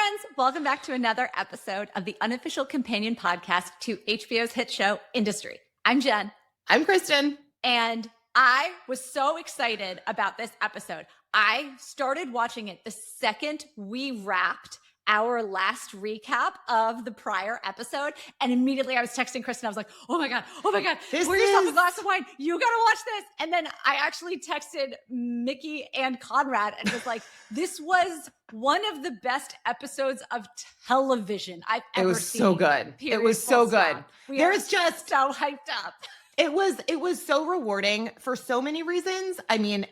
friends. Welcome back to another episode of the unofficial companion podcast to HBO's hit show, Industry. I'm Jen. I'm Kristen. And I was so excited about this episode. I started watching it the second we wrapped our last recap of the prior episode. And immediately I was texting Kristen. I was like, oh my God, pour yourself a glass of wine. You got to watch this. And then I actually texted Mickey and Conrad and was like, this was one of the best episodes of television I've ever seen. It was so good. It was so good. There's just so hyped up. It was so rewarding for so many reasons. I mean,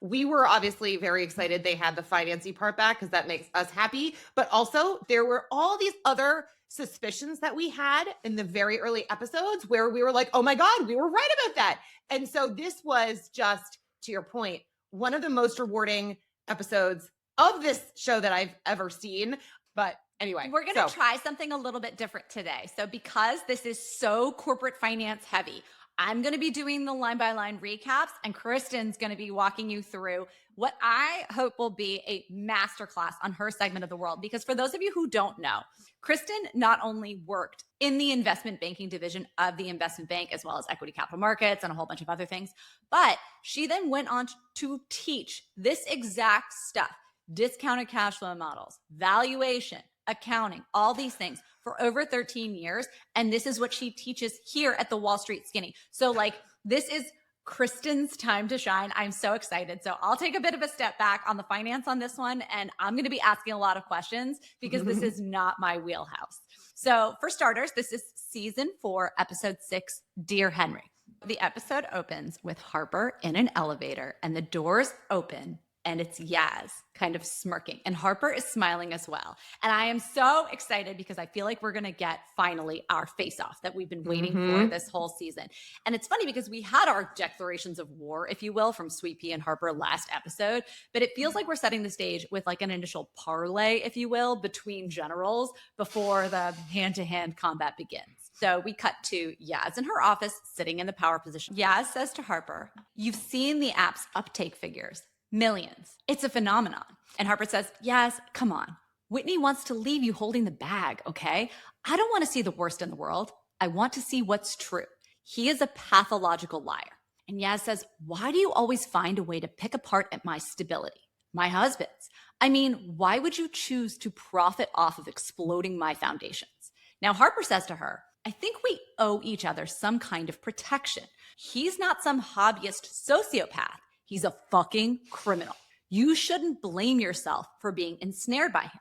we were obviously very excited they had the financing part back because that makes us happy. But also there were all these other suspicions that we had in the very early episodes where we were like, oh my God, we were right about that. And so this was just, to your point, one of the most rewarding episodes of this show that I've ever seen. But anyway, we're going to try something a little bit different today. So because this is so corporate finance heavy, I'm going to be doing the line by line recaps and Kristen's going to be walking you through what I hope will be a masterclass on her segment of the world. Because for those of you who don't know, Kristen not only worked in the investment banking division of the investment bank, as well as equity capital markets and a whole bunch of other things, but she then went on to teach this exact stuff, discounted cash flow models, valuation, accounting, all these things for over 13 years. And this is what she teaches here at the Wall Street Skinny. So like, this is Kristen's time to shine. I'm so excited. So I'll take a bit of a step back on the finance on this one. And I'm going to be asking a lot of questions because this is not my wheelhouse. So for starters, this is season 4, episode 6, Dear Henry. The episode opens with Harper in an elevator and the doors open and it's Yaz kind of smirking and Harper is smiling as well. And I am so excited because I feel like we're going to get finally our face off that we've been waiting for this whole season. And it's funny because we had our declarations of war, if you will, from Sweet Pea and Harper last episode, but it feels like we're setting the stage with like an initial parlay, if you will, between generals before the hand-to-hand combat begins. So we cut to Yaz in her office sitting in the power position. Yaz says to Harper, "You've seen the app's uptake figures. Millions. It's a phenomenon." And Harper says, "Yes, come on. Whitney wants to leave you holding the bag, okay? I don't want to see the worst in the world. I want to see what's true. He is a pathological liar." And Yaz says, "Why do you always find a way to pick apart at my stability? My husband's. I mean, why would you choose to profit off of exploding my foundations?" Now Harper says to her, "I think we owe each other some kind of protection. He's not some hobbyist sociopath. He's a fucking criminal. You shouldn't blame yourself for being ensnared by him."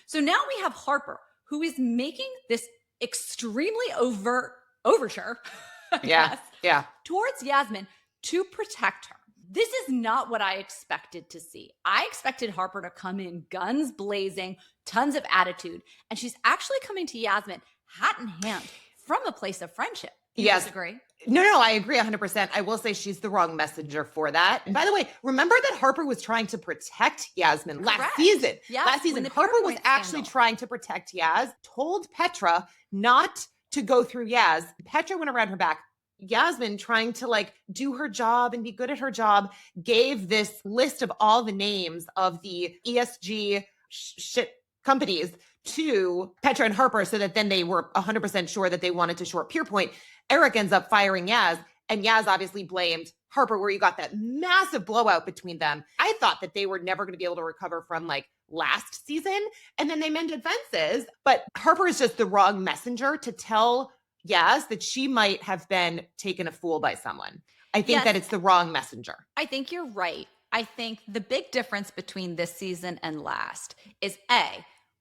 So now we have Harper, who is making this extremely overt overture towards Yasmin to protect her. This is not what I expected to see. I expected Harper to come in guns blazing, tons of attitude, and she's actually coming to Yasmin hat in hand from a place of friendship. You disagree? No, I agree 100%. I will say she's the wrong messenger for that. And by the way, remember that Harper was trying to protect Yasmin last season. Yes, last season, Harper was actually trying to protect Yaz, told Petra not to go through Yaz. Petra went around her back. Yasmin, trying to like do her job and be good at her job, gave this list of all the names of the ESG shit companies to Petra and Harper so that then they were 100% sure that they wanted to short Pierpoint. Eric ends up firing Yaz, and Yaz obviously blamed Harper, where you got that massive blowout between them. I thought that they were never going to be able to recover from like last season, and then they mended fences. But Harper is just the wrong messenger to tell Yaz that she might have been taken a fool by someone. I think that it's the wrong messenger. I think you're right. I think the big difference between this season and last is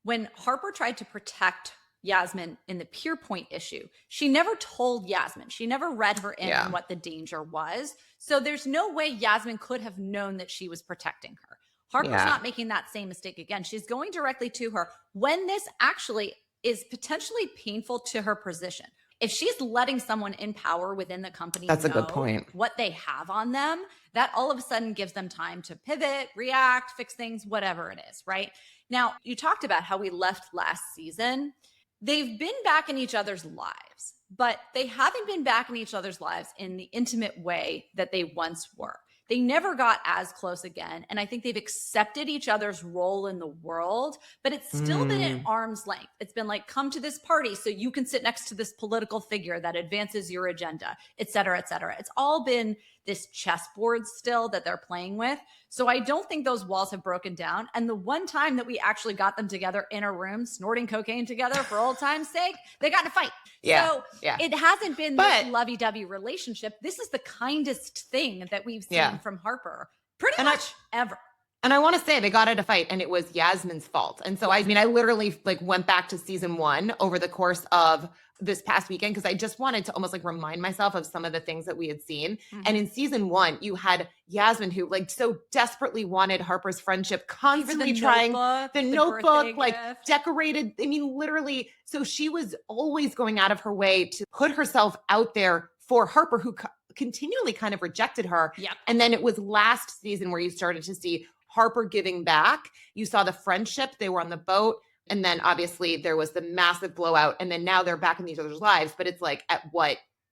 when Harper tried to protect Yasmin in the Pierpoint issue, she never told Yasmin. She never read her in on what the danger was. So there's no way Yasmin could have known that she was protecting her. Harper's not making that same mistake again. She's going directly to her when this actually is potentially painful to her position. If she's letting someone in power within the company That's a good point. what they have on them, that all of a sudden gives them time to pivot, react, fix things, whatever it is, right? Now, you talked about how we left last season. They've been back in each other's lives, but they haven't been back in each other's lives in the intimate way that they once were. They never got as close again. And I think they've accepted each other's role in the world, but it's still been at arm's length. It's been like, come to this party so you can sit next to this political figure that advances your agenda, et cetera, et cetera. It's all been this chessboard still that they're playing with. So I don't think those walls have broken down. And the one time that we actually got them together in a room, snorting cocaine together for old time's sake, they got in a fight. So it hasn't been this lovey-dovey relationship. This is the kindest thing that we've seen from Harper pretty much ever. And I want to say they got in a fight and it was Yasmin's fault. And so, I mean, I literally like went back to season 1 over the course of this past weekend because I just wanted to almost like remind myself of some of the things that we had seen. And in season 1, you had Yasmin who like so desperately wanted Harper's friendship, constantly trying the notebook, like decorated. I mean, literally. So she was always going out of her way to put herself out there for Harper, who continually kind of rejected her. And then it was last season where you started to see Harper giving back. You saw the friendship. They were on the boat. And then obviously there was the massive blowout. And then now they're back in each other's lives. But it's like at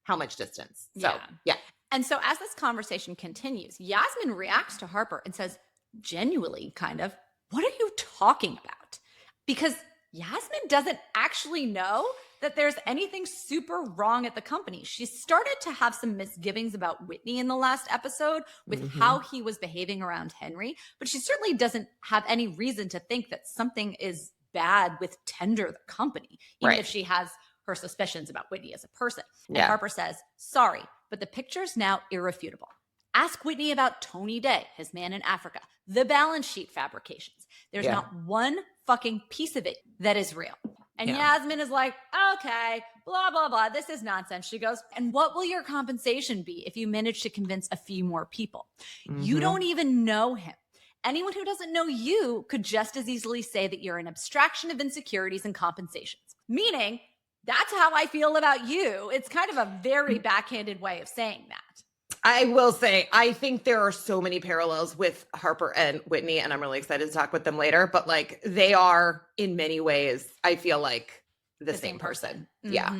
how much distance? So, yeah. And so as this conversation continues, Yasmin reacts to Harper and says, genuinely kind of, what are you talking about? Because Yasmin doesn't actually know that there's anything super wrong at the company. She started to have some misgivings about Whitney in the last episode with how he was behaving around Henry, but she certainly doesn't have any reason to think that something is bad with Tender, the company, even if she has her suspicions about Whitney as a person. And Harper says, sorry, but the picture's now irrefutable. Ask Whitney about Tony Day, his man in Africa, the balance sheet fabrications. There's not one fucking piece of it that is real. And Yasmin is like, okay, blah, blah, blah. This is nonsense. She goes, and what will your compensation be if you manage to convince a few more people? You don't even know him. Anyone who doesn't know you could just as easily say that you're an abstraction of insecurities and compensations. Meaning, that's how I feel about you. It's kind of a very backhanded way of saying that. I will say, I think there are so many parallels with Harper and Whitney, and I'm really excited to talk with them later. But like, they are in many ways, I feel like the same person. Yeah.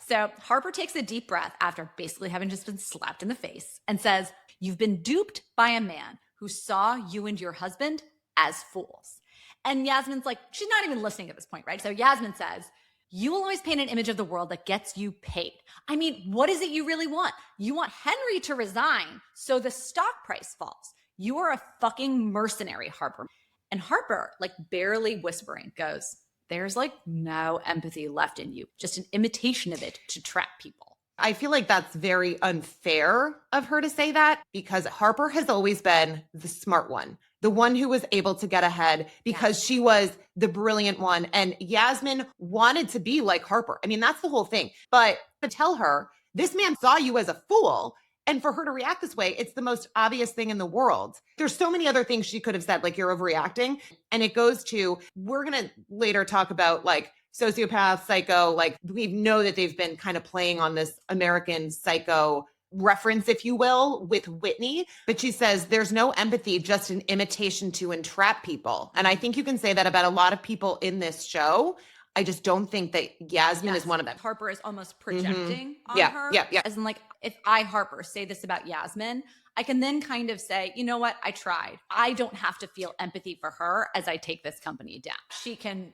So Harper takes a deep breath after basically having just been slapped in the face and says, you've been duped by a man who saw you and your husband as fools. And Yasmin's like, she's not even listening at this point, right? So Yasmin says, you will always paint an image of the world that gets you paid. I mean, what is it you really want? You want Henry to resign so the stock price falls. You are a fucking mercenary, Harper. And Harper, like barely whispering, goes, there's like no empathy left in you, just an imitation of it to trap people. I feel like that's very unfair of her to say that because Harper has always been the smart one, the one who was able to get ahead because she was the brilliant one. And Yasmin wanted to be like Harper. I mean, that's the whole thing. But to tell her, this man saw you as a fool. And for her to react this way, it's the most obvious thing in the world. There's so many other things she could have said, like you're overreacting. And it goes to, we're going to later talk about like sociopath, psycho, like we know that they've been kind of playing on this American Psycho reference, if you will, with Whitney. But she says there's no empathy, just an imitation to entrap people. And I think you can say that about a lot of people in this show. I just don't think that Yasmin is one of them. Harper is almost projecting on her. As in like, if I, Harper, say this about Yasmin, I can then kind of say, you know what? I tried. I don't have to feel empathy for her as I take this company down. She can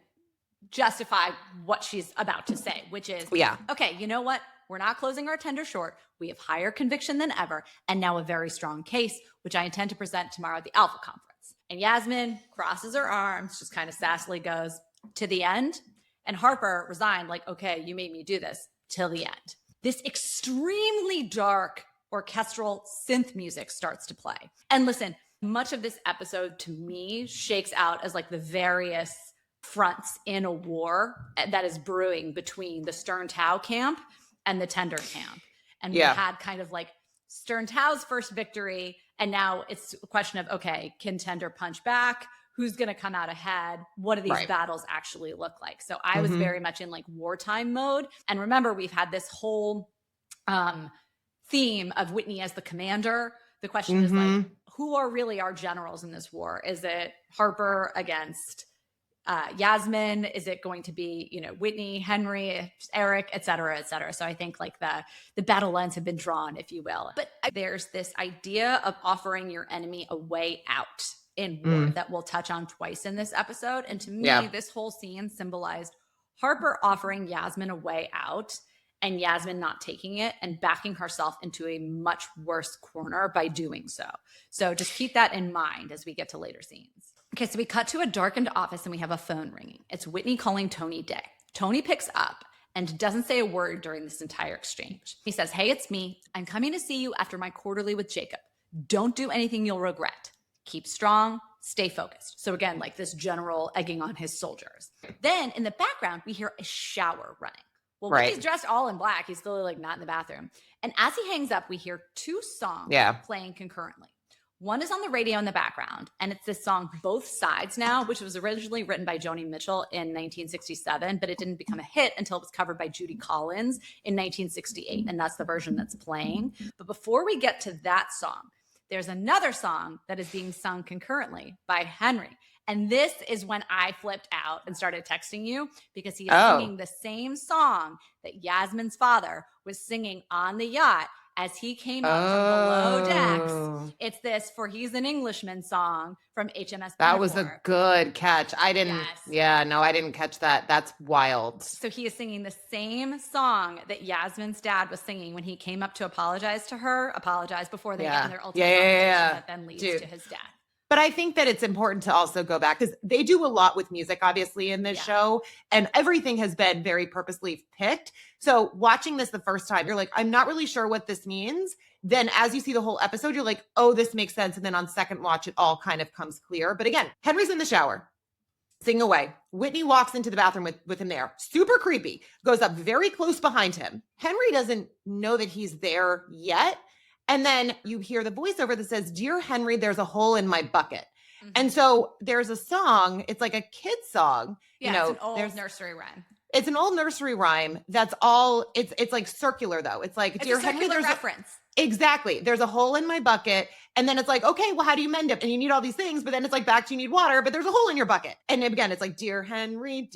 justify what she's about to say, which is, okay, you know what? We're not closing our tender short. We have higher conviction than ever, and now a very strong case, which I intend to present tomorrow at the Alpha Conference. And Yasmin crosses her arms, just kind of sassily goes, to the end. And Harper resigned, like, okay, you made me do this, till the end. This extremely dark orchestral synth music starts to play. And listen, much of this episode to me shakes out as like the various fronts in a war that is brewing between the Stern Tao camp and the Tender camp. And we had kind of like Stern Tao's first victory. And now it's a question of, okay, can Tender punch back? Who's going to come out ahead? What do these battles actually look like? So I was very much in like wartime mode. And remember, we've had this whole theme of Whitney as the commander. The question is like, who are really our generals in this war? Is it Harper against Yasmin? Is it going to be, Whitney, Henry, Eric, et cetera, et cetera? So I think like the battle lines have been drawn, if you will. But there's this idea of offering your enemy a way out in war that we'll touch on twice in this episode. And to me, this whole scene symbolized Harper offering Yasmin a way out and Yasmin not taking it and backing herself into a much worse corner by doing so. So just keep that in mind as we get to later scenes. Okay, so we cut to a darkened office and we have a phone ringing. It's Whitney calling Tony Day. Tony picks up and doesn't say a word during this entire exchange. He says, "Hey, it's me. I'm coming to see you after my quarterly with Jacob. Don't do anything you'll regret. Keep strong, stay focused." So again, like this general egging on his soldiers. Then in the background, we hear a shower running. Well, Whitney's dressed all in black. He's still like not in the bathroom. And as he hangs up, we hear two songs playing concurrently. One is on the radio in the background, and it's this song, Both Sides Now, which was originally written by Joni Mitchell in 1967, but it didn't become a hit until it was covered by Judy Collins in 1968, and that's the version that's playing. But before we get to that song, there's another song that is being sung concurrently by Henry. And this is when I flipped out and started texting you because he is singing the same song that Yasmin's father was singing on the yacht as he came up from below decks. It's this For He's an Englishman song from HMS Pinafore. That was a good catch. I didn't catch that. That's wild. So he is singing the same song that Yasmin's dad was singing when he came up to apologize before they get in their ultimate confrontation that then leads to his death. But I think that it's important to also go back because they do a lot with music, obviously, in this show, and everything has been very purposely picked. So watching this the first time, you're like, I'm not really sure what this means. Then as you see the whole episode, you're like, oh, this makes sense. And then on second watch, it all kind of comes clear. But again, Henry's in the shower, singing away. Whitney walks into the bathroom with him there. Super creepy. Goes up very close behind him. Henry doesn't know that he's there yet. And then you hear the voiceover that says, "Dear Henry, there's a hole in my bucket." Mm-hmm. And so there's a song. It's like a kid's song. Yeah, it's an old nursery rhyme. It's an old nursery rhyme. That's all. It's like circular though. It's like, "Dear Henry, there's reference." Exactly. There's a hole in my bucket. And then it's like, okay, well, how do you mend it? And you need all these things, but then it's like back to you need water, but there's a hole in your bucket. And again, it's like, dear Henry,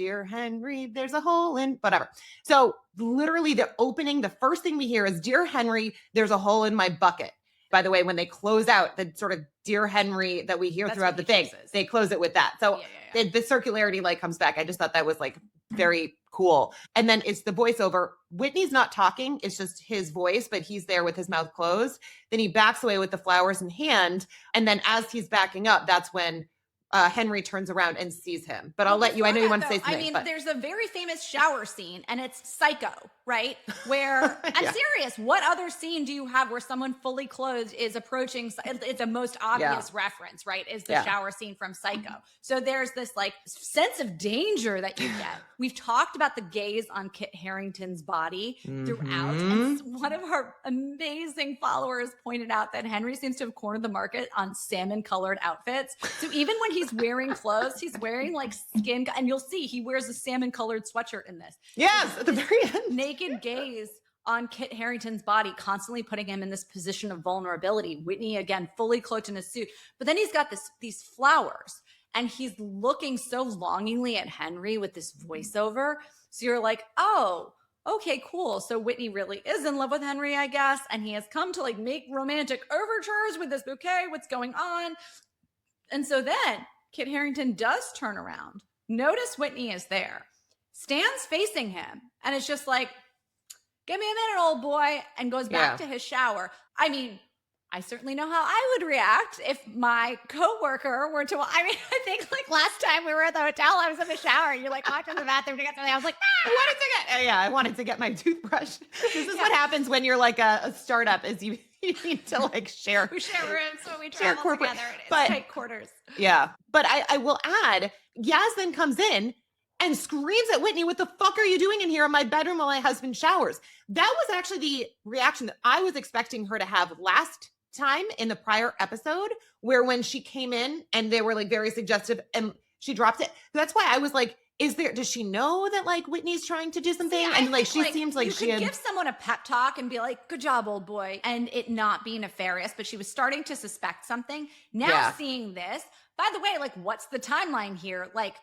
there's a hole in whatever. So literally the first thing we hear is, "Dear Henry, there's a hole in my bucket." By the way, when they close out the sort of "Dear Henry" that we hear throughout the thing, they close it with that. So the circularity like comes back. I just thought that was like very cool. And then it's the voiceover. Whitney's not talking. It's just his voice, but he's there with his mouth closed. Then he backs away with the flowers in hand. And then as he's backing up, that's when Henry turns around and sees him. But I'll let you, I know you want to say something. I mean, there's a very famous shower scene and it's Psycho, right? Where I'm serious. What other scene do you have where someone fully clothed is approaching? It's a most obvious reference, right? Is the shower scene from Psycho. So there's this like sense of danger that you get. We've talked about the gaze on Kit Harington's body throughout. And one of our amazing followers pointed out that Henry seems to have cornered the market on salmon colored outfits. So even when he's wearing clothes, he's wearing like skin, and you'll see he wears a salmon colored sweatshirt in this. Yes, at the very end. Naked gaze on Kit Harington's body, constantly putting him in this position of vulnerability. Whitney, again, fully cloaked in a suit. But then he's got these flowers, and he's looking so longingly at Henry with this voiceover. So you're like, oh, okay, cool. So Whitney really is in love with Henry, I guess. And he has come to like make romantic overtures with this bouquet. What's going on? And so then Kit Harington does turn around. Notice Whitney is there, stands facing him, and it's just like, "Give me a minute, old boy," and goes back to his shower. I mean, I certainly know how I would react if my coworker were to, I think like last time we were at the hotel, I was in the shower and you like walked in the bathroom to get something. I was like, I wanted to get my toothbrush. This is what happens when you're like a startup is you need to like share. We share rooms, so we travel together. It's tight quarters. Yeah. But I will add, Yas then comes in and screams at Whitney, "What the fuck are you doing in here in my bedroom while my husband showers?" That was actually the reaction that I was expecting her to have last time in the prior episode, where when she came in and they were like very suggestive and she dropped it. That's why I was like, does she know that like Whitney's trying to do something? And like, she seems like you could give someone a pep talk and be like, "Good job, old boy," and it not be nefarious, but she was starting to suspect something. Now seeing this, by the way, like what's the timeline here? Like,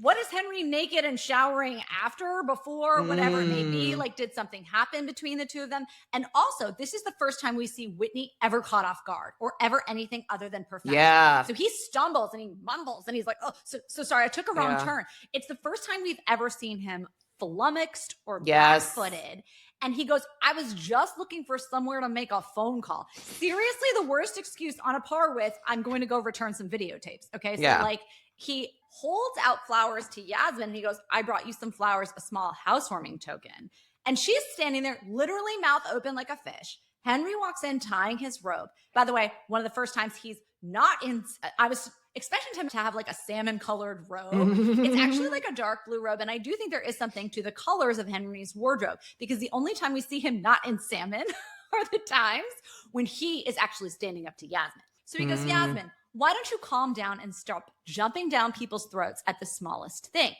what is Henry naked and showering after, before, whatever it may be? Like, did something happen between the two of them? And also, this is the first time we see Whitney ever caught off guard or ever anything other than perfection. Yeah. So he stumbles and he mumbles and he's like, oh, so sorry, I took a wrong turn. It's the first time we've ever seen him flummoxed or back-footed. And he goes, I was just looking for somewhere to make a phone call. Seriously, the worst excuse on a par with, I'm going to go return some videotapes. Okay. So like, he holds out flowers to Yasmin and he goes, I brought you some flowers, a small housewarming token. And she's standing there literally mouth open like a fish. Henry walks in tying his robe. By the way, one of the first times he's not in, I was expecting him to have like a salmon colored robe. It's actually like a dark blue robe. And I do think there is something to the colors of Henry's wardrobe, because the only time we see him not in salmon are the times when he is actually standing up to Yasmin. So he goes, Yasmin, why don't you calm down and stop jumping down people's throats at the smallest things?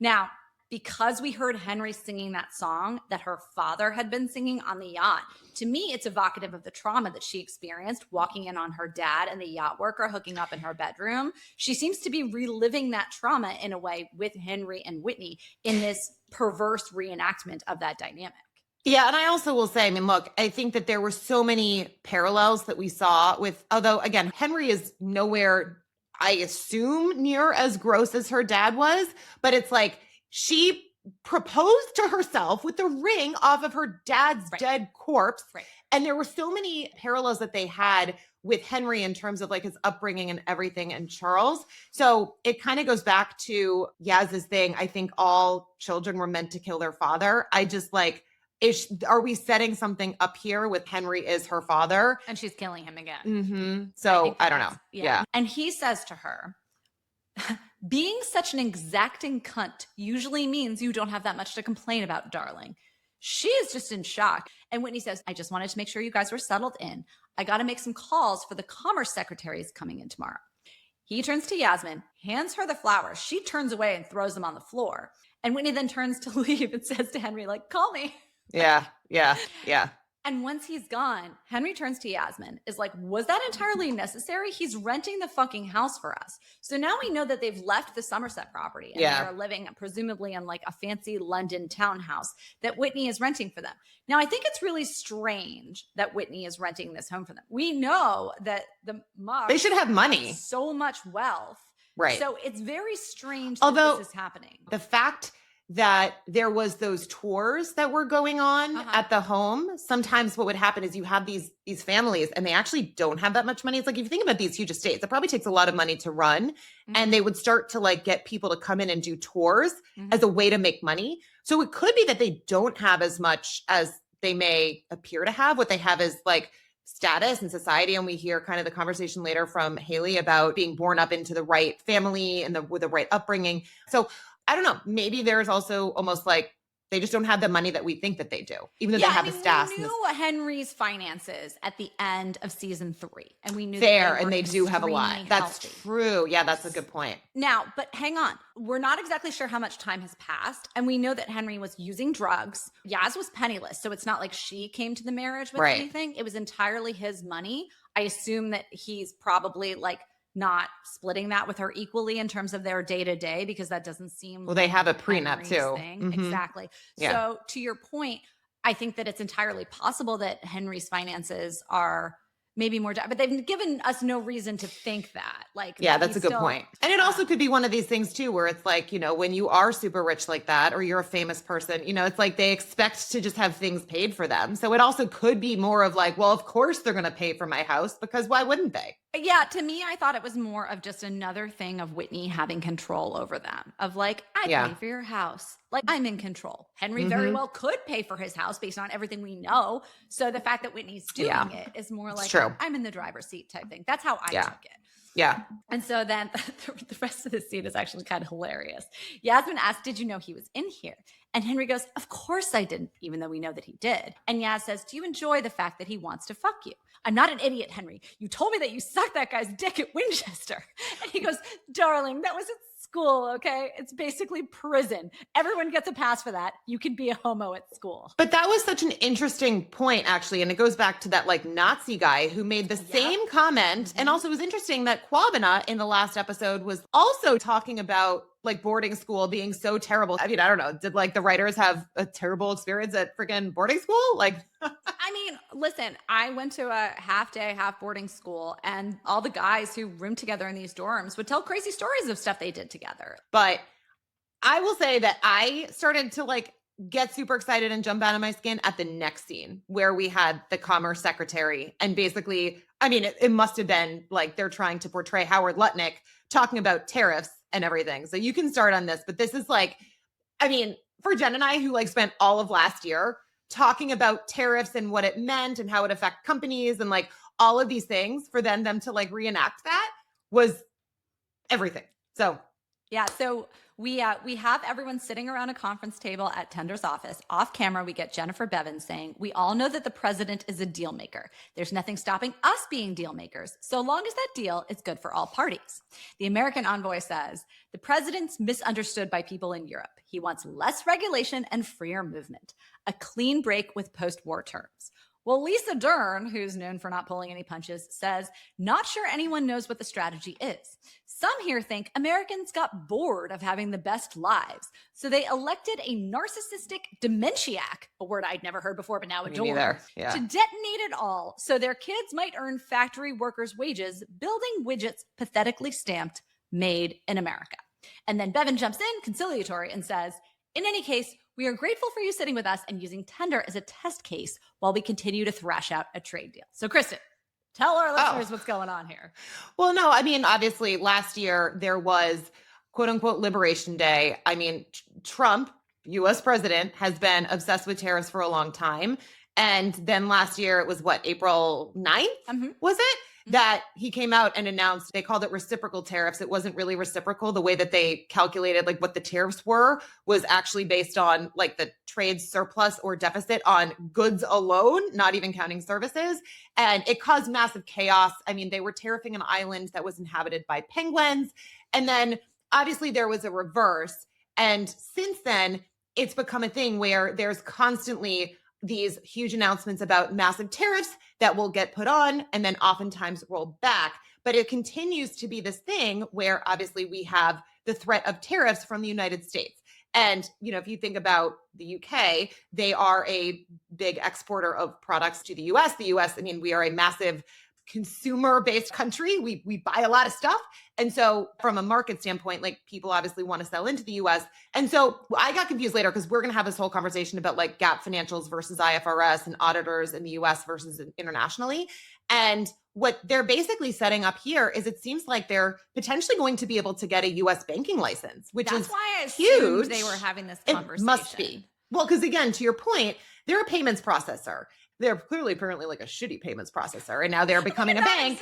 Now, because we heard Henry singing that song that her father had been singing on the yacht, to me, it's evocative of the trauma that she experienced walking in on her dad and the yacht worker hooking up in her bedroom. She seems to be reliving that trauma in a way with Henry and Whitney in this perverse reenactment of that dynamic. Yeah. And I also will say, I mean, look, I think that there were so many parallels that we saw with, although again, Henry is nowhere, I assume, near as gross as her dad was, but it's like she proposed to herself with the ring off of her dad's dead corpse. And there were so many parallels that they had with Henry in terms of like his upbringing and everything, and Charles. So it kind of goes back to Yaz's thing. I think all children were meant to kill their father. I just like, are we setting something up here with Henry is her father? And she's killing him again. So I don't know. Yeah. And he says to her, being such an exacting cunt usually means you don't have that much to complain about, darling. She is just in shock. And Whitney says, I just wanted to make sure you guys were settled in. I got to make some calls for the commerce secretaries coming in tomorrow. He turns to Yasmin, hands her the flowers. She turns away and throws them on the floor. And Whitney then turns to leave and says to Henry, like, call me. Yeah. And once he's gone, Henry turns to Yasmin, is like, was that entirely necessary? He's renting the fucking house for us. So now we know that they've left the Somerset property and they're living presumably in like a fancy London townhouse that Whitney is renting for them. Now, I think it's really strange that Whitney is renting this home for them. We know that the Mugs, they should have money, so much wealth. Right. So it's very strange that this is happening. The fact that there was those tours that were going on at the home. Sometimes what would happen is you have these families and they actually don't have that much money. It's like, if you think about these huge estates, it probably takes a lot of money to run. And they would start to like get people to come in and do tours as a way to make money. So it could be that they don't have as much as they may appear to have. What they have is like status and society. And we hear kind of the conversation later from Haley about being born up into the right family and with the right upbringing. So I don't know. Maybe there's also almost like they just don't have the money that we think that they do, even though they have the staff. We knew Henry's finances at the end of season 3, and we knew and they do have a lot. Healthy. That's true. Yeah, that's a good point. Now, but hang on. We're not exactly sure how much time has passed, and we know that Henry was using drugs. Yaz was penniless, so it's not like she came to the marriage with anything. It was entirely his money. I assume that he's probably like not splitting that with her equally in terms of their day-to-day, because that doesn't seem they have a prenup too. Exactly. So to your point, I think that it's entirely possible that Henry's finances are maybe more, but they've given us no reason to think that. Like, that's a good point. And it also could be one of these things too, where it's like, you know, when you are super rich like that, or you're a famous person, you know, it's like they expect to just have things paid for them. So it also could be more of like, well, of course they're going to pay for my house, because why wouldn't they? Yeah, to me, I thought it was more of just another thing of Whitney having control over them, of like, I pay for your house. Like, I'm in control. Henry very well could pay for his house based on everything we know. So the fact that Whitney's doing it is more like, I'm in the driver's seat type thing. That's how I took it. Yeah. And so then the rest of the scene is actually kind of hilarious. Yasmin asked, did you know he was in here? And Henry goes, of course I didn't, even though we know that he did. And Yaz says, do you enjoy the fact that he wants to fuck you? I'm not an idiot, Henry. You told me that you sucked that guy's dick at Winchester. And he goes, darling, that was at school, okay? It's basically prison. Everyone gets a pass for that. You can be a homo at school. But that was such an interesting point, actually. And it goes back to that like Nazi guy who made the same comment. And also it was interesting that Kwabena in the last episode was also talking about like boarding school being so terrible. I mean, I don't know. Did like the writers have a terrible experience at freaking boarding school? Like, I mean, listen, I went to a half day, half boarding school, and all the guys who roomed together in these dorms would tell crazy stories of stuff they did together. But I will say that I started to like get super excited and jump out of my skin at the next scene where we had the commerce secretary. And basically, I mean, it must have been like they're trying to portray Howard Lutnick talking about tariffs and everything. So you can start on this, but this is like, I mean, for Jen and I, who like spent all of last year talking about tariffs and what it meant and how it affect companies and like all of these things, for them to like reenact that was everything. So yeah, so we have everyone sitting around a conference table at Tender's office. Off camera, we get Jennifer Bevin saying, "We all know that the president is a deal maker. There's nothing stopping us being deal makers, so long as that deal is good for all parties." The American envoy says, "The president's misunderstood by people in Europe. He wants less regulation and freer movement, a clean break with post-war terms." Well, Lisa Dern, who's known for not pulling any punches, says, "Not sure anyone knows what the strategy is. Some here think Americans got bored of having the best lives, so they elected a narcissistic dementiac," a word I'd never heard before, but now adore, yeah, to detonate it all so their kids might earn factory workers' wages building widgets pathetically stamped "Made in America." And then Bevin jumps in, conciliatory, and says, "In any case, we are grateful for you sitting with us and using Tender as a test case while we continue to thrash out a trade deal." So, Kristen, tell our listeners what's going on here. Well, no, I mean, obviously last year there was quote unquote Liberation Day. I mean, Trump, US president, has been obsessed with tariffs for a long time. And then last year it was what, April 9th? Was it? That he came out and announced, they called it reciprocal tariffs. It wasn't really reciprocal. The way that they calculated like what the tariffs were was actually based on like the trade surplus or deficit on goods alone, not even counting services. And it caused massive chaos. I mean, they were tariffing an island that was inhabited by penguins. And then obviously there was a reverse. And since then, it's become a thing where there's constantly these huge announcements about massive tariffs that will get put on and then oftentimes rolled back. But it continues to be this thing where obviously we have the threat of tariffs from the United States. And, you know, if you think about the UK, they are a big exporter of products to the US. The US, I mean, we are a massive consumer-based country. We buy a lot of stuff. And so from a market standpoint, like people obviously want to sell into the US. And so I got confused later because we're going to have this whole conversation about like GAAP financials versus IFRS and auditors in the US versus internationally. And what they're basically setting up here is it seems like they're potentially going to be able to get a US banking license, which is why I huge. They were having this conversation. It must be. Well, because again, to your point, they're a payments processor. They're clearly apparently like a shitty payments processor, and now they're becoming a bank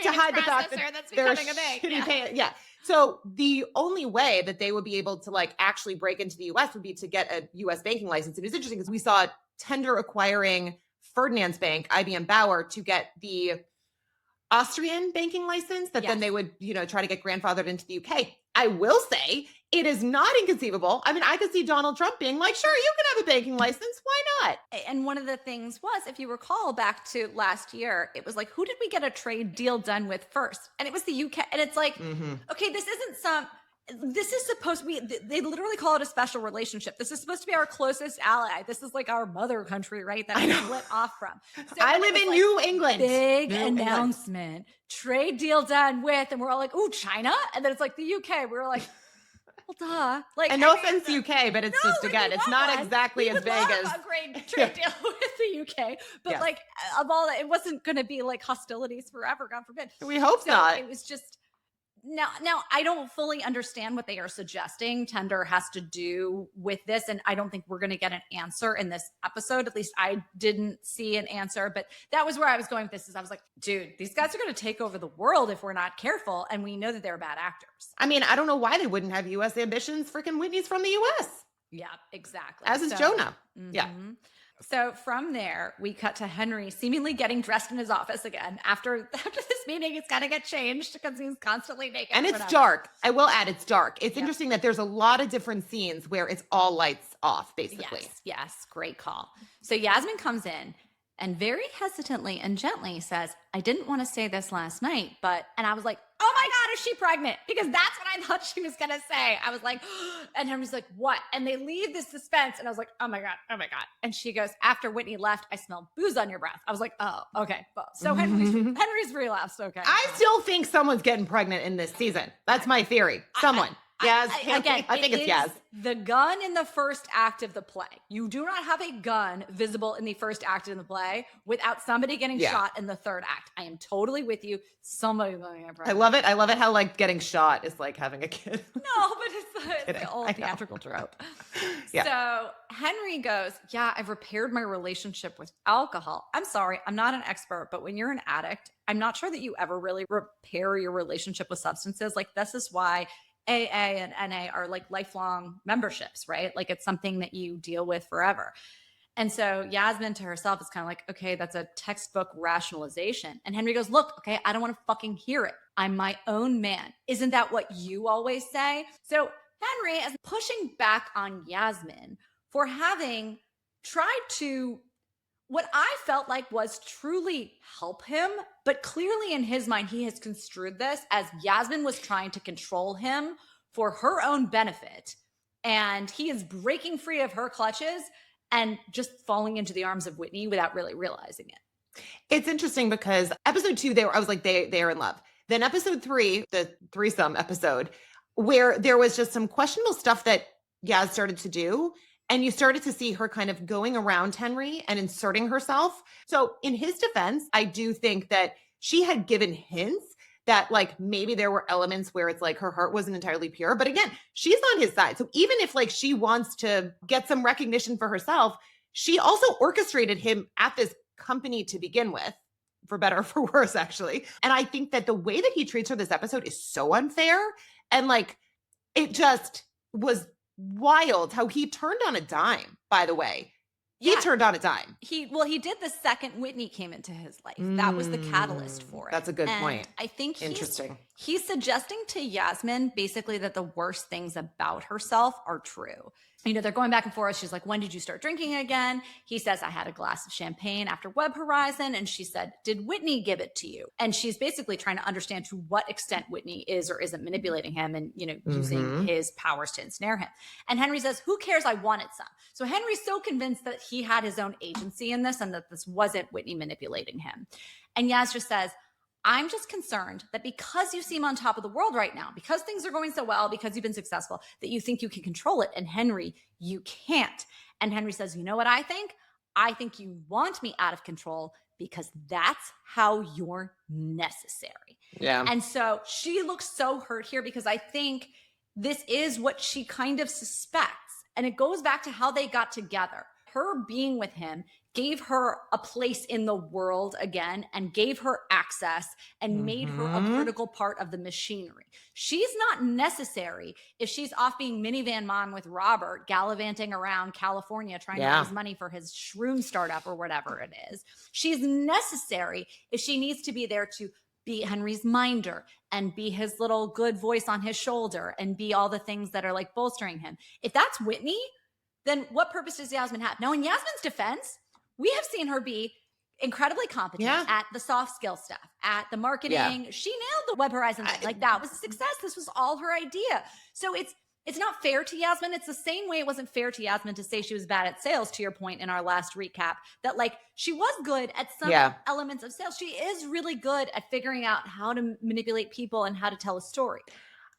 to hide the fact that that's becoming a bank. Yeah. So the only way that they would be able to like actually break into the US would be to get a US banking license. And it's interesting because we saw Tender acquiring Ferdinand's Bank, IBM Bauer, to get the Austrian banking license that then they would, you know, try to get grandfathered into the UK. I will say it is not inconceivable. I mean, I could see Donald Trump being like, sure, you can have a banking license. Why not? And one of the things was, if you recall back to last year, it was like, who did we get a trade deal done with first? And it was the UK. And it's like, okay, this is supposed to be, they literally call it a special relationship. This is supposed to be our closest ally. This is like our mother country, right? That we split off from. So I live in New England. Big announcement. Trade deal done with, and we're all like, "Ooh, China," and then it's like the UK. We were like, "Well, duh." Like, and no offense, UK, but it's just again, it's not exactly as big as a great trade deal with the UK. But like, of all that, it wasn't going to be like hostilities forever. God forbid. We hope not. It was just. Now, I don't fully understand what they are suggesting Tender has to do with this, and I don't think we're going to get an answer in this episode. At least I didn't see an answer, but that was where I was going with this. Is I was like, dude, these guys are going to take over the world if we're not careful, and we know that they're bad actors. I mean, I don't know why they wouldn't have U.S. ambitions. Freaking Whitney's from the U.S. Yeah, exactly. As is Jonah. Yeah. So from there, we cut to Henry seemingly getting dressed in his office again. After this meeting, it's got to get changed because he's constantly naked. And it's dark. I will add, it's dark. It's interesting that there's a lot of different scenes where it's all lights off, basically. Yes, great call. So Yasmin comes in. and very hesitantly and gently says, I didn't want to say this last night, but, and I was like, oh my God, is she pregnant? Because that's what I thought she was going to say. I was like, and Henry's like, what? And they leave this suspense. And I was like, oh my God, oh my God. And she goes, after Whitney left, I smelled booze on your breath. I was like, oh, okay. Well, so Henry's relapsed. Okay. I still think someone's getting pregnant in this season. That's my theory. Someone. Yaz. Again, I think it's Yaz. The gun in the first act of the play. You do not have a gun visible in the first act of the play without somebody getting shot in the third act. I am totally with you. Somebody's going to get pregnant. I love it. I love it how like getting shot is like having a kid. No, but it's the old theatrical trope. Yeah. So Henry goes, yeah, I've repaired my relationship with alcohol. I'm sorry, I'm not an expert, but when you're an addict, I'm not sure that you ever really repair your relationship with substances. Like this is why AA and NA are like lifelong memberships, right? Like it's something that you deal with forever. And so Yasmin to herself is kind of like, okay, that's a textbook rationalization. And Henry goes, look, okay, I don't want to fucking hear it. I'm my own man. Isn't that what you always say? So Henry is pushing back on Yasmin for having tried to, what I felt like was truly help him, but clearly in his mind, he has construed this as Yasmin was trying to control him for her own benefit. And he is breaking free of her clutches and just falling into the arms of Whitney without really realizing it. It's interesting because episode 2, I was like, they are in love. Then episode 3, the threesome episode, where there was just some questionable stuff that Yaz started to do. And you started to see her kind of going around Henry and inserting herself. So in his defense, I do think that she had given hints that like maybe there were elements where it's like her heart wasn't entirely pure. But again, she's on his side. So even if like she wants to get some recognition for herself, she also orchestrated him at this company to begin with, for better or for worse, actually. And I think that the way that he treats her this episode is so unfair. And like, it just was wild how he turned on a dime, by the way. He turned on a dime. He did the second Whitney came into his life. That was the catalyst for it. That's a good point. I think interesting. He's suggesting to Yasmin basically that the worst things about herself are true. You know, they're going back and forth. She's like, when did you start drinking again? He says, I had a glass of champagne after Web Horizon. And she said, did Whitney give it to you? And she's basically trying to understand to what extent Whitney is or isn't manipulating him and, you know, using his powers to ensnare him. And Henry says, who cares? I wanted some. So Henry's so convinced that he had his own agency in this and that this wasn't Whitney manipulating him. And Yaz just says, I'm just concerned that because you seem on top of the world right now, because things are going so well, because you've been successful, that you think you can control it. And Henry, you can't. And Henry says, you know what I think? I think you want me out of control because that's how you're necessary. Yeah. And so she looks so hurt here because I think this is what she kind of suspects. And it goes back to how they got together. Her being with him gave her a place in the world again and gave her access and made her a critical part of the machinery. She's not necessary if she's off being minivan mom with Robert gallivanting around California trying to raise money for his shroom startup or whatever it is. She's necessary if she needs to be there to be Henry's minder and be his little good voice on his shoulder and be all the things that are like bolstering him. If that's Whitney, then what purpose does Yasmin have? Now, in Yasmin's defense, we have seen her be incredibly competent at the soft skill stuff, at the marketing. Yeah. She nailed the Web Horizon thing. Like that was a success. This was all her idea. So it's not fair to Yasmin. It's the same way it wasn't fair to Yasmin to say she was bad at sales, to your point in our last recap, that like she was good at some elements of sales. She is really good at figuring out how to manipulate people and how to tell a story.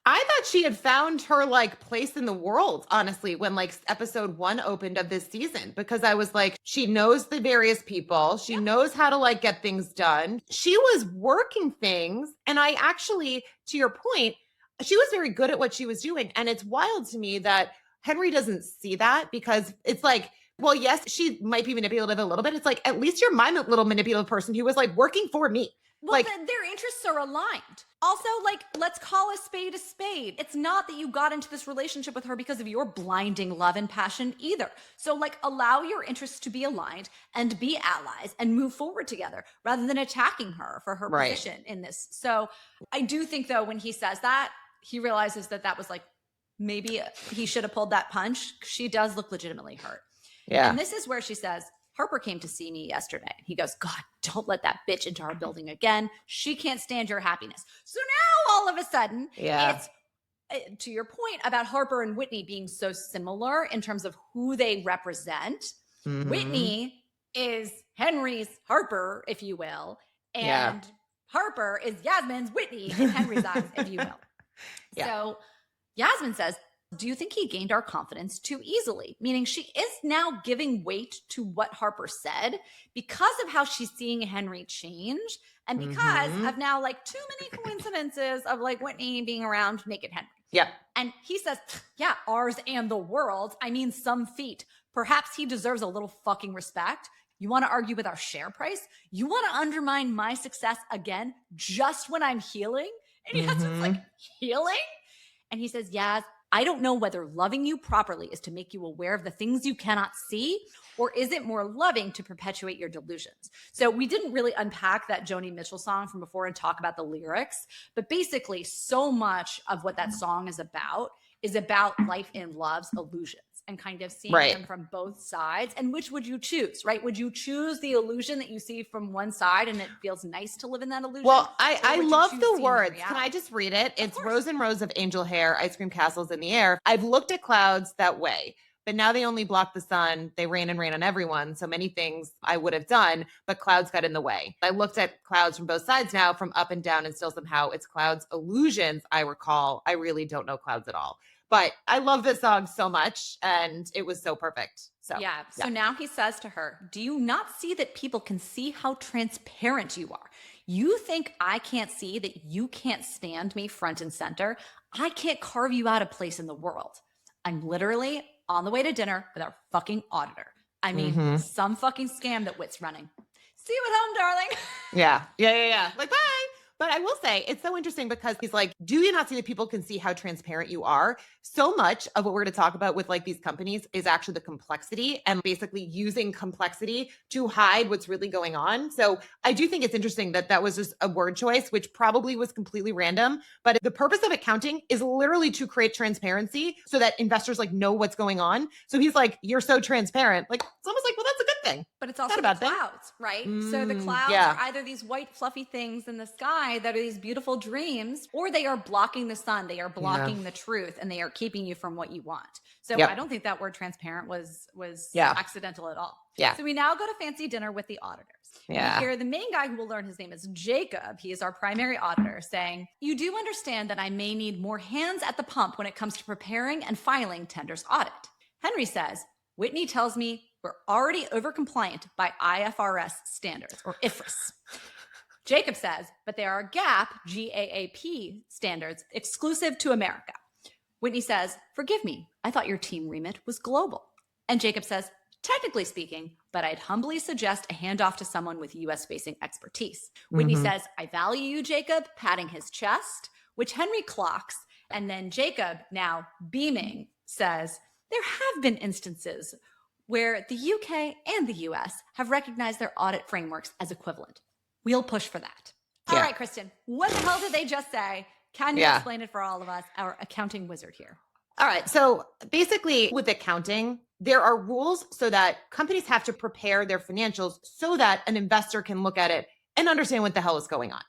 I thought she had found her like place in the world, honestly, when like episode 1 opened of this season, because I was like, she knows the various people. She knows how to like get things done. She was working things. And I actually, to your point, she was very good at what she was doing. And it's wild to me that Henry doesn't see that, because it's like, well, yes, she might be manipulative a little bit. It's like, at least you're my little manipulative person who was like working for me. Well, like, their interests are aligned. Also, like, let's call a spade a spade. It's not that you got into this relationship with her because of your blinding love and passion either. So, like, allow your interests to be aligned and be allies and move forward together rather than attacking her for her position in this. So I do think, though, when he says that, he realizes that that was like, maybe he should have pulled that punch. She does look legitimately hurt. Yeah. And this is where she says, Harper came to see me yesterday. He goes, God, don't let that bitch into our building again. She can't stand your happiness. So now all of a sudden, it's to your point about Harper and Whitney being so similar in terms of who they represent. Whitney is Henry's Harper, if you will, and Harper is Yasmin's Whitney in Henry's eyes, if you will. So Yasmin says, do you think he gained our confidence too easily? Meaning she is now giving weight to what Harper said because of how she's seeing Henry change and because of now like too many coincidences of like Whitney being around naked Henry. Yep. And he says, yeah, ours and the world. I mean, some feat. Perhaps he deserves a little fucking respect. You want to argue with our share price? You want to undermine my success again just when I'm healing? And Yasmin's like, healing? And he says, Yas, I don't know whether loving you properly is to make you aware of the things you cannot see, or is it more loving to perpetuate your delusions? So we didn't really unpack that Joni Mitchell song from before and talk about the lyrics, but basically so much of what that song is about life in love's illusions and kind of seeing them from both sides. And which would you choose, right? Would you choose the illusion that you see from one side and it feels nice to live in that illusion? Well, I love the words. Can I just read it? It's rows and rows of angel hair, ice cream castles in the air. I've looked at clouds that way, but now they only block the sun. They rain and rain on everyone. So many things I would have done, but clouds got in the way. I looked at clouds from both sides now, from up and down, and still somehow it's clouds illusions. I recall, I really don't know clouds at all. But I love this song so much, and it was so perfect. So now he says to her, do you not see that people can see how transparent you are? You think I can't see that you can't stand me front and center? I can't carve you out a place in the world. I'm literally on the way to dinner with our fucking auditor. I mean, some fucking scam that Whit's running. See you at home, darling. Yeah. Like, bye. But I will say it's so interesting because he's like, do you not see that people can see how transparent you are? So much of what we're going to talk about with like these companies is actually the complexity and basically using complexity to hide what's really going on. So I do think it's interesting that that was just a word choice, which probably was completely random. But the purpose of accounting is literally to create transparency so that investors like know what's going on. So he's like, you're so transparent. Like, it's almost like, well, that's a good thing. But it's also the clouds, right? So the clouds are either these white fluffy things in the sky that are these beautiful dreams, or they are blocking the sun. They are blocking the truth, and they are keeping you from what you want. So I don't think that word transparent was accidental at all. So we now go to fancy dinner with the auditors. We hear the main guy, who will learn his name is Jacob. He is our primary auditor, saying, you do understand that I may need more hands at the pump when it comes to preparing and filing Tender's audit. Henry says, Whitney tells me we're already over compliant by IFRS standards, or IFRS. Jacob says, but there are GAAP standards exclusive to America. Whitney says, forgive me, I thought your team remit was global. And Jacob says, technically speaking, but I'd humbly suggest a handoff to someone with US-facing expertise. Whitney says, I value you, Jacob, patting his chest, which Henry clocks. And then Jacob, now beaming, says, there have been instances where the UK and the US have recognized their audit frameworks as equivalent. We'll push for that. All right, Kristen, what the hell did they just say? Can you explain it for all of us, our accounting wizard here? All right. So basically with accounting, there are rules so that companies have to prepare their financials so that an investor can look at it and understand what the hell is going on.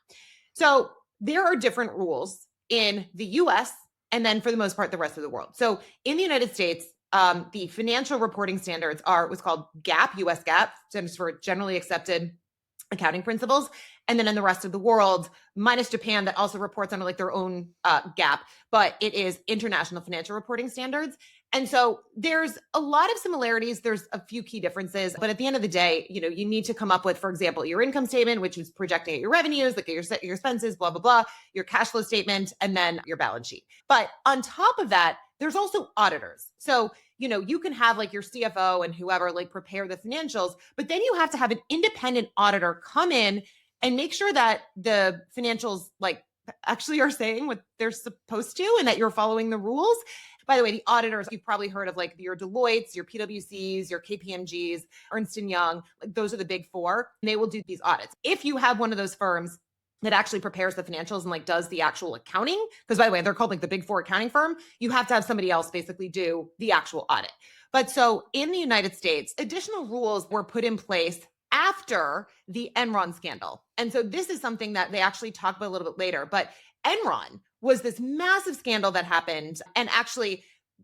So there are different rules in the US and then for the most part, the rest of the world. So in the United States, the financial reporting standards are what's called GAAP, US GAAP, stands for generally accepted accounting principles. And then in the rest of the world, minus Japan, that also reports under like their own GAAP, but it is international financial reporting standards. And so there's a lot of similarities. There's a few key differences, but at the end of the day, you know, you need to come up with, for example, your income statement, which is projecting at your revenues, like your expenses, blah, blah, blah, your cash flow statement, and then your balance sheet. But on top of that, there's also auditors. So, you know, you can have like your CFO and whoever like prepare the financials, but then you have to have an independent auditor come in and make sure that the financials like actually are saying what they're supposed to and that you're following the rules. By the way, the auditors, you've probably heard of like your Deloittes, your PwCs, your KPMGs, Ernst & Young, like those are the big four, and they will do these audits. If you have one of those firms, that actually prepares the financials and like does the actual accounting. Because by the way, they're called like the Big Four accounting firm. You have to have somebody else basically do the actual audit. But so in the United States, additional rules were put in place after the Enron scandal. And so this is something that they actually talk about a little bit later. But Enron was this massive scandal that happened. And actually,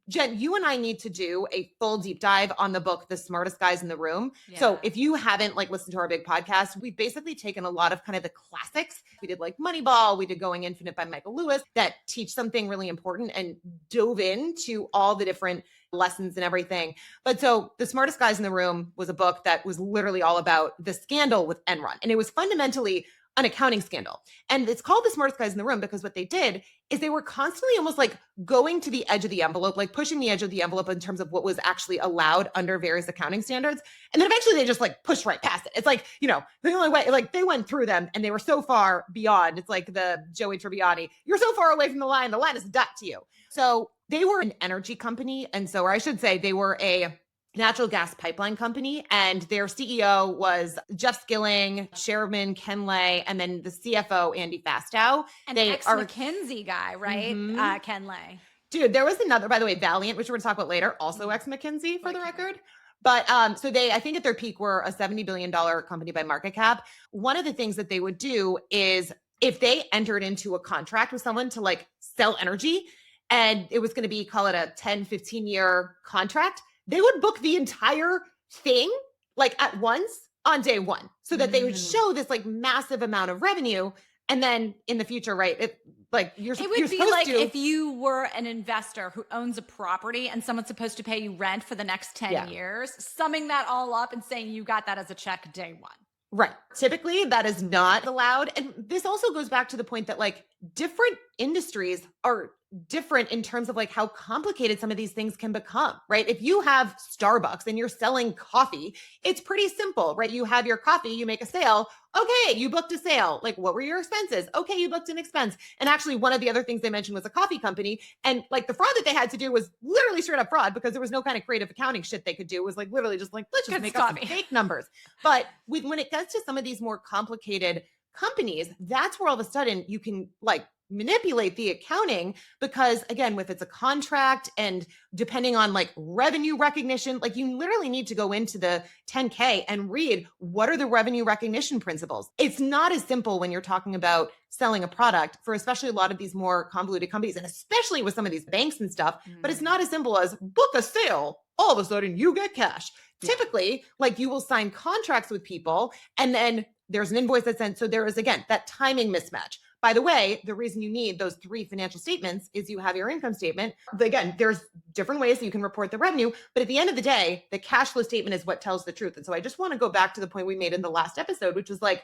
Jen, you and I need to do a full deep dive on the book, The Smartest Guys in the Room. Yeah. So if you haven't like listened to our big podcast, we've basically taken a lot of kind of the classics. We did like Moneyball, we did Going Infinite by Michael Lewis that teach something really important and dove into all the different lessons and everything. But so The Smartest Guys in the Room was a book that was literally all about the scandal with Enron. And it was fundamentally an accounting scandal. And it's called The Smartest Guys in the Room because what they did is they were constantly almost like going to the edge of the envelope, like pushing the edge of the envelope in terms of what was actually allowed under various accounting standards. And then eventually they just like pushed right past it. It's like, you know, the only way, like they went through them and they were so far beyond. It's like the Joey Tribbiani, you're so far away from the line is a dot to you. So they were an energy company. And so, or I should say they were a natural gas pipeline company, and their CEO was Jeff Skilling, Chairman Ken Lay, and then the CFO Andy Fastow. An ex-McKinsey guy, right? Mm-hmm. Ken Lay. Dude, there was another, by the way, Valiant, which we're going to talk about later, also ex-McKinsey for the record. But so they, I think at their peak, were a $70 billion company by market cap. One of the things that they would do is if they entered into a contract with someone to like sell energy, and it was going to be, call it a 10, 15-year contract, they would book the entire thing like at once on day one so that they would show this like massive amount of revenue. And then in the future, right, it would be like if you were an investor who owns a property and someone's supposed to pay you rent for the next 10 years, summing that all up and saying you got that as a check day one. Right. Typically that is not allowed. And this also goes back to the point that like different industries are different in terms of like how complicated some of these things can become, right? If you have Starbucks and you're selling coffee, it's pretty simple, right? You have your coffee, you make a sale. Okay, you booked a sale. Like, what were your expenses? Okay, you booked an expense. And actually, one of the other things they mentioned was a coffee company. And like the fraud that they had to do was literally straight up fraud because there was no kind of creative accounting shit they could do. It was like literally just like, let's just make up some fake numbers. But when it gets to some of these more complicated companies, that's where all of a sudden you can like manipulate the accounting because again, if it's a contract and depending on like revenue recognition, like you literally need to go into the 10K and read what are the revenue recognition principles. It's not as simple when you're talking about selling a product for especially a lot of these more convoluted companies and especially with some of these banks and stuff, but it's not as simple as book a sale. All of a sudden you get cash. Typically, like you will sign contracts with people and then there's an invoice that's sent. So there is, again, that timing mismatch. By the way, the reason you need those 3 financial statements is you have your income statement. Again, there's different ways that you can report the revenue, but at the end of the day, the cash flow statement is what tells the truth. And so I just want to go back to the point we made in the last episode, which is like,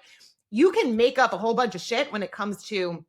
you can make up a whole bunch of shit when it comes to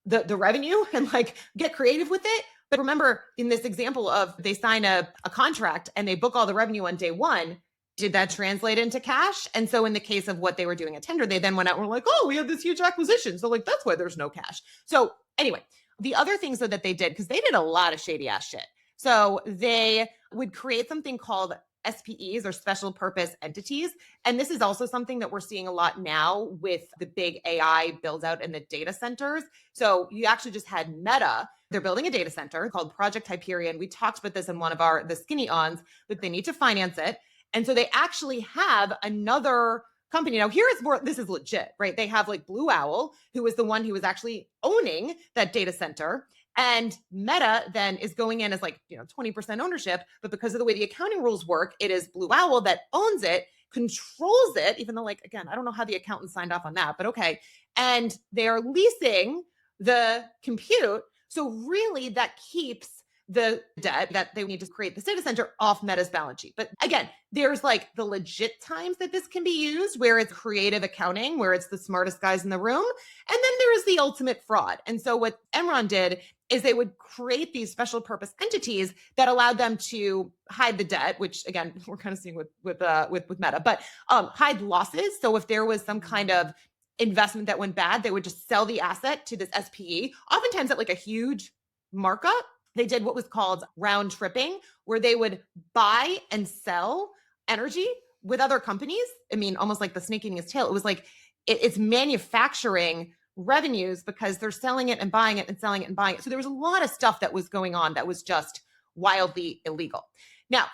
the revenue and like get creative with it. But remember in this example of they sign a contract and they book all the revenue on day one, did that translate into cash? And so in the case of what they were doing at Tender, they then went out and were like, oh, we had this huge acquisition. So like, that's why there's no cash. So anyway, the other things though that they did, because they did a lot of shady ass shit. So they would create something called SPEs or special purpose entities. And this is also something that we're seeing a lot now with the big AI build out in the data centers. So you actually just had Meta. They're building a data center called Project Hyperion. We talked about this in one of the skinny ons, but they need to finance it. And so they actually have another company. Now here is more, this is legit, right? They have like Blue Owl, who was the one who was actually owning that data center. And Meta then is going in as like, 20% ownership. But because of the way the accounting rules work, it is Blue Owl that owns it, controls it, even though like, again, I don't know how the accountant signed off on that, but okay. And they are leasing the compute. So really that keeps the debt that they need to create this data center off Meta's balance sheet. But again, there's like the legit times that this can be used where it's creative accounting, where it's the smartest guys in the room. And then there is the ultimate fraud. And so what Enron did is they would create these special purpose entities that allowed them to hide the debt, which again, we're kind of seeing with Meta, but hide losses. So if there was some kind of investment that went bad, they would just sell the asset to this SPE, oftentimes at like a huge markup. They did what was called round tripping, where they would buy and sell energy with other companies. I mean, almost like the snake eating its tail. It was like it's manufacturing revenues because they're selling it and buying it and selling it and buying it. So there was a lot of stuff that was going on that was just wildly illegal. Now,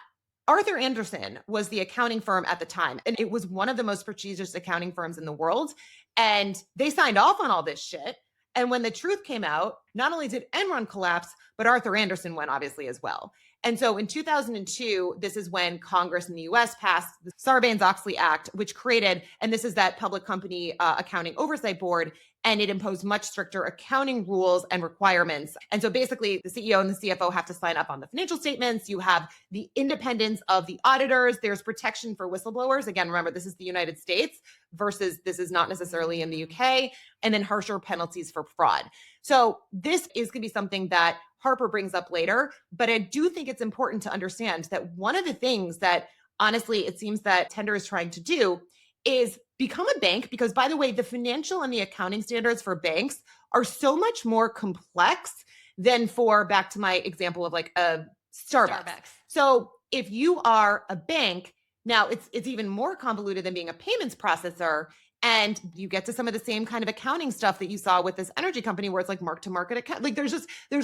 Arthur Andersen was the accounting firm at the time, and it was one of the most prestigious accounting firms in the world. And they signed off on all this shit. And when the truth came out, not only did Enron collapse, but Arthur Andersen went obviously as well. And so in 2002, this is when Congress in the US passed the Sarbanes-Oxley Act, which created, and this is that public company accounting oversight board, and it imposed much stricter accounting rules and requirements. And so basically the CEO and the CFO have to sign up on the financial statements. You have the independence of the auditors. There's protection for whistleblowers. Again, remember, this is the United States versus this is not necessarily in the UK. And then harsher penalties for fraud. So this is going to be something that Harper brings up later, but I do think it's important to understand that one of the things that honestly it seems that Tender is trying to do is become a bank, because by the way, the financial and the accounting standards for banks are so much more complex than for, back to my example of like a Starbucks. So if you are a bank, now it's even more convoluted than being a payments processor. And you get to some of the same kind of accounting stuff that you saw with this energy company where it's like mark to market account. Like there's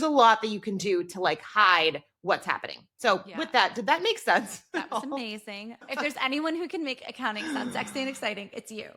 a lot that you can do to like hide what's happening. So with that, did that make sense? That was amazing. If there's anyone who can make accounting sound sexy and exciting, it's you.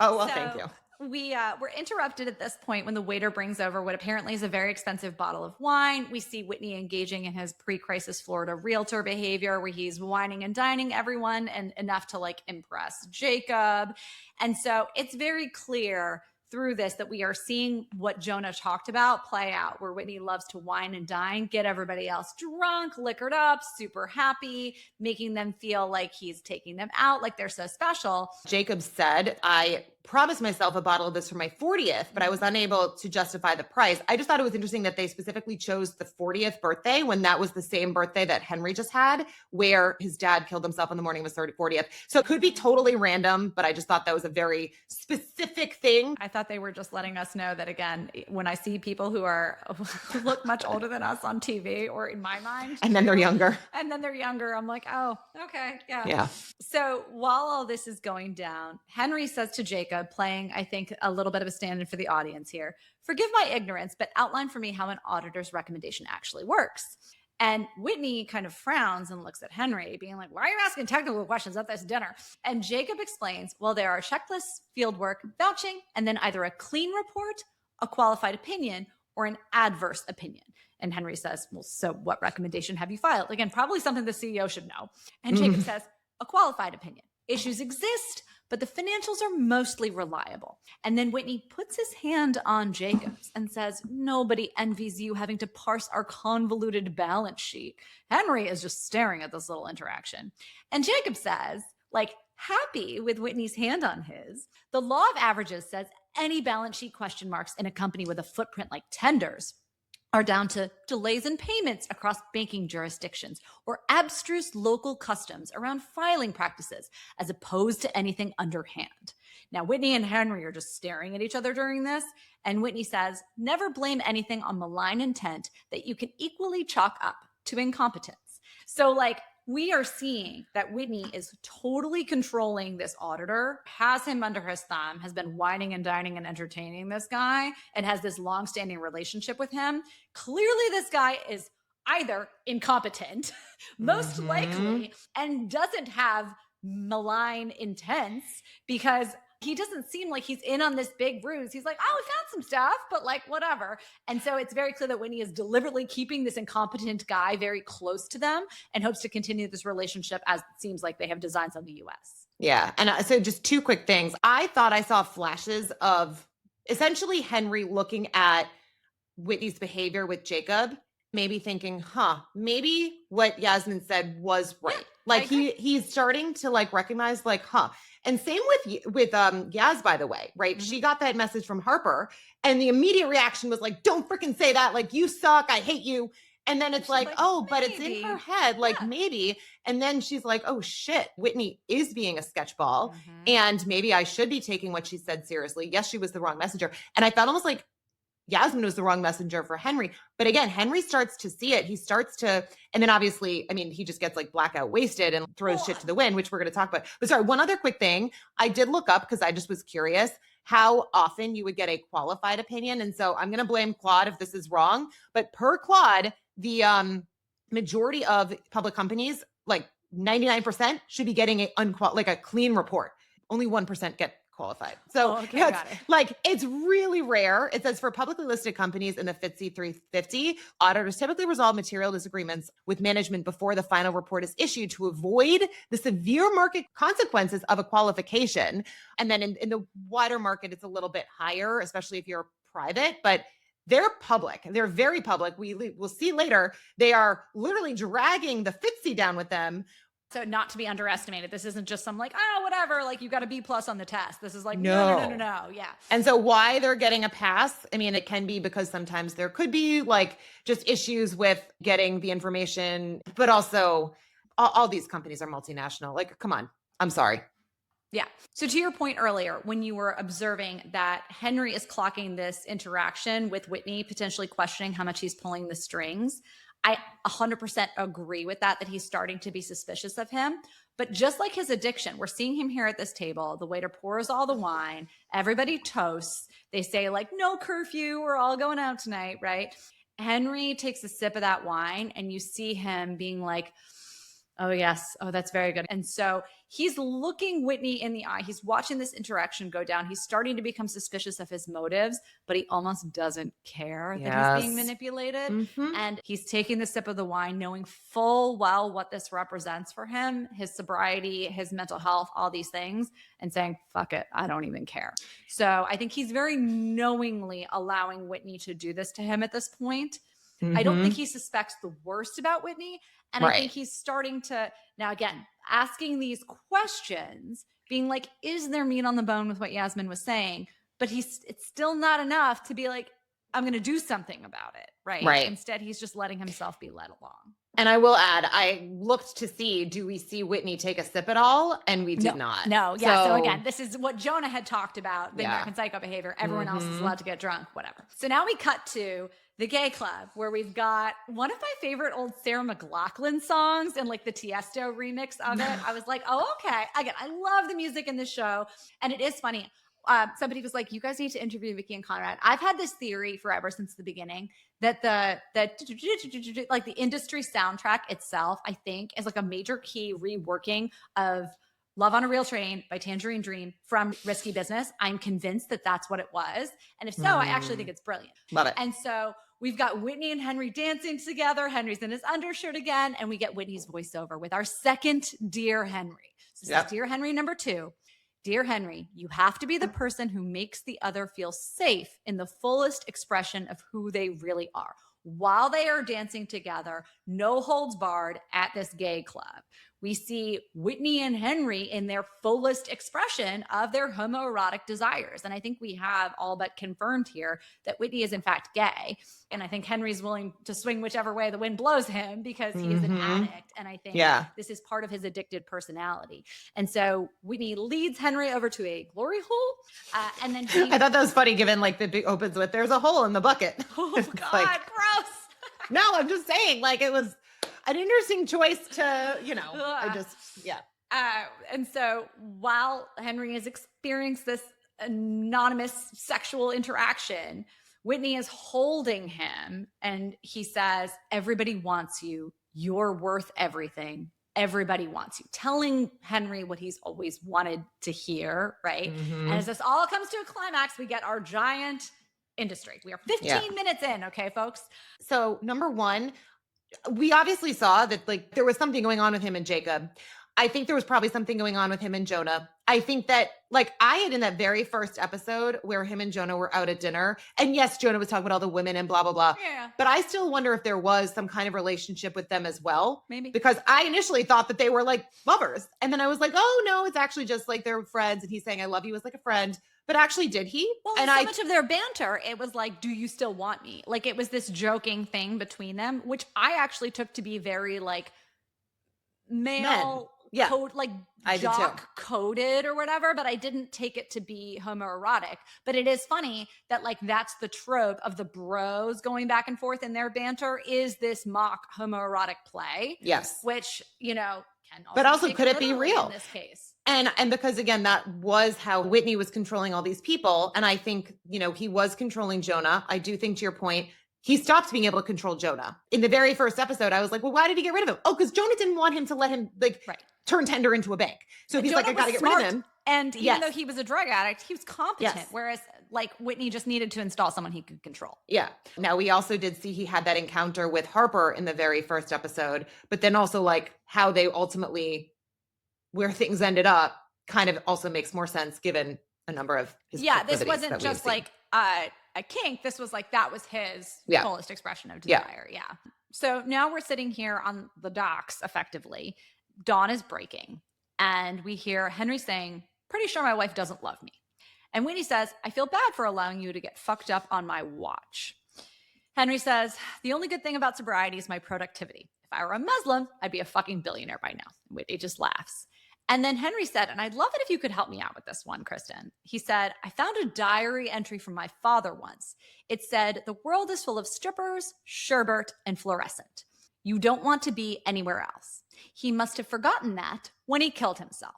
Oh, well, thank you. We're interrupted at this point when the waiter brings over what apparently is a very expensive bottle of wine. We see Whitney engaging in his pre-crisis Florida realtor behavior where he's wining and dining everyone and enough to like impress Jacob. And so it's very clear through this that we are seeing what Jonah talked about play out, where Whitney loves to wine and dine, get everybody else drunk, liquored up, super happy, making them feel like he's taking them out, like they're so special. Jacob said, I promised myself a bottle of this for my 40th, but I was unable to justify the price. I just thought it was interesting that they specifically chose the 40th birthday when that was the same birthday that Henry just had, where his dad killed himself on the morning of his 40th. So it could be totally random, but I just thought that was a very specific thing. I thought they were just letting us know that, again, when I see people who look much older than us on TV or in my mind. And then they're younger. I'm like, oh, okay. Yeah. So while all this is going down, Henry says to Jacob, playing, I think, a little bit of a stand-in for the audience here, forgive my ignorance, but outline for me how an auditor's recommendation actually works. And Whitney kind of frowns and looks at Henry, being like, why are you asking technical questions at this dinner? And Jacob explains, well, there are checklists, fieldwork, vouching, and then either a clean report, a qualified opinion, or an adverse opinion. And Henry says, well, so what recommendation have you filed? Again, probably something the CEO should know. And Jacob says, a qualified opinion. Issues exist, but the financials are mostly reliable. And then Whitney puts his hand on Jacob's and says, nobody envies you having to parse our convoluted balance sheet. Henry is just staring at this little interaction. And Jacob says, like, happy with Whitney's hand on his, the law of averages says any balance sheet question marks in a company with a footprint like Tender's are down to delays in payments across banking jurisdictions or abstruse local customs around filing practices, as opposed to anything underhand. Now, Whitney and Henry are just staring at each other during this, and Whitney says, never blame anything on malign intent that you can equally chalk up to incompetence. So, like, we are seeing that Whitney is totally controlling this auditor, has him under his thumb, has been whining and dining and entertaining this guy, and has this long-standing relationship with him. Clearly, this guy is either incompetent, most likely, and doesn't have malign intents, because he doesn't seem like he's in on this big ruse. He's like, oh, we found some stuff, but like, whatever. And so it's very clear that Whitney is deliberately keeping this incompetent guy very close to them and hopes to continue this relationship as it seems like they have designs on the US. Yeah. And so just two quick things. I thought I saw flashes of essentially Henry looking at Whitney's behavior with Jacob, maybe thinking, maybe what Yasmin said was right. Yeah, like he's starting to like recognize like, And same with Yaz, by the way, right? Mm-hmm. She got that message from Harper and the immediate reaction was like, don't freaking say that. Like, you suck. I hate you. And then it's like, oh, maybe. But it's in her head, like maybe. And then she's like, oh shit, Whitney is being a sketchball. Mm-hmm. And maybe I should be taking what she said seriously. Yes, she was the wrong messenger. And I felt almost like Yasmin was the wrong messenger for Henry. But again, Henry starts to see it. He starts to, and then obviously, I mean, he just gets like blackout wasted and throws shit to the wind, which we're going to talk about. But sorry, one other quick thing. I did look up because I just was curious. how often you would get a qualified opinion. And so I'm going to blame Claude if this is wrong, but per Claude, the majority of public companies, like 99%, should be getting a clean report. Only 1% get qualified. So got it. like, it's really rare. It says for publicly listed companies in the FTSE 350, auditors typically resolve material disagreements with management before the final report is issued to avoid the severe market consequences of a qualification. And then in the wider market, it's a little bit higher, especially if you're private, but they're public. They're very public. We'll see later. They are literally dragging the FTSE down with them. So not to be underestimated. This isn't just some like, oh, whatever, like you got a B+ on the test. This is like, no. Yeah. And so why they're getting a pass, I mean, it can be because sometimes there could be like just issues with getting the information, but also all these companies are multinational. Like, come on, I'm sorry. Yeah. So to your point earlier, when you were observing that Henry is clocking this interaction with Whitney, potentially questioning how much he's pulling the strings, I 100% agree with that he's starting to be suspicious of him. But just like his addiction, we're seeing him here at this table. The waiter pours all the wine. Everybody toasts. They say like, no curfew. We're all going out tonight, right? Henry takes a sip of that wine and you see him being like, oh, yes. Oh, that's very good. And so he's looking Whitney in the eye. He's watching this interaction go down. He's starting to become suspicious of his motives, but he almost doesn't care that he's being manipulated. Mm-hmm. And he's taking the sip of the wine, knowing full well what this represents for him, his sobriety, his mental health, all these things, and saying, fuck it, I don't even care. So I think he's very knowingly allowing Whitney to do this to him at this point. Mm-hmm. I don't think he suspects the worst about Whitney. And I think he's starting to, now again, asking these questions, being like, is there meat on the bone with what Yasmin was saying? But it's still not enough to be like, I'm going to do something about it, right? Instead, he's just letting himself be led along. And I will add, I looked to see, do we see Whitney take a sip at all? And we did not. No, yeah. So again, this is what Jonah had talked about, the American Psycho behavior. Everyone else is allowed to get drunk, whatever. So now we cut to the gay club, where we've got one of my favorite old Sarah McLachlan songs and like the Tiesto remix of it. I was like, oh, okay. Again, I love the music in this show. And it is funny. Somebody was like, you guys need to interview Vicky and Conrad. I've had this theory forever since the beginning that like the industry soundtrack itself, I think, is like a major key reworking of Love on a Real Train by Tangerine Dream from Risky Business. I'm convinced that that's what it was. And if so, I actually think it's brilliant. Love it. And so we've got Whitney and Henry dancing together. Henry's in his undershirt again. And we get Whitney's voiceover with our second Dear Henry. So this is Dear Henry number 2. Dear Henry, you have to be the person who makes the other feel safe in the fullest expression of who they really are while they are dancing together, no holds barred at this gay club. We see Whitney and Henry in their fullest expression of their homoerotic desires. And I think we have all but confirmed here that Whitney is in fact gay. And I think Henry's willing to swing whichever way the wind blows him because he is an addict. And I think this is part of his addicted personality. And so Whitney leads Henry over to a glory hole. And then I thought that was funny given like the big opens with, there's a hole in the bucket. Oh God, like, gross. No, I'm just saying like it was an interesting choice to, And so while Henry is experiencing this anonymous sexual interaction, Whitney is holding him and he says, everybody wants you. You're worth everything. Everybody wants you. Telling Henry what he's always wanted to hear, right? Mm-hmm. And as this all comes to a climax, we get our giant industry. We are 15 minutes in, okay, folks? So number one, we obviously saw that like there was something going on with him and Jacob. I think there was probably something going on with him and Jonah. I think that like I had in that very first episode where him and Jonah were out at dinner, and yes, Jonah was talking about all the women and blah, blah, blah. Yeah. But I still wonder if there was some kind of relationship with them as well. Maybe. Because I initially thought that they were like lovers. And then I was like, oh no, it's actually just like they're friends. And he's saying, I love you as like a friend. But actually, did he? Well, and so much of their banter, it was like, do you still want me? Like it was this joking thing between them, which I actually took to be very like male code, like jock coded or whatever, but I didn't take it to be homoerotic. But it is funny that like that's the trope of the bros going back and forth in their banter is this mock homoerotic play. Yes. Which, you know, can also but also could it be real in this case? And because again, that was how Whitney was controlling all these people. And I think, he was controlling Jonah. I do think, to your point, he stopped being able to control Jonah. In the very first episode, I was like, well, why did he get rid of him? Oh, because Jonah didn't want him to let him turn Tender into a bank. So he's Jonah like, I got to get smart. rid of him. And even though he was a drug addict, he was competent. Yes. Whereas Whitney just needed to install someone he could control. Yeah. Now we also did see he had that encounter with Harper in the very first episode, but then also how they ultimately, where things ended up, kind of also makes more sense given a number of his this wasn't just a kink. This was that was his fullest expression of desire. Yeah. So now we're sitting here on the docks effectively. Dawn is breaking and we hear Henry saying, pretty sure my wife doesn't love me. And Whitney says, I feel bad for allowing you to get fucked up on my watch. Henry says, the only good thing about sobriety is my productivity. If I were a Muslim, I'd be a fucking billionaire by now. Whitney just laughs. And then Henry said, and I'd love it if you could help me out with this one, Kristen. He said, I found a diary entry from my father once. It said, the world is full of strippers, sherbet, and fluorescent. You don't want to be anywhere else. He must have forgotten that when he killed himself.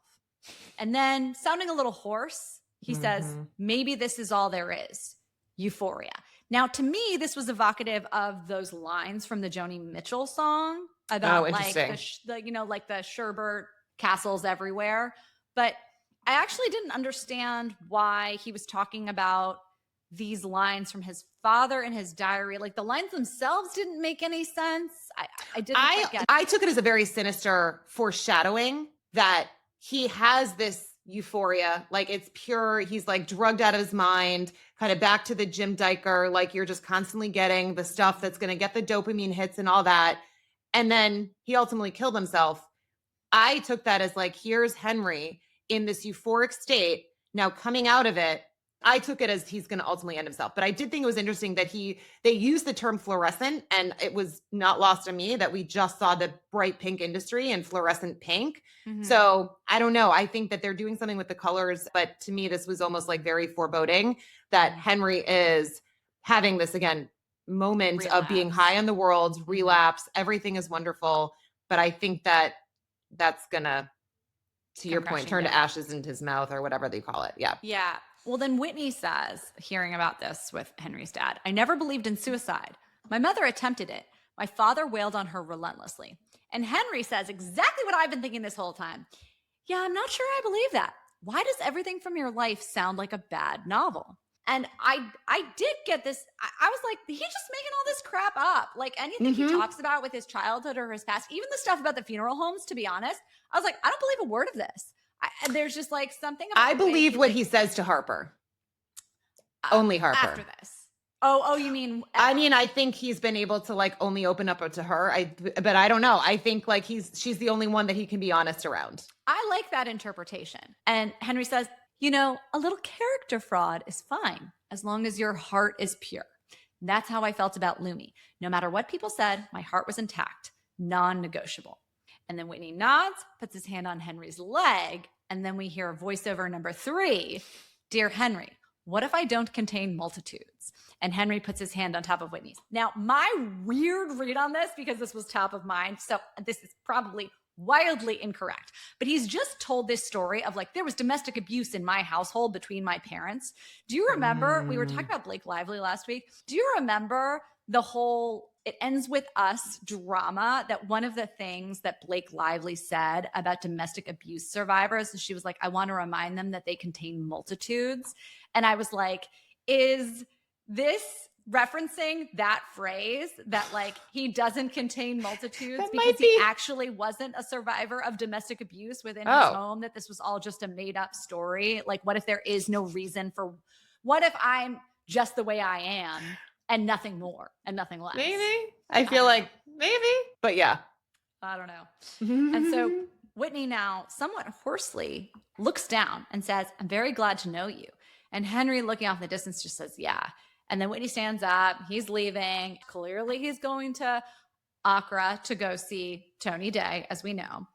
And then, sounding a little hoarse, he says, maybe this is all there is. Euphoria. Now, to me, this was evocative of those lines from the Joni Mitchell song about the sherbet castles everywhere. But I actually didn't understand why he was talking about these lines from his father in his diary. The lines themselves didn't make any sense. I took it as a very sinister foreshadowing that he has this euphoria, it's pure. He's drugged out of his mind, kind of back to the Jim Diker, you're just constantly getting the stuff that's going to get the dopamine hits and all that. And then he ultimately killed himself. I took that as here's Henry in this euphoric state. Now coming out of it, I took it as he's going to ultimately end himself. But I did think it was interesting that they used the term fluorescent, and it was not lost on me that we just saw the bright pink industry and fluorescent pink. Mm-hmm. So I don't know. I think that they're doing something with the colors, but to me, this was almost very foreboding that Henry is having this, again, moment relapse. Of being high on the world, relapse. Everything is wonderful. But I think that that's going to your point, turn to ashes into his mouth or whatever they call it. Yeah. Yeah. Well, then Whitney says, hearing about this with Henry's dad, I never believed in suicide. My mother attempted it. My father wailed on her relentlessly. And Henry says exactly what I've been thinking this whole time. Yeah, I'm not sure I believe that. Why does everything from your life sound like a bad novel? And I did get this. I was like, he's just making all this crap up. Anything he talks about with his childhood or his past, even the stuff about the funeral homes, to be honest, I was like, I don't believe a word of this. And there's just something about I believe what he says to Harper. Only Harper. After this. Oh, you mean? I think he's been able to only open up to her. But I don't know. I think she's the only one that he can be honest around. I like that interpretation. And Henry says, a little character fraud is fine as long as your heart is pure. And that's how I felt about Lumi. No matter what people said, my heart was intact, non-negotiable. And then Whitney nods, puts his hand on Henry's leg, and then we hear voiceover number 3. Dear Henry, what if I don't contain multitudes? And Henry puts his hand on top of Whitney's. Now, my weird read on this, because this was top of mind, so this is probably wildly incorrect, but he's just told this story of there was domestic abuse in my household between my parents. Do you remember, we were talking about Blake Lively last week. Do you remember the whole It Ends With Us drama, that one of the things that Blake Lively said about domestic abuse survivors is she was like, I want to remind them that they contain multitudes. And I was like, is this referencing that phrase that he doesn't contain multitudes because he actually wasn't a survivor of domestic abuse within his home, that this was all just a made up story? What if there is no reason for, what if I'm just the way I am and nothing more and nothing less? Maybe. I feel maybe, but yeah. I don't know. And so Whitney now somewhat hoarsely looks down and says, I'm very glad to know you. And Henry, looking off in the distance, just says, yeah. And then Whitney stands up. He's leaving. Clearly, he's going to Accra to go see Tony Day, as we know.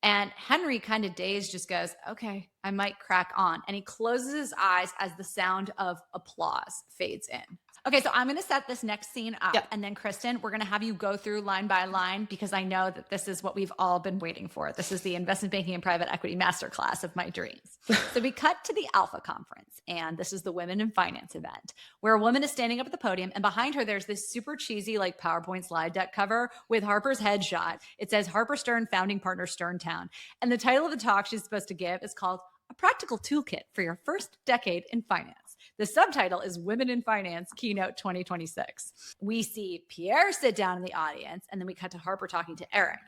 And Henry, kind of dazed, just goes, okay, I might crack on. And he closes his eyes as the sound of applause fades in. Okay, so I'm going to set this next scene up. Yep. And then, Kristen, we're going to have you go through line by line because I know that this is what we've all been waiting for. This is the investment banking and private equity masterclass of my dreams. So we cut to the Alpha Conference, and this is the Women in Finance event where a woman is standing up at the podium, and behind her, there's this super cheesy like PowerPoint slide deck cover with Harper's headshot. It says Harper Stern, founding partner, Sterntown. And the title of the talk she's supposed to give is called A Practical Toolkit for Your First Decade in Finance. The subtitle is Women in Finance Keynote 2026. We see Pierre sit down in the audience, and then we cut to Harper talking to Eric.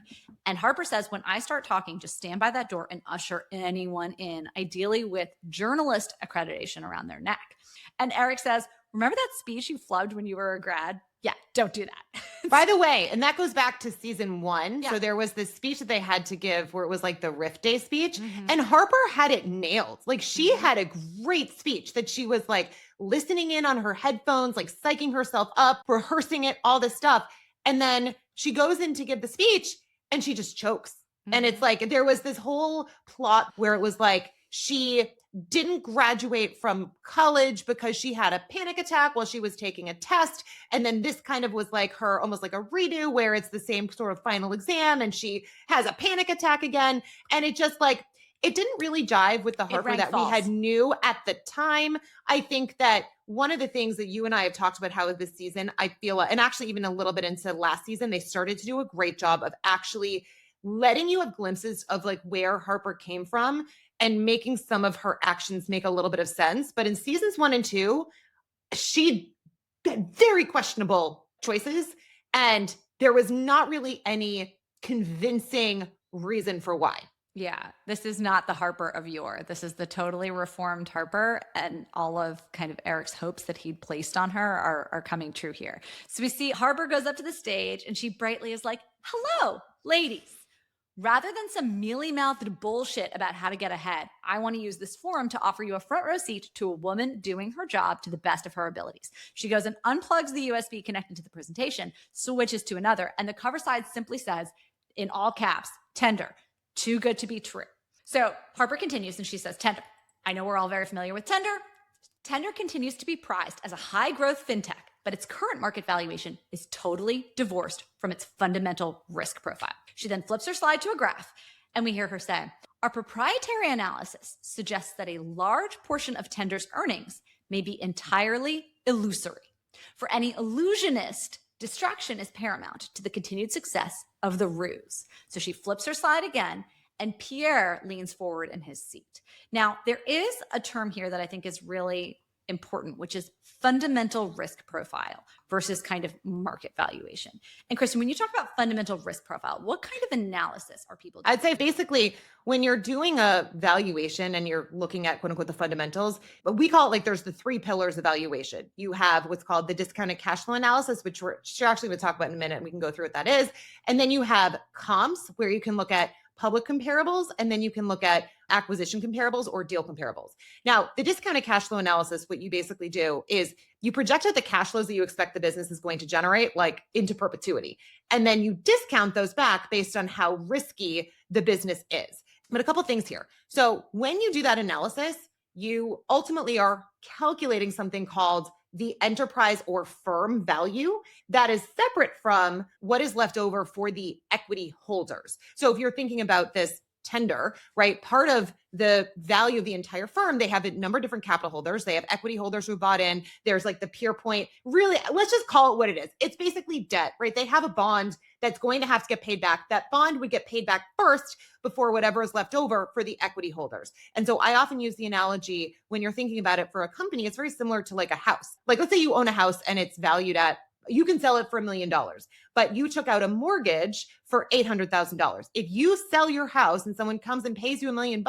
And Harper says, when I start talking, just stand by that door and usher anyone in, ideally with journalist accreditation around their neck. And Eric says, remember that speech you flubbed when you were a grad? Yeah, don't do that. By the way, and that goes back to season 1. Yeah. So there was this speech that they had to give where it was like the Rift Day speech. And Harper had it nailed. Like she had a great speech that she was like listening in on her headphones, like psyching herself up, rehearsing it, all this stuff. And then she goes in to give the speech and she just chokes. And it's like, there was this whole plot where it was like, she didn't graduate from college because she had a panic attack while she was taking a test. And then this kind of was like her, almost like a redo where it's the same sort of final exam and she has a panic attack again. And it just like, it didn't really jive with the Harper that we had knew at the time. I think that one of the things that you and I have talked about how this season, I feel, and actually even a little bit into last season, they started to do a great job of actually letting you have glimpses of like where Harper came from and making some of her actions make a little bit of sense. But in seasons 1 and 2, she had very questionable choices. And there was not really any convincing reason for why. Yeah, this is not the Harper of yore. This is the totally reformed Harper, and all of kind of Eric's hopes that he'd placed on her are coming true here. So we see Harper goes up to the stage and she brightly is like, hello, ladies. Rather than some mealy-mouthed bullshit about how to get ahead, I want to use this forum to offer you a front row seat to a woman doing her job to the best of her abilities. She goes and unplugs the USB connected to the presentation, switches to another, and the cover side simply says, in all caps, Tender, too good to be true. So Harper continues and she says, Tender. I know we're all very familiar with Tender. Tender continues to be prized as a high-growth fintech, but its current market valuation is totally divorced from its fundamental risk profile. She then flips her slide to a graph, and we hear her say, our proprietary analysis suggests that a large portion of Tender's earnings may be entirely illusory. For any illusionist, distraction is paramount to the continued success of the ruse. So she flips her slide again, and Pierre leans forward in his seat. Now, there is a term here that I think is really important, which is fundamental risk profile versus kind of market valuation. And Kristen, when you talk about fundamental risk profile, what kind of analysis are people doing? I'd say basically when you're doing a valuation and you're looking at quote unquote the fundamentals, but we call it like there's the 3 pillars of valuation. You have what's called the discounted cash flow analysis, which we're actually going to talk about in a minute. And we can go through what that is. And then you have comps where you can look at public comparables, and then you can look at acquisition comparables or deal comparables. Now, the discounted cash flow analysis, what you basically do is you project out the cash flows that you expect the business is going to generate, like into perpetuity. And then you discount those back based on how risky the business is. But a couple things here. So when you do that analysis, you ultimately are calculating something called the enterprise or firm value that is separate from what is left over for the equity holders. So if you're thinking about this Tender, right? Part of the value of the entire firm, they have a number of different capital holders. They have equity holders who bought in. There's like the Peer Point. Really, let's just call it what it is. It's basically debt, right? They have a bond that's going to have to get paid back. That bond would get paid back first before whatever is left over for the equity holders. And so I often use the analogy when you're thinking about it for a company, it's very similar to like a house. Like let's say you own a house and it's valued at, you can sell it for $1 million, but you took out a mortgage for $800,000. If you sell your house and someone comes and pays you $1 million,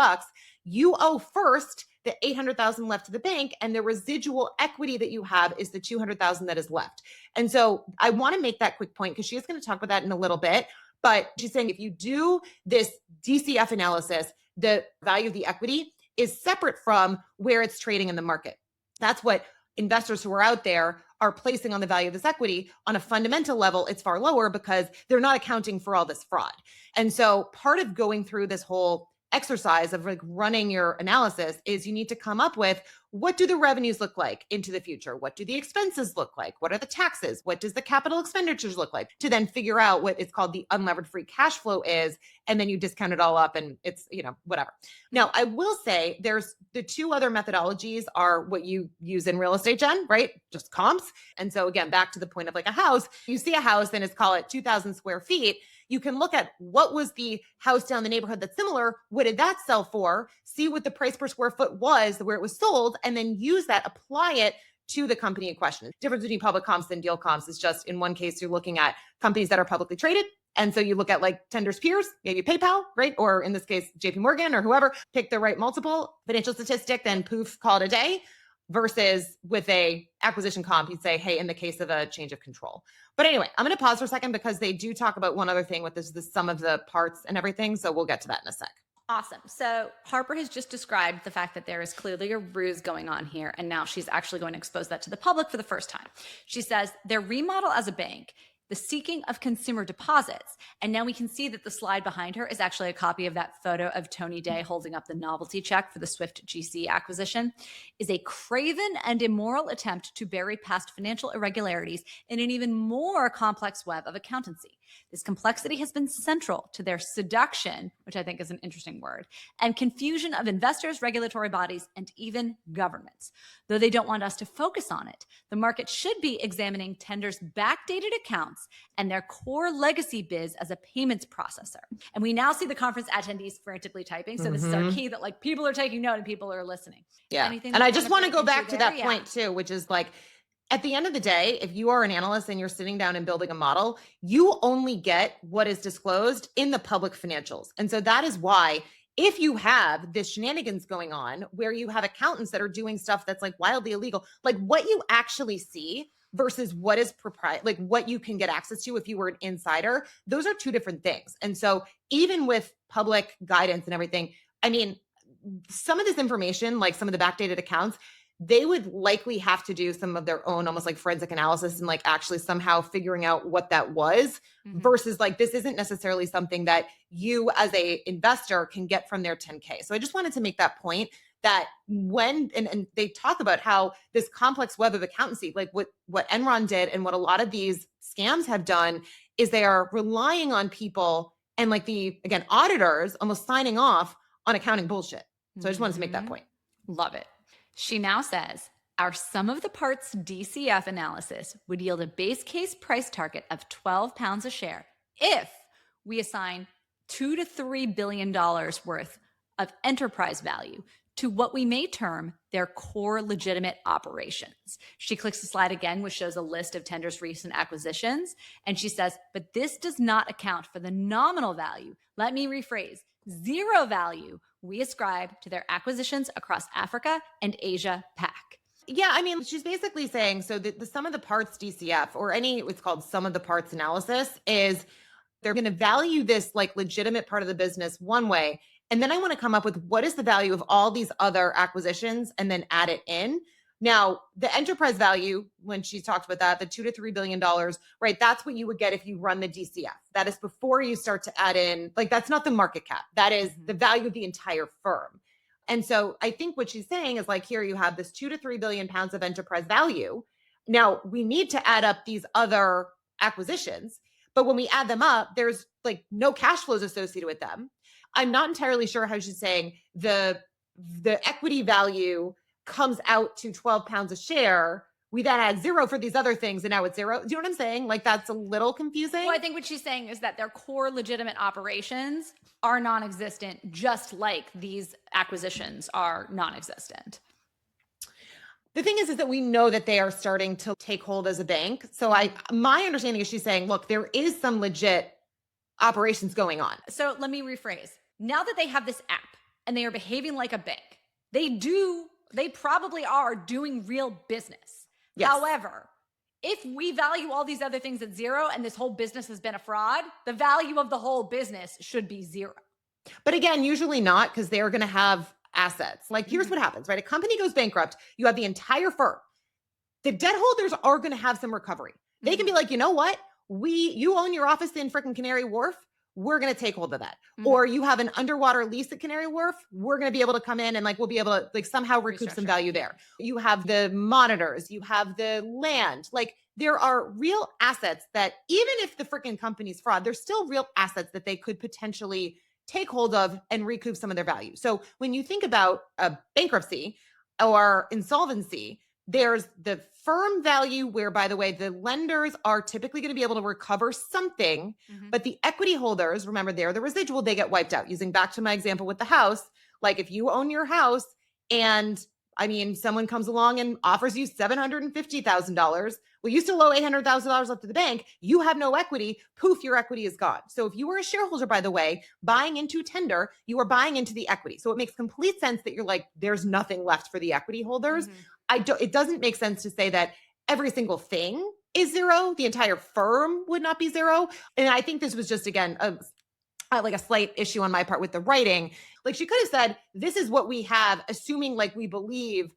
you owe first the $800,000 left to the bank, and the residual equity that you have is the $200,000 that is left. And so I want to make that quick point because she is going to talk about that in a little bit. But she's saying if you do this DCF analysis, the value of the equity is separate from where it's trading in the market. That's what investors who are out there are placing on the value of this equity. On a fundamental level, it's far lower because they're not accounting for all this fraud. And so part of going through this whole exercise of like running your analysis is you need to come up with, what do the revenues look like into the future? What do the expenses look like? What are the taxes? What does the capital expenditures look like? To then figure out what is called the unlevered free cash flow is. And then you discount it all up and it's, whatever. Now, I will say there's the two other methodologies are what you use in real estate, Jen, right? Just comps. And so again, back to the point of like a house, you see a house and it's call it 2,000 square feet. You can look at what was the house down the neighborhood that's similar. What did that sell for? See what the price per square foot was where it was sold, and then use that, apply it to the company in question. The difference between public comps and deal comps is just in one case, you're looking at companies that are publicly traded. And so you look at like Tender's peers, maybe PayPal, right? Or in this case, JP Morgan or whoever, pick the right multiple, financial statistic, then poof, call it a day. Versus with a acquisition comp, you'd say, hey, in the case of a change of control. But anyway, I'm going to pause for a second because they do talk about one other thing with this, the sum of the parts and everything. So we'll get to that in a sec. Awesome. So Harper has just described the fact that there is clearly a ruse going on here. And now she's actually going to expose that to the public for the first time. She says their remodel as a bank, the seeking of consumer deposits. And now we can see that the slide behind her is actually a copy of that photo of Tony Day holding up the novelty check for the Swift GC acquisition, is a craven and immoral attempt to bury past financial irregularities in an even more complex web of accountancy. This complexity has been central to their seduction, which I think is an interesting word, and confusion of investors, regulatory bodies, and even governments. Though they don't want us to focus on it, the market should be examining Tender's backdated accounts and their core legacy biz as a payments processor. And we now see the conference attendees frantically typing. So this is our key that like people are taking note and people are listening. Yeah. And I just want to go back to that point too, which is like, at the end of the day, if you are an analyst and you're sitting down and building a model, you only get what is disclosed in the public financials. And so that is why if you have this shenanigans going on where you have accountants that are doing stuff that's like wildly illegal, like what you actually see versus what is like what you can get access to if you were an insider, those are two different things. And so even with public guidance and everything, I mean, some of this information, like some of the backdated accounts, they would likely have to do some of their own almost like forensic analysis and like actually somehow figuring out what that was versus like this isn't necessarily something that you as a investor can get from their 10K. So I just wanted to make that point that when, and they talk about how this complex web of accountancy, like what Enron did and what a lot of these scams have done is they are relying on people and like again, auditors almost signing off on accounting bullshit. So I just wanted to make that point. Love it. She now says, our sum of the parts DCF analysis would yield a base case price target of £12 a share if we assign $2 to $3 billion worth of enterprise value to what we may term their core legitimate operations. She clicks the slide again, which shows a list of Tender's recent acquisitions. And she says, but this does not account for the nominal value. Let me rephrase, zero value we ascribe to their acquisitions across Africa and Asia Pac. Yeah, I mean, she's basically saying, so the sum of the parts DCF or what's called sum of the parts analysis is they're going to value this like legitimate part of the business one way. And then I want to come up with what is the value of all these other acquisitions and then add it in. Now, the enterprise value, when she talked about that, the $2 to $3 billion, right? That's what you would get if you run the DCF. That is before you start to add in, like that's not the market cap. That is the value of the entire firm. And so I think what she's saying is like, here you have this 2 to 3 billion pounds of enterprise value. Now we need to add up these other acquisitions, but when we add them up, there's like no cash flows associated with them. I'm not entirely sure how she's saying the equity value comes out to £12 a share. We then add zero for these other things and now it's zero. Do you know what I'm saying? Like that's a little confusing. Well, I think what she's saying is that their core legitimate operations are non-existent, just like these acquisitions are non-existent. The thing is that we know that they are starting to take hold as a bank. So my understanding is she's saying, look, there is some legit operations going on. So let me rephrase. Now that they have this app and they are behaving like a bank, they probably are doing real business. Yes. However, if we value all these other things at zero and this whole business has been a fraud, the value of the whole business should be zero. But again, usually not, because they are going to have assets. Like here's what happens, right? A company goes bankrupt. You have the entire firm. The debt holders are going to have some recovery. They can be like, you know what? You own your office in freaking Canary Wharf. we're going to take hold of that. Mhm. Or you have an underwater lease at Canary Wharf, we're going to be able to come in and like, we'll be able to like somehow recoup some value there. You have the monitors, you have the land, like there are real assets that even if the freaking company's fraud, there's still real assets that they could potentially take hold of and recoup some of their value. So when you think about a bankruptcy or insolvency, there's the firm value where, by the way, the lenders are typically going to be able to recover something, but the equity holders, remember, they're the residual, they get wiped out. Using back to my example with the house, like if you own your house and I mean, someone comes along and offers you $750,000. Well, you still owe $800,000 left to the bank. You have no equity. Poof, your equity is gone. So if you were a shareholder, by the way, buying into tender, you are buying into the equity. So it makes complete sense that you're like, there's nothing left for the equity holders. It doesn't make sense to say that every single thing is zero. The entire firm would not be zero. And I think this was just, again, like a slight issue on my part with the writing. Like she could have said, this is what we have, assuming like we believe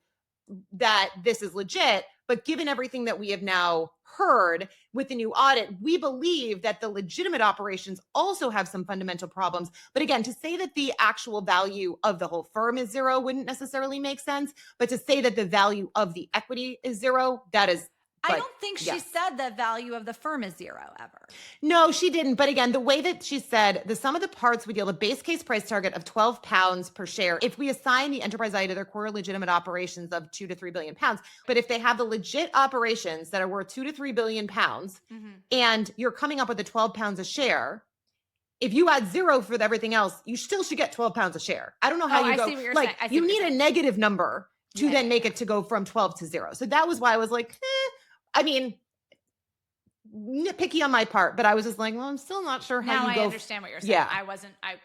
that this is legit. But given everything that we have now heard with the new audit, we believe that the legitimate operations also have some fundamental problems. But again, to say that the actual value of the whole firm is zero wouldn't necessarily make sense. But to say that the value of the equity is zero, that is. I don't think she said the value of the firm is zero ever. No, she didn't. But again, the way that she said the sum of the parts would yield a base case price target of 12 pounds per share if we assign the enterprise value to their core legitimate operations of 2 to 3 billion pounds. But if they have the legit operations that are worth 2 to 3 billion pounds and you're coming up with the 12 pounds a share, if you add zero for everything else, you still should get 12 pounds a share. I don't know how you go. See what you're like saying. you need a negative number to then make it to go from 12 to 0. So that was why I was like, I mean, nitpicky on my part, but I was just like, well, I'm still not sure how you go. I understand what you're saying. Yeah. I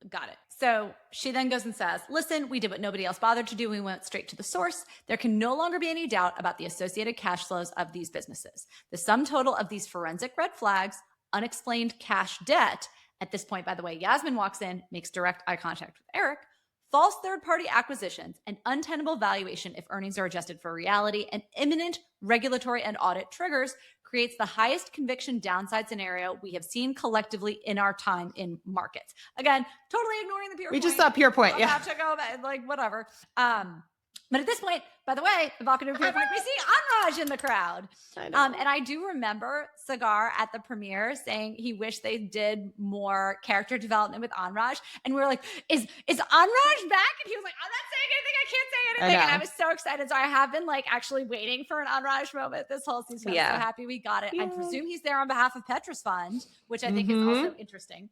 got it. So she then goes and says, listen, we did what nobody else bothered to do. We went straight to the source. There can no longer be any doubt about the associated cash flows of these businesses. The sum total of these forensic red flags, unexplained cash debt. At this point, by the way, Yasmin walks in, makes direct eye contact with Eric. False third-party acquisitions, and untenable valuation if earnings are adjusted for reality, and imminent regulatory and audit triggers creates the highest conviction downside scenario we have seen collectively in our time in markets. Again, totally ignoring the pure point. We just saw pure point, yeah. To go, like whatever. But at this point, by the way, evocative pure point, we see Anraj in the crowd. And I do remember Sagar at the premiere saying he wished they did more character development with Anraj. And we were like, is Anraj back? And he was like, I'm not saying anything. I can't say anything. And I was so excited. So I have been like actually waiting for an Anraj moment this whole season. I'm so happy we got it. I presume he's there on behalf of Petra's fund, which I think is also interesting.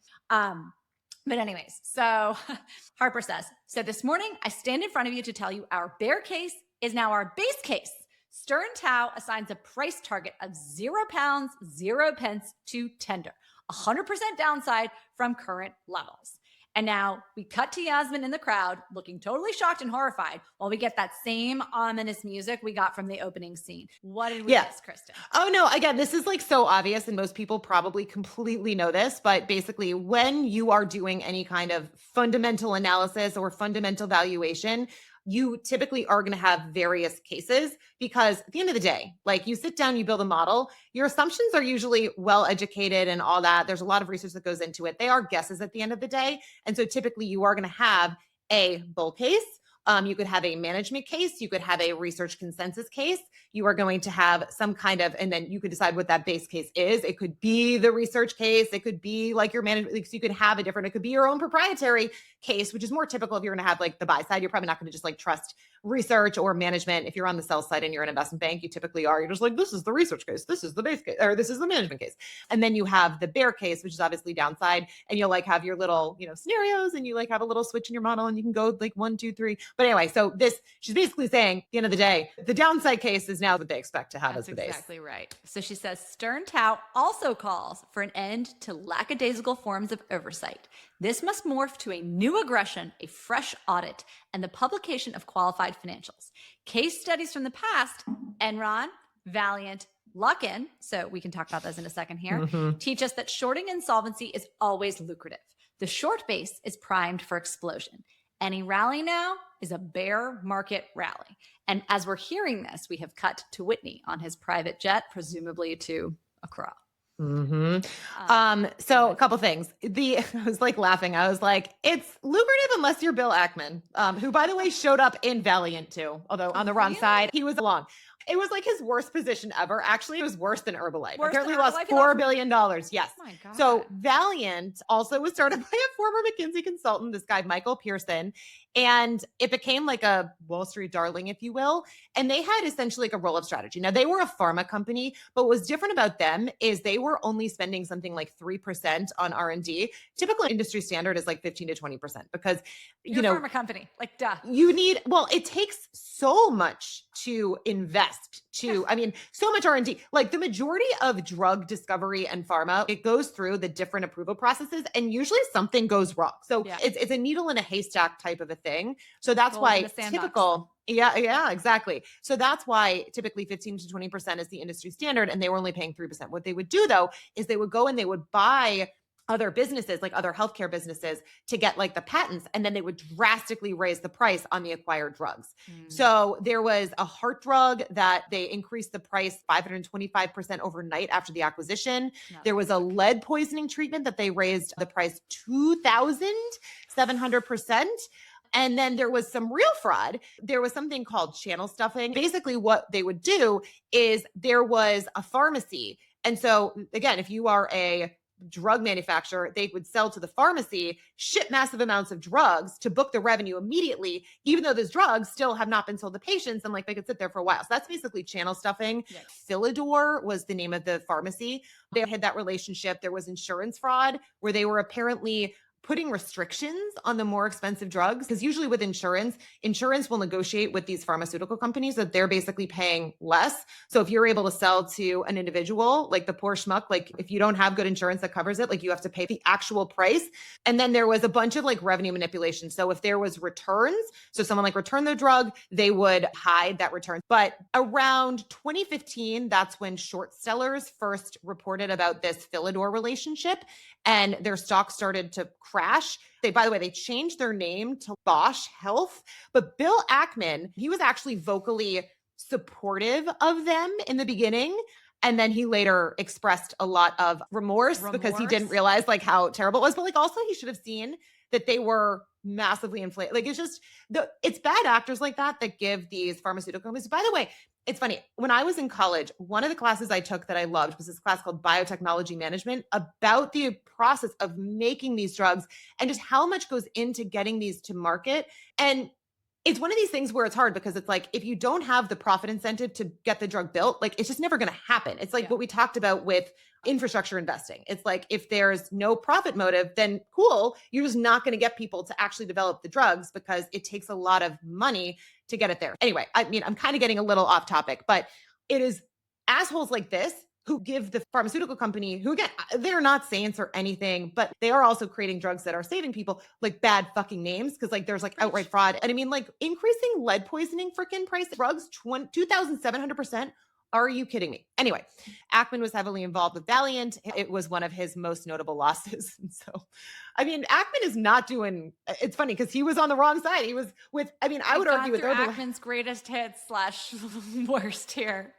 But anyways, so Harper says, so this morning I stand in front of you to tell you our bear case is now our base case. Stern Tao assigns a price target of £0, 0 pence to tender, 100% downside from current levels. And now we cut to Yasmin in the crowd looking totally shocked and horrified while we get that same ominous music we got from the opening scene. What did we miss, Kristen? Oh, no. Again, this is like so obvious and most people probably completely know this, but basically when you are doing any kind of fundamental analysis or fundamental valuation, you typically are going to have various cases because at the end of the day, like you sit down, you build a model, your assumptions are usually well educated and all that. There's a lot of research that goes into it. They are guesses at the end of the day. And so typically you are going to have a bull case. You could have a management case. You could have a research consensus case. You are going to have some kind of, and then you could decide what that base case is. It could be the research case. It could be like your management. Like, so you could have a different, it could be your own proprietary case, which is more typical if you're going to have like the buy side. You're probably not going to just like trust research or management. If you're on the sell side and you're an investment bank, you typically are. You're just like, this is the research case. This is the base case, or this is the management case. And then you have the bear case, which is obviously downside. And you'll like have your little, scenarios and you like have a little switch in your model and you can go like 1, 2, 3. But anyway, so she's basically saying at the end of the day, the downside case is now what they expect to have as the base. That's exactly right. So she says, Stern Tao also calls for an end to lackadaisical forms of oversight. This must morph to a new aggression, a fresh audit, and the publication of qualified financials. Case studies from the past, Enron, Valiant, Luckin, so we can talk about those in a second here, teach us that shorting insolvency is always lucrative. The short base is primed for explosion. Any rally now is a bear market rally. And as we're hearing this, we have cut to Whitney on his private jet, presumably to Accra. So a couple things. I was like laughing. I was like, it's lucrative unless you're Bill Ackman, who by the way showed up in Valiant too, although on the wrong side, he was along. It was like his worst position ever. Actually, it was worse than Herbalife. Apparently he lost $4 billion. Yes. Oh my God. So Valiant also was started by a former McKinsey consultant, this guy, Michael Pearson. And it became like a Wall Street darling, if you will. And they had essentially like a roll-up strategy. Now they were a pharma company, but what was different about them is they were only spending something like 3% on R&D. Typical industry standard is like 15 to 20% because, You're a pharma company, like duh. It takes so much to invest so much R&D. Like the majority of drug discovery and pharma, it goes through the different approval processes and usually something goes wrong. So it's a needle in a haystack type of a thing. So that's why typical. Yeah, exactly. So that's why typically 15 to 20% is the industry standard and they were only paying 3%. What they would do though, is they would go and they would buy other businesses, like other healthcare businesses to get like the patents. And then they would drastically raise the price on the acquired drugs. So there was a heart drug that they increased the price 525% overnight after the acquisition. There was a lead poisoning treatment that they raised the price 2,700%. And then there was some real fraud. There was something called channel stuffing. Basically what they would do is there was a pharmacy. And so again, if you are a drug manufacturer, they would sell to the pharmacy, ship massive amounts of drugs to book the revenue immediately, even though those drugs still have not been sold to patients and like they could sit there for a while. So that's basically channel stuffing. Yes. Philidor was the name of the pharmacy. They had that relationship. There was insurance fraud where they were apparently putting restrictions on the more expensive drugs. Because usually with insurance will negotiate with these pharmaceutical companies that they're basically paying less. So if you're able to sell to an individual, like the poor schmuck, like if you don't have good insurance that covers it, like you have to pay the actual price. And then there was a bunch of like revenue manipulation. So if there was returns, so someone like returned the drug, they would hide that return. But around 2015, that's when short sellers first reported about this Philidor relationship and their stock started to crash. By the way, they changed their name to Bosch Health, but Bill Ackman, he was actually vocally supportive of them in the beginning. And then he later expressed a lot of remorse because he didn't realize like how terrible it was. But like also he should have seen that they were massively inflated. Like it's bad actors like that give these pharmaceutical companies. By the way, it's funny. When I was in college, one of the classes I took that I loved was this class called biotechnology management about the process of making these drugs and just how much goes into getting these to market. And it's one of these things where it's hard because it's like, if you don't have the profit incentive to get the drug built, like it's just never going to happen. It's like what we talked about with infrastructure investing. It's like, if there's no profit motive, then cool. You're just not going to get people to actually develop the drugs because it takes a lot of money to get it there. Anyway, I mean, I'm kind of getting a little off topic, but it is assholes like this who give the pharmaceutical company, who again, they're not saints or anything, but they are also creating drugs that are saving people, like bad fucking names. Cause like there's like outright fraud. And I mean, like increasing lead poisoning freaking price drugs, 2,700%. Are you kidding me? Anyway, Ackman was heavily involved with Valiant. It was one of his most notable losses. And so, I mean, Ackman is not doing, it's funny because he was on the wrong side. He was with, I mean, I would argue with Ackman's greatest hits / worst here.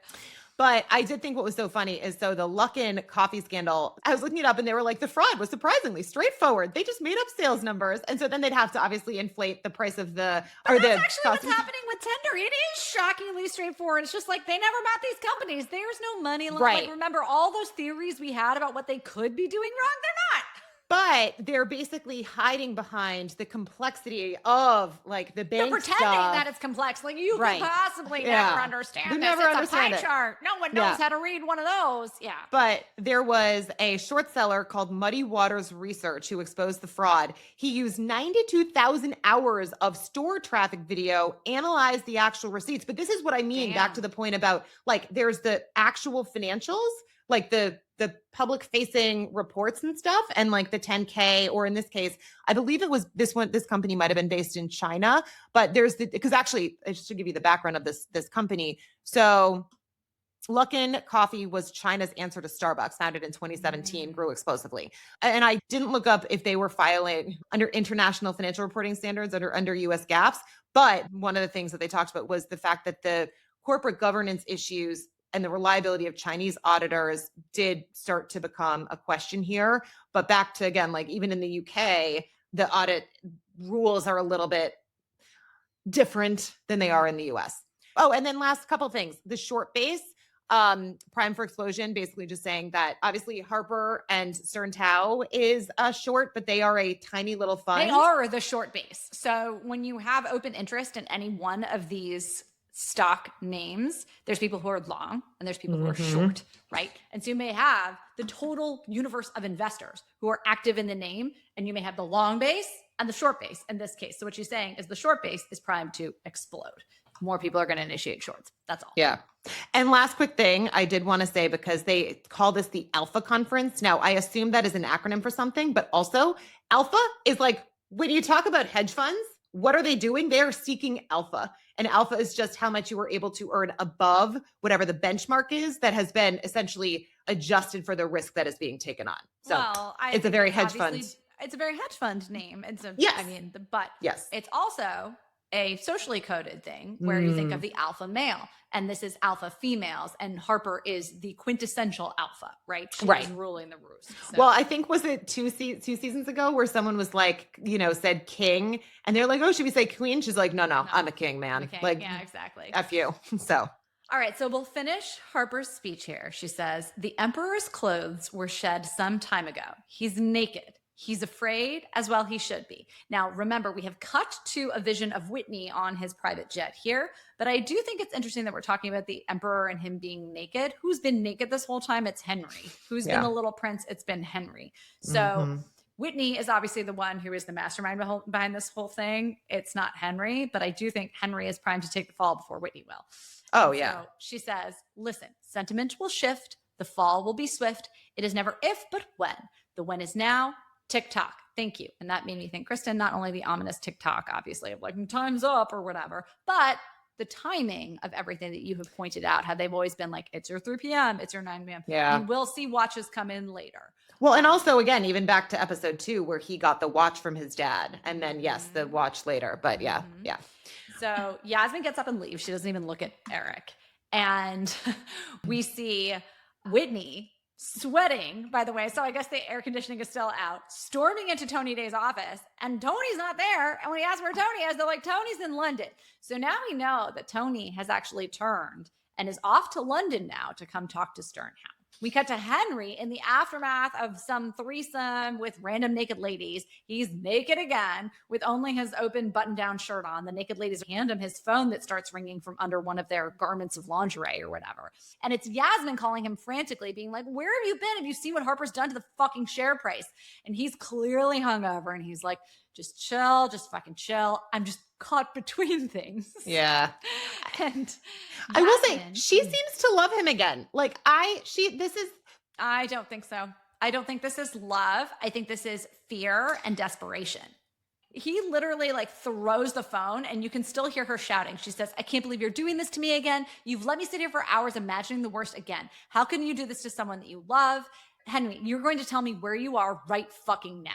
But I did think what was so funny is the Luckin Coffee scandal, I was looking it up and they were like, the fraud was surprisingly straightforward. They just made up sales numbers. And so then they'd have to obviously inflate the price of that's actually what's happening with Tender. It is shockingly straightforward. It's just like they never bought these companies. There's no money. Right. Like, remember all those theories we had about what they could be doing wrong? They're not. But they're basically hiding behind the complexity of like the bank They're pretending that it's complex. Like you could possibly never understand this. Never it's understand a pie chart. No one knows how to read one of those. Yeah. But there was a short seller called Muddy Waters Research who exposed the fraud. He used 92,000 hours of store traffic video, analyzed the actual receipts. But this is what I mean, back to the point about like there's the actual financials, like the public facing reports and stuff, and like the 10K, or in this case, I believe it was this company might've been based in China, but because actually just to give you the background of this company. So Luckin Coffee was China's answer to Starbucks, founded in 2017, grew explosively. And I didn't look up if they were filing under international financial reporting standards under US GAAPs, but one of the things that they talked about was the fact that the corporate governance issues and the reliability of Chinese auditors did start to become a question here. But back to, again, like even in the UK, the audit rules are a little bit different than they are in the US. Oh, and then last couple things, the short base, prime for explosion, basically just saying that obviously Harper and Stern Tao is a short, but they are a tiny little fund. They are the short base. So when you have open interest in any one of these stock names, there's people who are long and there's people who are short, right? And so you may have the total universe of investors who are active in the name, and you may have the long base and the short base in this case. So what she's saying is the short base is primed to explode. More people are going to initiate shorts. That's all. Yeah. And last quick thing I did want to say, because they call this the Alpha Conference. Now, I assume that is an acronym for something, but also Alpha is like, when you talk about hedge funds, what are they doing? They are seeking alpha. And alpha is just how much you were able to earn above whatever the benchmark is that has been essentially adjusted for the risk that is being taken on. So it's a very hedge fund. It's a very hedge fund name. It's a, yes. I mean, but yes, it's also a socially coded thing where you think of the alpha male, and this is alpha females, and Harper is the quintessential alpha, right? She's ruling the roost. So. Well, I think, was it two seasons ago where someone was like, said king, and they're like, oh, should we say queen? She's like, no, I'm a king, man. I'm a king. Like, yeah, exactly. F you. So. All right, so we'll finish Harper's speech here. She says, the emperor's clothes were shed some time ago. He's naked. He's afraid, as well he should be. Now, remember, we have cut to a vision of Whitney on his private jet here, but I do think it's interesting that we're talking about the emperor and him being naked. Who's been naked this whole time? It's Henry. Who's been the little prince? It's been Henry. So Whitney is obviously the one who is the mastermind behind this whole thing. It's not Henry, but I do think Henry is primed to take the fall before Whitney will. Oh, yeah. So she says, listen, sentiment will shift. The fall will be swift. It is never if, but when. The when is now. TikTok. Thank you. And that made me think, Kristen, not only the ominous TikTok, obviously, of like time's up or whatever, but the timing of everything that you have pointed out, how they've always been like, it's your 3 p.m., it's your 9 p.m. Yeah. And we'll see watches come in later. Well, and also, again, even back to episode 2, where he got the watch from his dad. And then, yes, the watch later. But yeah. So Yasmin gets up and leaves. She doesn't even look at Eric. And we see Whitney sweating, by the way. So I guess the air conditioning is still out, storming into Tony Day's office, and Tony's not there. And when he asks where Tony is, they're like, Tony's in London. So now we know that Tony has actually turned and is off to London now to come talk to Sternhound. We cut to Henry in the aftermath of some threesome with random naked ladies. He's naked again with only his open button-down shirt on. The naked ladies hand him his phone that starts ringing from under one of their garments of lingerie or whatever. And it's Yasmin calling him frantically, being like, where have you been? Have you seen what Harper's done to the fucking share price? And he's clearly hungover, and he's like, just chill, just fucking chill. I'm just caught between things. Yeah. And I will say, she seems to love him again. Like, I don't think so. I don't think this is love. I think this is fear and desperation. He literally like throws the phone, and you can still hear her shouting. She says, I can't believe you're doing this to me again. You've let me sit here for hours imagining the worst again. How can you do this to someone that you love? Henry, you're going to tell me where you are right fucking now.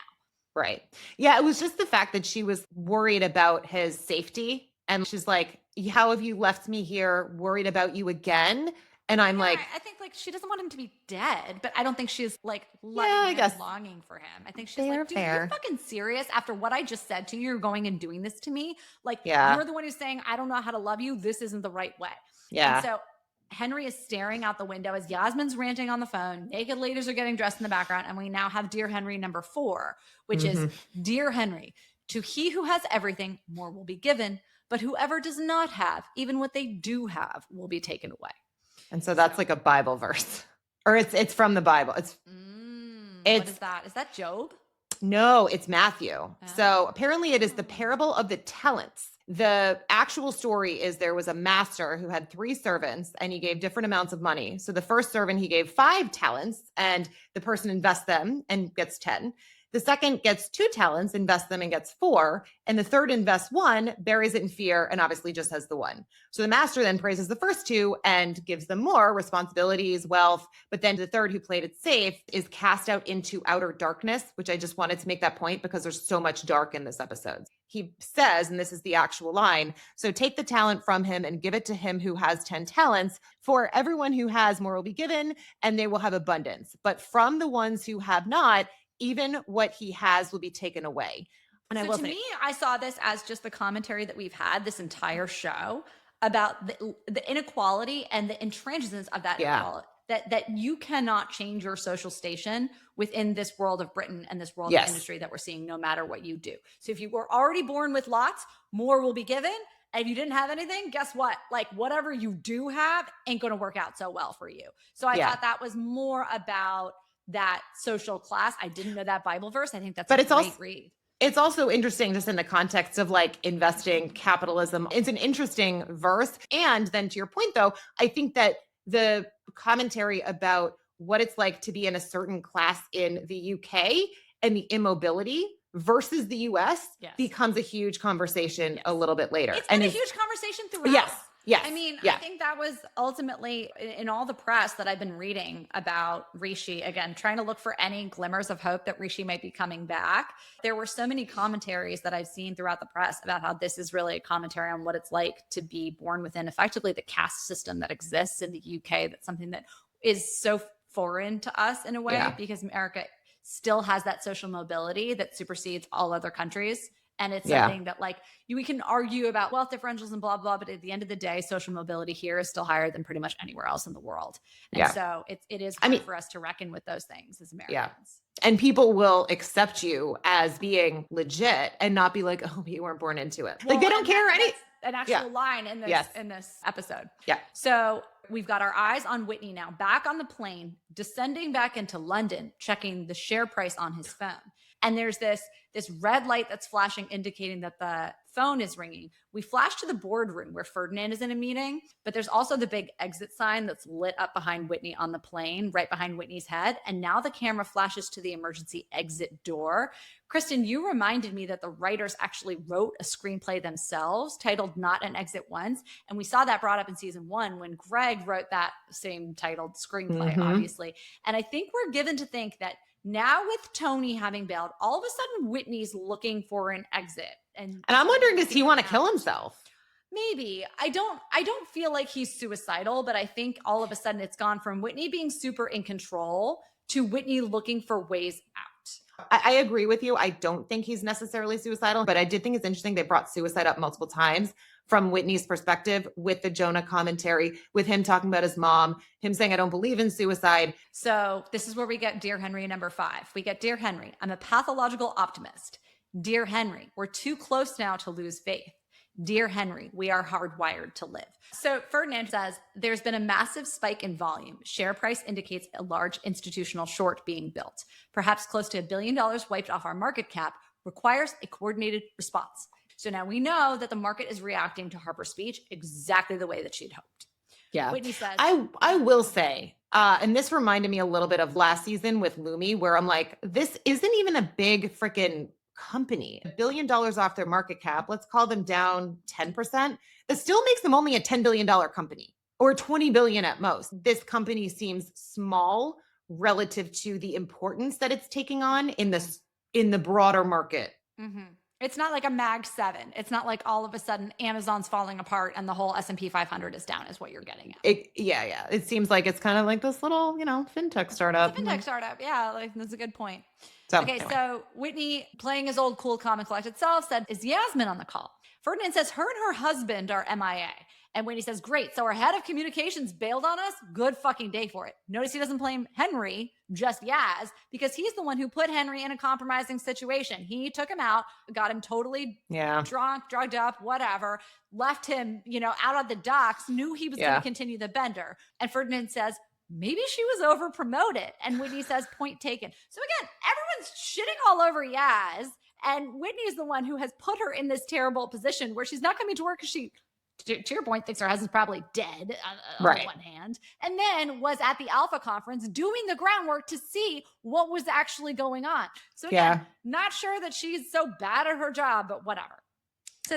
Right. Yeah. It was just the fact that she was worried about his safety. And she's like, how have you left me here worried about you again? And I'm like, I think like she doesn't want him to be dead, but I don't think she's like loving him, longing for him. I think she's like, dude, you're fucking serious? After what I just said to you, you're going and doing this to me? Like, you're the one who's saying, I don't know how to love you. This isn't the right way. Yeah. And so Henry is staring out the window as Yasmin's ranting on the phone. Naked ladies are getting dressed in the background. And we now have Dear Henry number 4, which is, Dear Henry, to he who has everything, more will be given. But whoever does not have, even what they do have, will be taken away. And so that's like a Bible verse, or it's from the Bible. What is that? Is that Job? No, it's Matthew. So apparently it is the parable of the talents. The actual story is there was a master who had 3 servants, and he gave different amounts of money. So the first servant, he gave 5 talents, and the person invests them and gets 10. The second gets 2 talents, invests them and gets 4. And the third invests 1, buries it in fear, and obviously just has the 1. So the master then praises the first 2 and gives them more responsibilities, wealth. But then the third, who played it safe, is cast out into outer darkness, which I just wanted to make that point because there's so much dark in this episode. he says, and this is the actual line, so take the talent from him and give it to him who has 10 talents. For everyone who has, more will be given, and they will have abundance. But from the ones who have not, even what he has will be taken away. And so to me, I saw this as just the commentary that we've had this entire show about the inequality and the intransigence of that inequality. That you cannot change your social station within this world of Britain and this world of industry that we're seeing, no matter what you do. So if you were already born with lots, more will be given. And if you didn't have anything, guess what? Like whatever you do have ain't going to work out so well for you. So I thought that was more about that social class. I didn't know that Bible verse. I think that's a great read. It's also interesting just in the context of like investing capitalism. It's an interesting verse. And then to your point though, I think that the commentary about what it's like to be in a certain class in the UK and the immobility versus the US becomes a huge conversation a little bit later. It's been a huge conversation throughout. Yes. I mean, I think that was ultimately in all the press that I've been reading about Rishi, again, trying to look for any glimmers of hope that Rishi might be coming back. There were so many commentaries that I've seen throughout the press about how this is really a commentary on what it's like to be born within effectively the caste system that exists in the UK. That's something that is so foreign to us in a way because America still has that social mobility that supersedes all other countries. And it's something that like we can argue about wealth differentials and blah, blah, but at the end of the day, social mobility here is still higher than pretty much anywhere else in the world. And so it is hard for us to reckon with those things as Americans. Yeah. And people will accept you as being legit and not be like, oh, you weren't born into it. Well, like they don't care any. An actual line in this episode. Yeah. So we've got our eyes on Whitney now, back on the plane, descending back into London, checking the share price on his phone. And there's this red light that's flashing, indicating that the phone is ringing. We flash to the boardroom where Ferdinand is in a meeting, but there's also the big exit sign that's lit up behind Whitney on the plane, right behind Whitney's head. And now the camera flashes to the emergency exit door. Kristen, you reminded me that the writers actually wrote a screenplay themselves titled Not an Exit Once. And we saw that brought up in season 1 when Greg wrote that same titled screenplay, obviously. And I think we're given to think that now with Tony having bailed, all of a sudden Whitney's looking for an exit. And I'm wondering, does he want to kill himself? Maybe. I don't feel like he's suicidal, but I think all of a sudden it's gone from Whitney being super in control to Whitney looking for ways out. I agree with you. I don't think he's necessarily suicidal, but I did think it's interesting. They brought suicide up multiple times from Whitney's perspective with the Jonah commentary, with him talking about his mom, him saying, I don't believe in suicide. So this is where we get Dear Henry number 5. We get Dear Henry, I'm a pathological optimist. Dear Henry, we're too close now to lose faith. Dear Henry, we are hardwired to live. So Ferdinand says, there's been a massive spike in volume. Share price indicates a large institutional short being built. Perhaps close to $1 billion wiped off our market cap requires a coordinated response. So now we know that the market is reacting to Harper's speech exactly the way that she'd hoped. Yeah. Whitney says, I will say, and this reminded me a little bit of last season with Lumi, where I'm like, this isn't even a big freaking company. $1 billion off their market cap. Let's call them down 10%. That still makes them only a $10 billion company or 20 billion at most. This company seems small relative to the importance that it's taking on in the broader market. Mm-hmm. It's not like a Mag 7. It's not like all of a sudden Amazon's falling apart and the whole S&P 500 is down is what you're getting at. It seems like it's kind of like this little, fintech startup. It's a fintech startup. Yeah, like that's a good point. So Whitney, playing his old cool, calm, and collected self, said, is Yasmin on the call? Ferdinand says her and her husband are MIA. And Whitney says, great. So our head of communications bailed on us. Good fucking day for it. Notice he doesn't blame Henry, just Yaz, because he's the one who put Henry in a compromising situation. He took him out, got him totally drunk, drugged up, whatever, left him, out on the docks, knew he was going to continue the bender. And Ferdinand says, maybe she was over promoted. And Whitney says, point taken. So again, everyone's shitting all over Yaz. And Whitney is the one who has put her in this terrible position where she's not coming to work because she, to your point, thinks her husband's probably dead on one hand, and then was at the Alpha conference doing the groundwork to see what was actually going on. So again, not sure that she's so bad at her job, but whatever.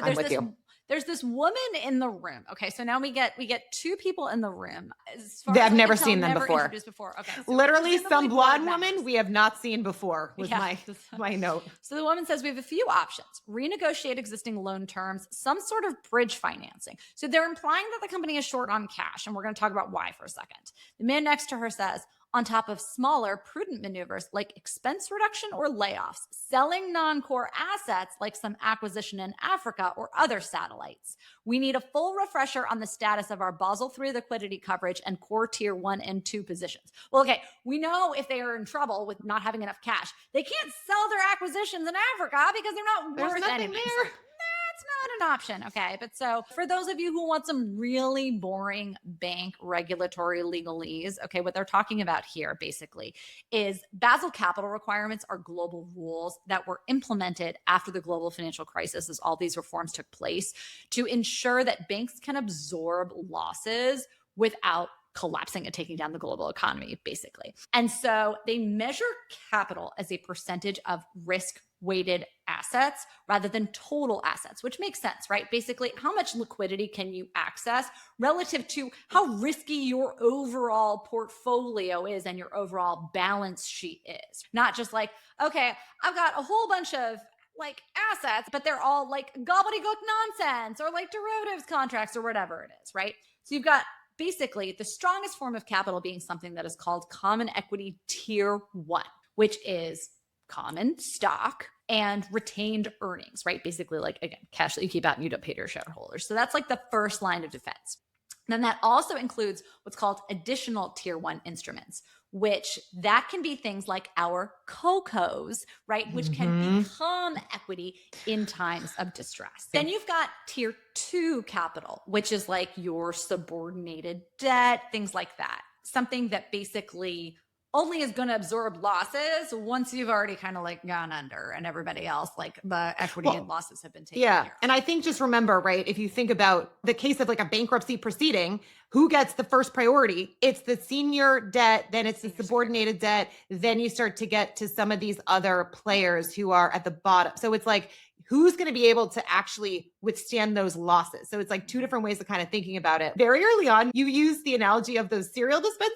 So I'm with you. There's this woman in the room. Okay, so now we get two people in the room. As far I've as I never can tell, seen them never before. introduced before. Okay, so Literally some blonde board woman members. we have not seen before was Yeah. my note. So the woman says we have a few options: renegotiate existing loan terms, some sort of bridge financing. So they're implying that the company is short on cash, and we're going to talk about why for a second. The man next to her says, on top of smaller, prudent maneuvers like expense reduction or layoffs, selling non-core assets like some acquisition in Africa or other satellites. We need a full refresher on the status of our Basel III liquidity coverage and core tier 1 and 2 positions. Well, okay, we know if they are in trouble with not having enough cash, they can't sell their acquisitions in Africa because they're not worth anything. So that's not an option. Okay. But so for those of you who want some really boring bank regulatory legalese, okay, what they're talking about here basically is Basel capital requirements are global rules that were implemented after the global financial crisis as all these reforms took place to ensure that banks can absorb losses without collapsing and taking down the global economy, basically. And so they measure capital as a percentage of risk weighted assets rather than total assets, which makes sense, right? Basically, how much liquidity can you access relative to how risky your overall portfolio is and your overall balance sheet is. Not just like, okay, I've got a whole bunch of like assets, but they're all like gobbledygook nonsense or like derivatives contracts or whatever it is, right? So you've got basically the strongest form of capital being something that is called common equity tier 1, which is common stock and retained earnings, right? Basically, like, again, cash that you keep out and you don't pay to your shareholders. So that's like the first line of defense. Then that also includes what's called additional tier 1 instruments, which that can be things like our COCOs, right? Which can become equity in times of distress. Then you've got tier 2 capital, which is like your subordinated debt, things like that. Something that basically only is going to absorb losses once you've already kind of like gone under and everybody else, like the equity and losses have been taken care of. And I think just remember, right, if you think about the case of like a bankruptcy proceeding, who gets the first priority? It's the senior debt, then it's the subordinated debt, then you start to get to some of these other players who are at the bottom. So it's like, who's going to be able to actually withstand those losses? So it's like two different ways of kind of thinking about it. Very early on, you use the analogy of those cereal dispensers.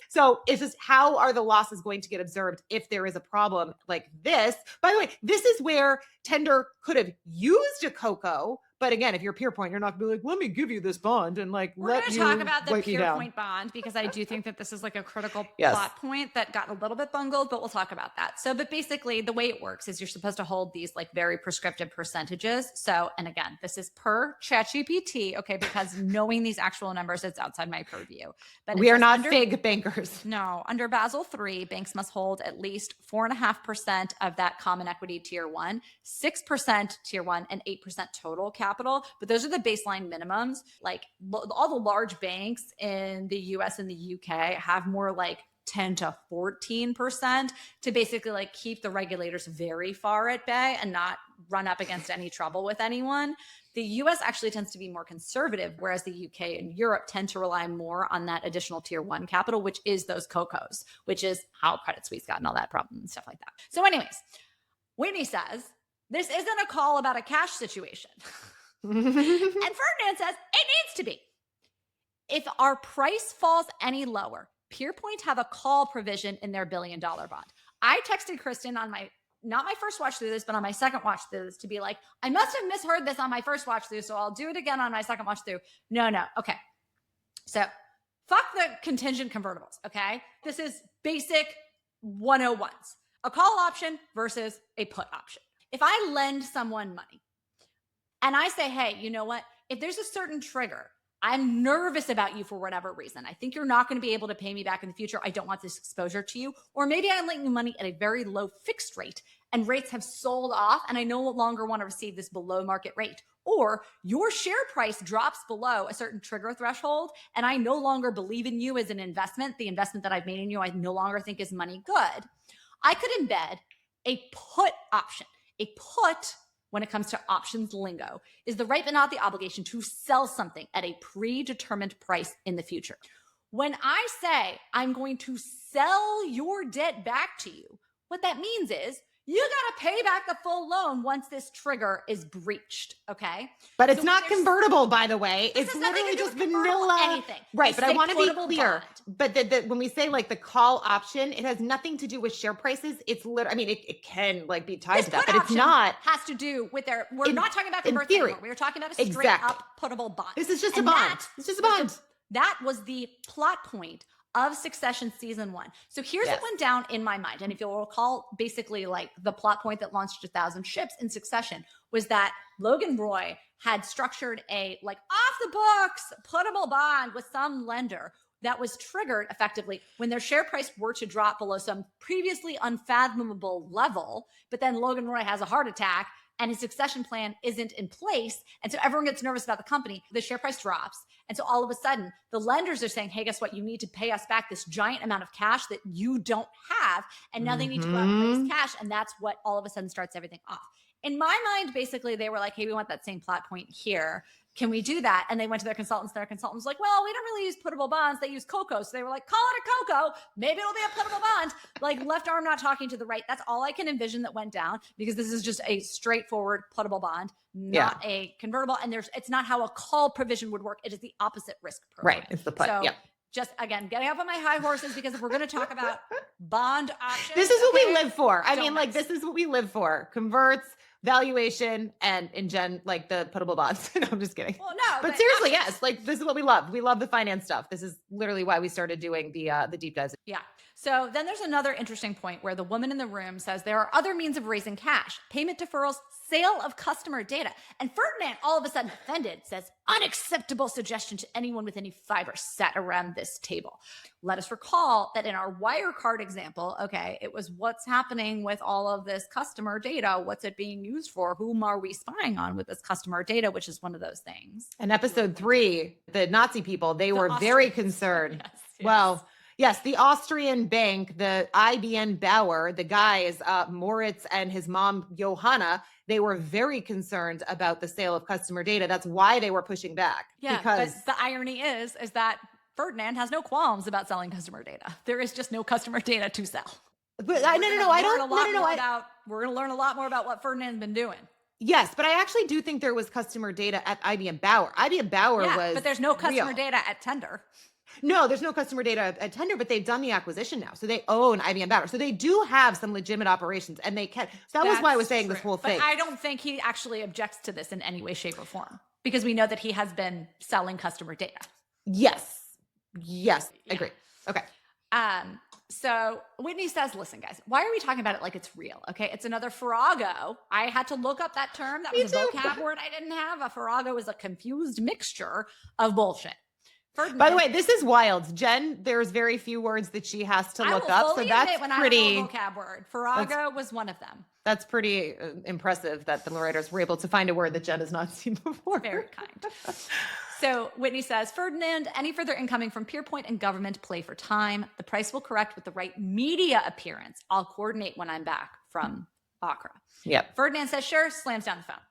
So it's just, how are the losses going to get absorbed if there is a problem like this? By the way, this is where Tender could have used a COCO. But again, if you're Pierpoint, you're not gonna be like, let me give you this bond and like, we're going to talk about the Pierpoint bond because I do think that this is like a critical plot point that got a little bit bungled, but we'll talk about that. So, but basically the way it works is you're supposed to hold these like very prescriptive percentages. So, and again, this is per ChatGPT, okay, because knowing these actual numbers, it's outside my purview. But we are not fig bankers. No, under Basel III, banks must hold at least 4.5% of that common equity tier 1, 6% tier 1, and 8% total capital. But those are the baseline minimums. Like all the large banks in the US and the UK have more like 10 to 14% to basically like keep the regulators very far at bay and not run up against any trouble with anyone. The US actually tends to be more conservative, whereas the UK and Europe tend to rely more on that additional tier 1 capital, which is those COCOs, which is how Credit Suisse got and all that problem and stuff like that. So anyways, Whitney says, this isn't a call about a cash situation. And Ferdinand says, it needs to be. If our price falls any lower, Pierpoint have a call provision in their $1 billion bond. I texted Kristen on not my first watch through this, but on my second watch through this to be like, I must have misheard this on my first watch through, so I'll do it again on my second watch through. No. Okay. So fuck the contingent convertibles, okay? This is basic 101s. A call option versus a put option. If I lend someone money and I say, hey, you know what? If there's a certain trigger, I'm nervous about you for whatever reason. I think you're not going to be able to pay me back in the future. I don't want this exposure to you. Or maybe I'm lending you money at a very low fixed rate and rates have sold off and I no longer want to receive this below market rate. Or your share price drops below a certain trigger threshold and I no longer believe in you as an investment. The investment that I've made in you, I no longer think is money good. I could embed a put option. A put, when it comes to options lingo, is the right but not the obligation to sell something at a predetermined price in the future. When I say I'm going to sell your debt back to you, what that means is You got to pay back the full loan once this trigger is breached. Okay. But it's not convertible, by the way. It's literally just vanilla. Anything. Right. But I want to be clear. But when we say like the call option, it has nothing to do with share prices. It's literally, I mean, it can like be tied to that, but it's not. Has to do with we're not talking about converts anymore. We're talking about a straight up putable bond. This is just a bond. It's just a bond. That was the plot point of Succession season 1. So here's what went down in my mind. And if you'll recall, basically like the plot point that launched 1,000 ships in Succession was that Logan Roy had structured a like off the books putable bond with some lender that was triggered effectively when their share price were to drop below some previously unfathomable level. But then Logan Roy has a heart attack and his succession plan isn't in place. And so everyone gets nervous about the company. The share price drops. And so all of a sudden, the lenders are saying, hey, guess what? You need to pay us back this giant amount of cash that you don't have. And now they need to go out and raise cash. And that's what all of a sudden starts everything off. In my mind, basically, they were like, hey, we want that same plot point here. Can we do that? And they went to their consultants. Their consultants were like, well, we don't really use putable bonds. They use COCO. So they were like, call it a COCO. Maybe it'll be a putable bond. Like left arm not talking to the right. That's all I can envision that went down because this is just a straightforward putable bond, not a convertible. And it's not how a call provision would work. It is the opposite risk program. Right. It's the put. So, just again, getting up on my high horses because if we're going to talk about bond options, this is what we live for. I mean, like, this is what we live for. Converts, valuation, and in Jen, like the putable bonds. No, I'm just kidding. Well, no, but seriously, yes, like this is what we love. We love the finance stuff. This is literally why we started doing the deep dives. Yeah. So then there's another interesting point where the woman in the room says there are other means of raising cash, payment deferrals, sale of customer data. And Ferdinand, all of a sudden offended, says, unacceptable suggestion to anyone with any fiber sat around this table. Let us recall that in our Wirecard example, it was what's happening with all of this customer data? What's it being used for? Whom are we spying on with this customer data, which is one of those things. In episode 3, the Nazi people, they were very concerned. Yes. Well, yes, the Austrian bank, the IBN Bauer, the guys, Moritz and his mom, Johanna, they were very concerned about the sale of customer data. That's why they were pushing back. Yeah, because but the irony is that Ferdinand has no qualms about selling customer data. There is just no customer data to sell. But I don't. We're going to learn a lot more about what Ferdinand's been doing. Yes, but I actually do think there was customer data at IBM Bauer. IBM Bauer was but there's no customer data at Tender. No, there's no customer data at Tender, but they've done the acquisition now. So they own IBM Bauer. So they do have some legitimate operations and they can. So that was why I was saying this whole thing. But I don't think he actually objects to this in any way, shape, or form because we know that he has been selling customer data. Yes. Agree. Okay. So Whitney says, listen, guys, why are we talking about it like it's real? Okay. It's another farrago. I had to look up that term. That was a vocab word I didn't have. A farrago is a confused mixture of bullshit. Ferdinand. By the way, this is wild. Jen, there's very few words that she has to look up. So that's pretty. I vocab word. Farrago was one of them. That's pretty impressive that the writers were able to find a word that Jen has not seen before. Very kind. So Whitney says, Ferdinand, any further incoming from Pierpoint and government play for time. The price will correct with the right media appearance. I'll coordinate when I'm back from Accra. Yep. Ferdinand says, sure, slams down the phone.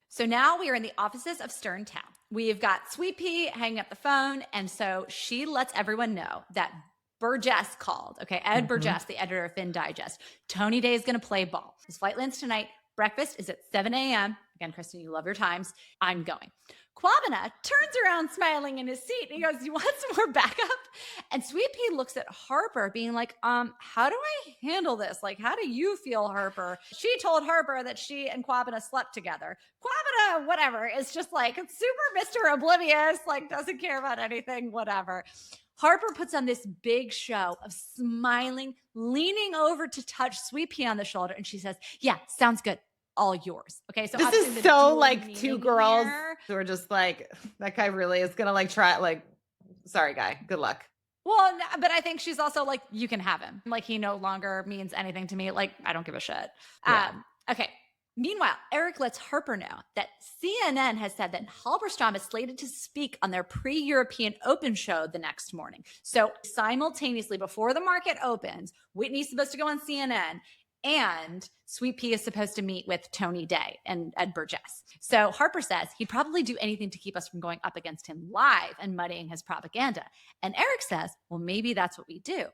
So now we are in the offices of Stern Town. We've got Sweet Pea hanging up the phone. And so she lets everyone know that Burgess called. Okay. Ed Burgess, the editor of Fin Digest. Tony Day is going to play ball. His flight lands tonight. Breakfast is at 7 a.m. Again, Kristen, you love your times. I'm going. Kwabena turns around smiling in his seat. And he goes, you want some more backup? And Sweet Pea looks at Harper being like, how do I handle this? Like, how do you feel, Harper? She told Harper that she and Kwabena slept together. Kwabena, whatever, is just like super Mr. Oblivious, like doesn't care about anything, whatever. Harper puts on this big show of smiling, leaning over to touch Sweet Pea on the shoulder. And she says, yeah, sounds good. All yours. Okay. So this is so like two girls who are just like, that guy really is going to like try, like, sorry, guy, good luck. Well, but I think she's also like, you can have him. Like, he no longer means anything to me. Like, I don't give a shit. Yeah. Okay. Meanwhile, Eric lets Harper know that CNN has said that Halberstam is slated to speak on their pre-European Open show the next morning. So simultaneously, before the market opens, Whitney's supposed to go on CNN. And Sweet Pea is supposed to meet with Tony Day and Ed Burgess. So Harper says he'd probably do anything to keep us from going up against him live and muddying his propaganda. And Eric says, well, maybe that's what we do.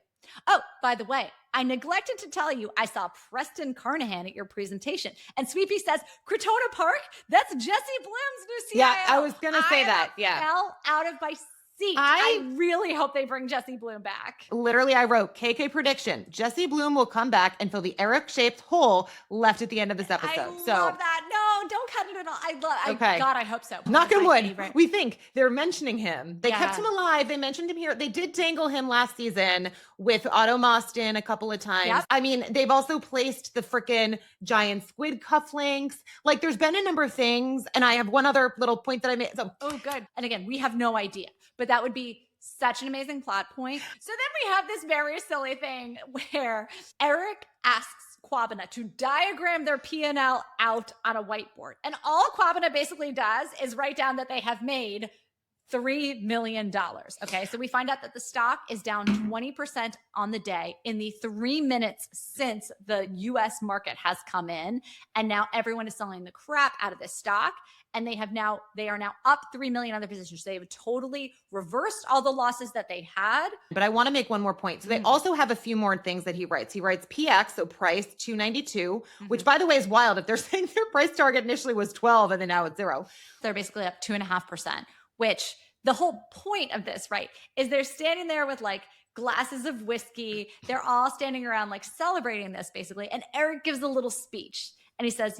Oh, by the way, I neglected to tell you I saw Preston Carnahan at your presentation. And Sweepy says, Crotona Park? That's Jesse Bloom's new CIO. Yeah, I was going to say that. Yeah. Fell out of my seat. I really hope they bring Jesse Bloom back. Literally, I wrote KK prediction. Jesse Bloom will come back and fill the Eric-shaped hole left at the end of this episode. I love that. No, don't cut it at all. Okay. God, I hope so. Knock on wood. We think they're mentioning him. They kept him alive. They mentioned him here. They did dangle him last season with Otto Moston a couple of times. Yep. I mean, they've also placed the freaking giant squid cufflinks. Like, there's been a number of things. And I have one other little point that I made. So, oh, good. And again, we have no idea. But that would be such an amazing plot point. So then we have this very silly thing where Eric asks Kwabena to diagram their P&L out on a whiteboard. And all Kwabena basically does is write down that they have made $3 million. Okay, so we find out that the stock is down 20% on the day in the 3 minutes since the US market has come in. And now everyone is selling the crap out of this stock. And they are now up 3 million other positions. So they have totally reversed all the losses that they had. But I want to make one more point. So they also have a few more things that he writes. He writes PX, so price 292, which by the way is wild. If they're saying their price target initially was 12 and then now it's 0. They're basically up 2.5%, which the whole point of this, right, is they're standing there with like glasses of whiskey. They're all standing around like celebrating this basically. And Eric gives a little speech and he says,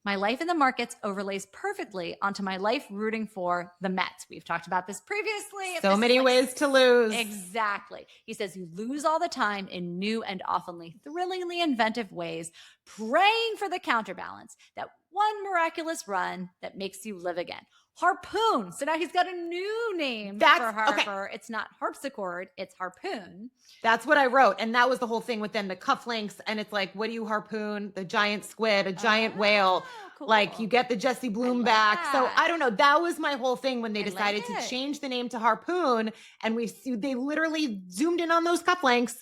my life in the markets overlays perfectly onto my life rooting for the Mets. We've talked about this previously. So many ways to lose. Exactly. He says you lose all the time in new and oftenly thrillingly inventive ways, praying for the counterbalance, that one miraculous run that makes you live again. Harpoon. So now he's got a new name for Harper. Okay. It's not harpsichord, it's harpoon. That's what I wrote. And that was the whole thing with them, the cufflinks. And it's like, what do you harpoon? The giant squid, a giant whale. Cool. Like you get the Jesse Bloom back. That. So I don't know. That was my whole thing when they decided to change the name to Harpoon. And they literally zoomed in on those cufflinks.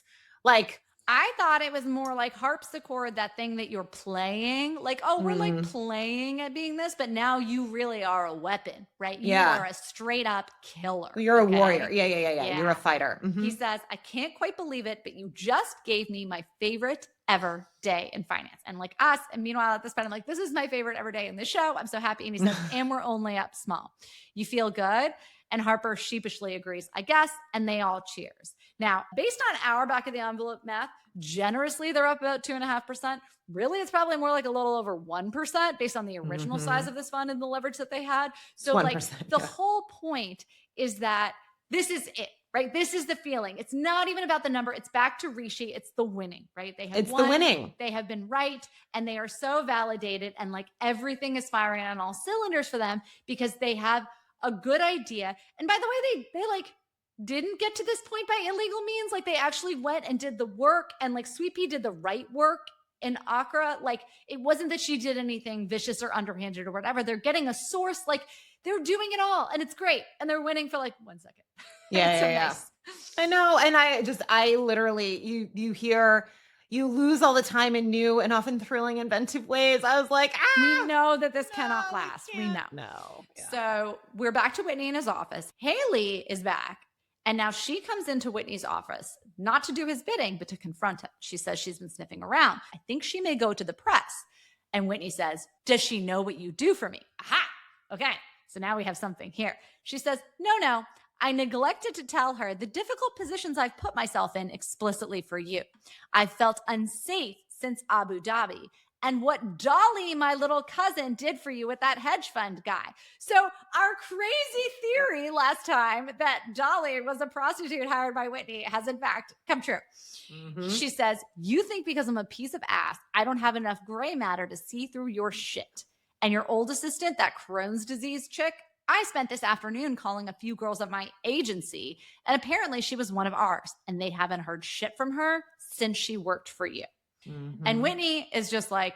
Like, I thought it was more like harpsichord, that thing that you're playing. Like, oh, we're like playing at being this, but now you really are a weapon, right? You are a straight up killer. You're a warrior. Yeah. You're a fighter. He says, I can't quite believe it, but you just gave me my favorite ever day in finance. And like us, and meanwhile at this point, I'm like, this is my favorite ever day in the show. I'm so happy. And he says, and we're only up small. You feel good? And Harper sheepishly agrees, I guess, and they all cheers. Now, based on our back of the envelope math, generously they're up about 2.5%. Really, it's probably more like a little over 1% based on the original size of this fund and the leverage that they had. So like the whole point is that this is it, right? This is the feeling. It's not even about the number. It's back to Rishi. It's the winning, right? It's the winning. They have been right. And they are so validated. And like everything is firing on all cylinders for them because they have a good idea. And by the way, they like didn't get to this point by illegal means. Like they actually went and did the work, and like Sweepy did the right work in Accra. Like it wasn't that she did anything vicious or underhanded or whatever. They're getting a source, like they're doing it all, and it's great. And they're winning for like 1 second. Yeah. Nice. I know. And I literally, you lose all the time in new and often thrilling, inventive ways. I was like, we know that this cannot last. We know. No. Yeah. So we're back to Whitney in his office. Haley is back. And now she comes into Whitney's office, not to do his bidding, but to confront him. She says she's been sniffing around. I think she may go to the press. And Whitney says, does she know what you do for me? Aha. Okay. So now we have something here. She says, no. I neglected to tell her the difficult positions I've put myself in explicitly for you. I've felt unsafe since Abu Dhabi, and what Dolly, my little cousin, did for you with that hedge fund guy. So our crazy theory last time that Dolly was a prostitute hired by Whitney has in fact come true. She says, you think because I'm a piece of ass, I don't have enough gray matter to see through your shit. And your old assistant, that Crohn's disease chick, I spent this afternoon calling a few girls at my agency, and apparently she was one of ours, and they haven't heard shit from her since she worked for you. And Whitney is just like,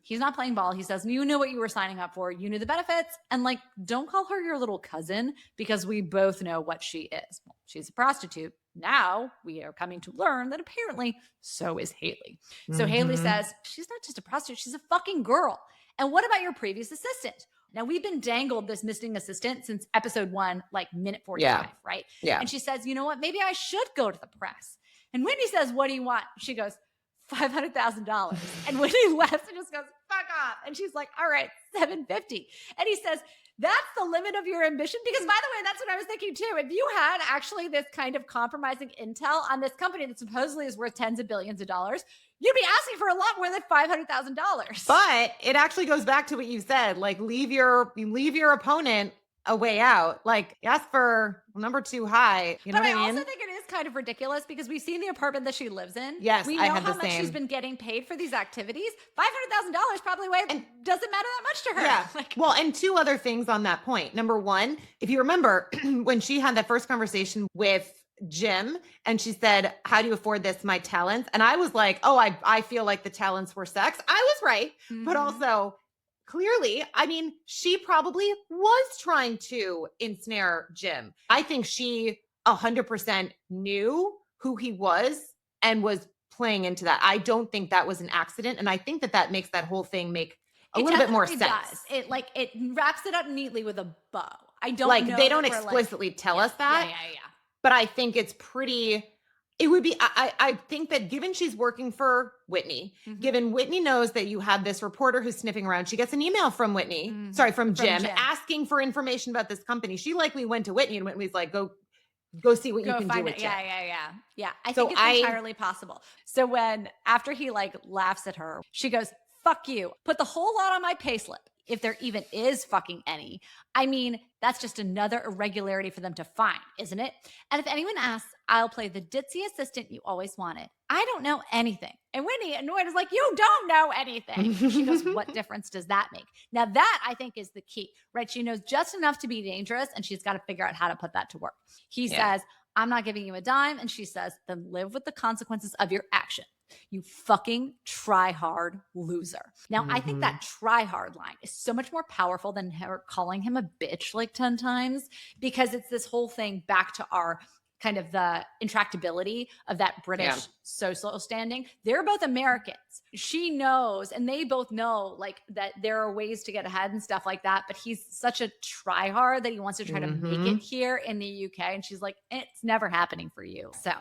he's not playing ball. He says, you knew what you were signing up for. You knew the benefits. And like, don't call her your little cousin because we both know what she is. Well, she's a prostitute. Now we are coming to learn that apparently so is Haley. So Haley says, she's not just a prostitute. She's a fucking girl. And what about your previous assistant? Now, we've been dangled this missing assistant since episode 1, like minute 45, right? Yeah. And she says, you know what? Maybe I should go to the press. And Whitney says, what do you want? She goes, $500,000. And Whitney laughs and just goes, fuck off. And she's like, all right, $750. And he says, that's the limit of your ambition. Because by the way, that's what I was thinking too. If you had actually this kind of compromising intel on this company that supposedly is worth tens of billions of dollars, you'd be asking for a lot more than $500,000. But it actually goes back to what you said, like leave your opponent a way out. Like ask for number too high. You know what I mean? I also think it is kind of ridiculous because we've seen the apartment that she lives in. Yes, we know how much she's been getting paid for these activities. $500,000 probably doesn't matter that much to her. Yeah. Well, and two other things on that point. Number one, if you remember when she had that first conversation with Jim and she said, how do you afford this? My talents. And I was like, oh, I feel like the talents were sex. I was right. Mm-hmm. But also clearly, I mean, she probably was trying to ensnare Jim. I think she 100% knew who he was and was playing into that. I don't think that was an accident. And I think that makes that whole thing make a little bit more sense. Does. It wraps it up neatly with a bow. I don't like know they don't explicitly tell us that. Yeah. But I think it's pretty, it would be, I think that given she's working for Whitney, given Whitney knows that you have this reporter who's sniffing around, she gets an email from from Jim asking for information about this company. She likely went to Whitney and Whitney's like, go see what you can do with it. Yeah. I think it's entirely possible. So after he laughs at her, she goes, fuck you. Put the whole lot on my payslip. If there even is fucking any. I mean, that's just another irregularity for them to find, isn't it? And if anyone asks, I'll play the ditzy assistant you always wanted. I don't know anything. And Whitney, annoyed, is like, you don't know anything. She goes, what difference does that make? Now that I think is the key, right? She knows just enough to be dangerous and she's got to figure out how to put that to work. He says, I'm not giving you a dime. And she says, then live with the consequences of your action. You fucking try hard loser. Now, I think that try hard line is so much more powerful than her calling him a bitch 10 times, because it's this whole thing back to our kind of the intractability of that British social standing. They're both Americans. She knows, and they both know that there are ways to get ahead and stuff like that. But he's such a try hard that he wants to try to make it here in the UK. And she's like, it's never happening for you. So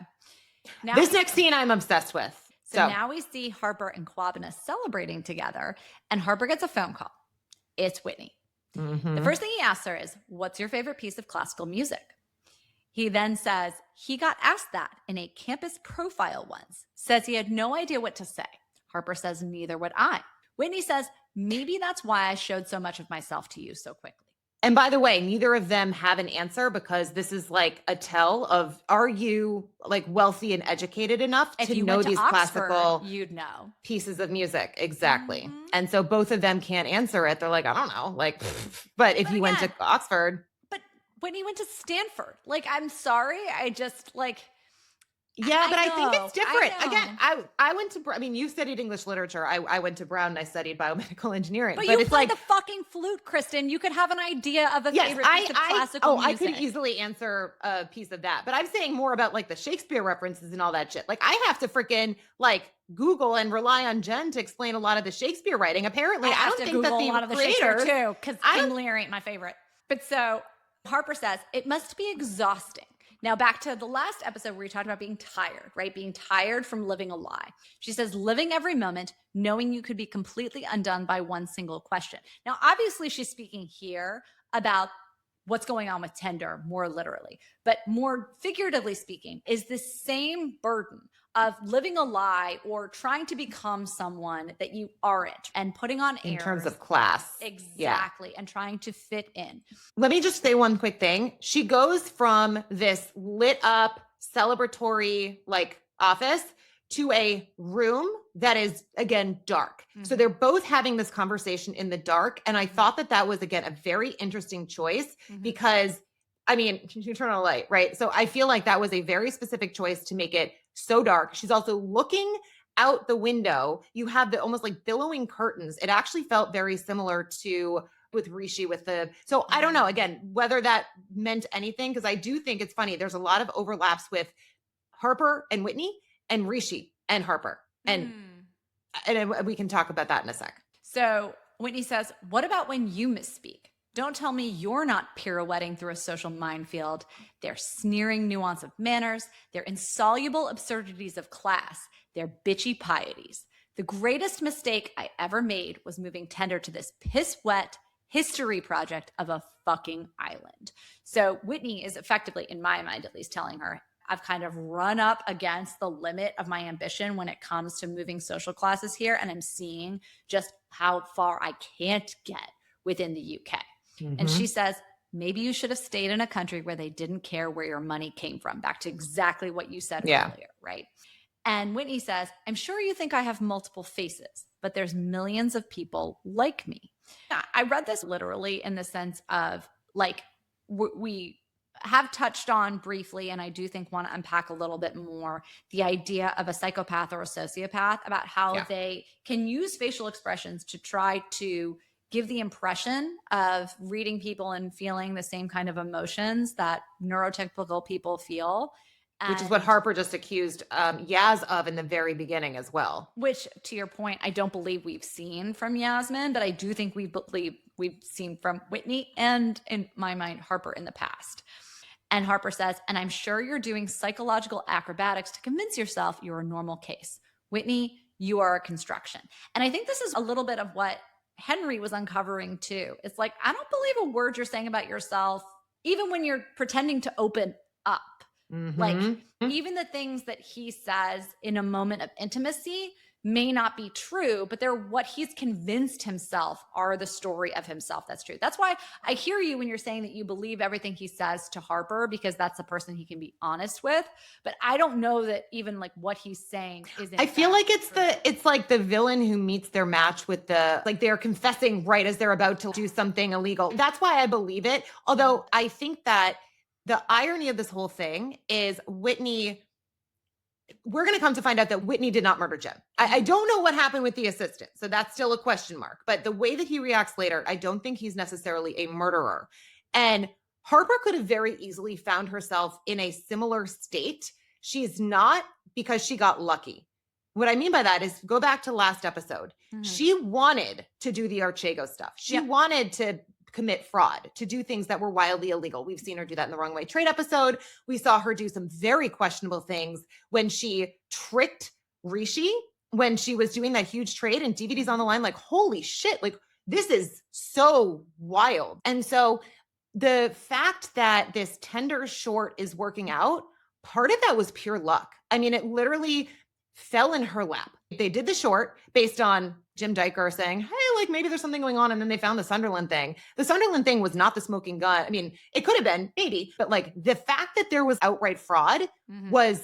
now this next scene I'm obsessed with. So now we see Harper and Quabina celebrating together, and Harper gets a phone call. It's Whitney. The first thing he asks her is, what's your favorite piece of classical music? He then says he got asked that in a campus profile once, says he had no idea what to say. Harper says, neither would I. Whitney says, maybe that's why I showed so much of myself to you so quickly. And by the way, neither of them have an answer, because this is a tell of, are you wealthy and educated enough to know these classical you'd know pieces of music? Exactly. And so both of them can't answer it. They're like, I don't know. But if you went to Oxford. But when he went to Stanford, I'm sorry. I just Yeah, but I think it's different. Again, I went to, you studied English literature. I went to Brown and I studied biomedical engineering. But you play the fucking flute, Kristen. You could have an idea of a favorite piece of classical music. I could easily answer a piece of that. But I'm saying more about the Shakespeare references and all that shit. I have to freaking Google and rely on Jen to explain a lot of the Shakespeare writing. Apparently, I don't think Google that the a lot of the creators, Shakespeare too, because King Lear ain't my favorite. But so Harper says, it must be exhausting. Now, back to the last episode where we talked about being tired, right? Being tired from living a lie. She says, living every moment, knowing you could be completely undone by one single question. Now, obviously, she's speaking here about what's going on with Tender more literally, but more figuratively speaking, is this same burden of living a lie or trying to become someone that you aren't and putting on airs. In terms of class. Exactly. And trying to fit in. Let me just say one quick thing. She goes from this lit up celebratory office to a room that is, again, dark. So they're both having this conversation in the dark. And I thought that was, again, a very interesting choice because, you turn on a light, right? So I feel like that was a very specific choice to make it so dark. She's also looking out the window. You have the almost billowing curtains. It actually felt very similar to with Rishi so I don't know, again, whether that meant anything, because I do think it's funny. There's a lot of overlaps with Harper and Whitney and Rishi and Harper. And we can talk about that in a sec. So Whitney says, what about when you misspeak? Don't tell me you're not pirouetting through a social minefield. Their sneering nuance of manners, their insoluble absurdities of class, their bitchy pieties. The greatest mistake I ever made was moving Tender to this piss-wet history project of a fucking island. So Whitney is effectively, in my mind at least, telling her, I've kind of run up against the limit of my ambition when it comes to moving social classes here, and I'm seeing just how far I can't get within the UK. And she says, maybe you should have stayed in a country where they didn't care where your money came from. Back to exactly what you said earlier, right? And Whitney says, I'm sure you think I have multiple faces, but there's millions of people like me. I read this literally in the sense of like, we have touched on briefly, and I do think want to unpack a little bit more the idea of a psychopath or a sociopath, about how they can use facial expressions to try to give the impression of reading people and feeling the same kind of emotions that neurotypical people feel. Which is what Harper just accused Yaz of in the very beginning as well. Which, to your point, I don't believe we've seen from Yasmin, but I do think we've seen from Whitney and, in my mind, Harper in the past. And Harper says, and I'm sure you're doing psychological acrobatics to convince yourself you're a normal case. Whitney, you are a construction. And I think this is a little bit of what Henry was uncovering too. It's like, I don't believe a word you're saying about yourself, even when you're pretending to open up. Like, even the things that he says in a moment of intimacy may not be true, but they're what he's convinced himself are the story of himself that's true. That's why I hear you when you're saying that you believe everything he says to Harper, because that's the person he can be honest with. But I don't know that even like what he's saying isn't. I feel like it's like the villain who meets their match with like they're confessing right as they're about to do something illegal. That's why I believe it. Although I think that the irony of this whole thing is Whitney, we're going to come to find out that Whitney did not murder Jim. I don't know what happened with the assistant, so that's still a question mark. But the way that he reacts later, I don't think he's necessarily a murderer. And Harper could have very easily found herself in a similar state. She's not, because she got lucky. What I mean by that is, go back to last episode. She wanted to do the Archego stuff. She wanted to commit fraud, to do things that were wildly illegal. We've seen her do that in the Wrong Way Trade episode. We saw her do some very questionable things when she tricked Rishi when she was doing that huge trade, and DVD's on the line. Like, holy shit, like this is so wild. And so the fact that this Tender short is working out, part of that was pure luck. I mean, it literally fell in her lap. They did the short based on Jim Diker saying, hey, like maybe there's something going on. And then they found the Sunderland thing. The Sunderland thing was not the smoking gun. I mean, it could have been, maybe, but like the fact that there was outright fraud was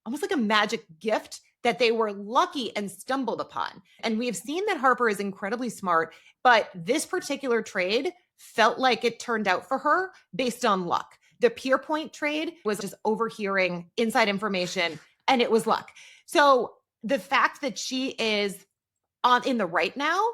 almost like a magic gift that they were lucky and stumbled upon. And we have seen that Harper is incredibly smart, but this particular trade felt like it turned out for her based on luck. The Pierpoint trade was just overhearing inside information, and it was luck. So the fact that she is in the right now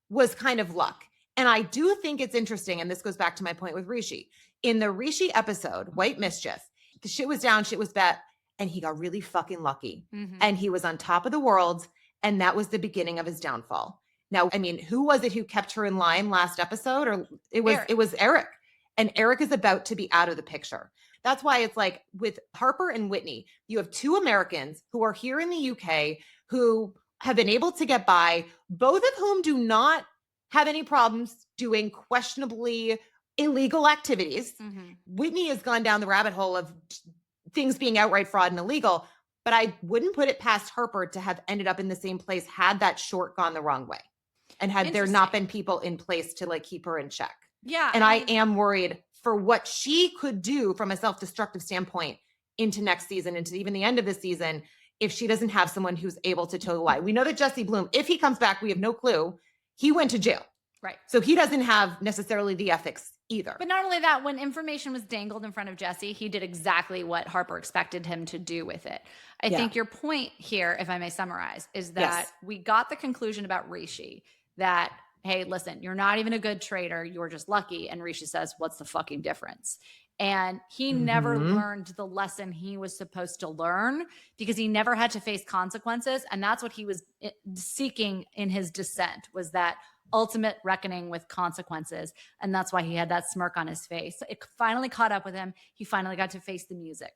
was kind of luck. And I do think it's interesting, and this goes back to my point with Rishi. In the Rishi episode, White Mischief, the shit was down, shit was bet, and he got really fucking lucky. And he was on top of the world, and that was the beginning of his downfall. Now, I mean, who was it who kept her in line last episode? Or it was Eric. And Eric is about to be out of the picture. That's why it's like with Harper and Whitney, you have two Americans who are here in the UK who have been able to get by, both of whom do not have any problems doing questionably illegal activities. Whitney has gone down the rabbit hole of things being outright fraud and illegal, but I wouldn't put it past Harper to have ended up in the same place had that short gone the wrong way and had there not been people in place to like keep her in check. Yeah. And I am worried for what she could do from a self-destructive standpoint into next season, into even the end of this season, if she doesn't have someone who's able to toe the line. We know that Jesse Bloom, if he comes back, we have no clue. He went to jail. Right. So he doesn't have necessarily the ethics either. But not only that, when information was dangled in front of Jesse, he did exactly what Harper expected him to do with it. I think your point here, if I may summarize, is that we got the conclusion about Rishi that, hey, listen, you're not even a good trader. You're just lucky. And Rishi says, what's the fucking difference? And he never learned the lesson he was supposed to learn because he never had to face consequences. And that's what he was seeking in his dissent, was that ultimate reckoning with consequences. And that's why he had that smirk on his face. It finally caught up with him. He finally got to face the music.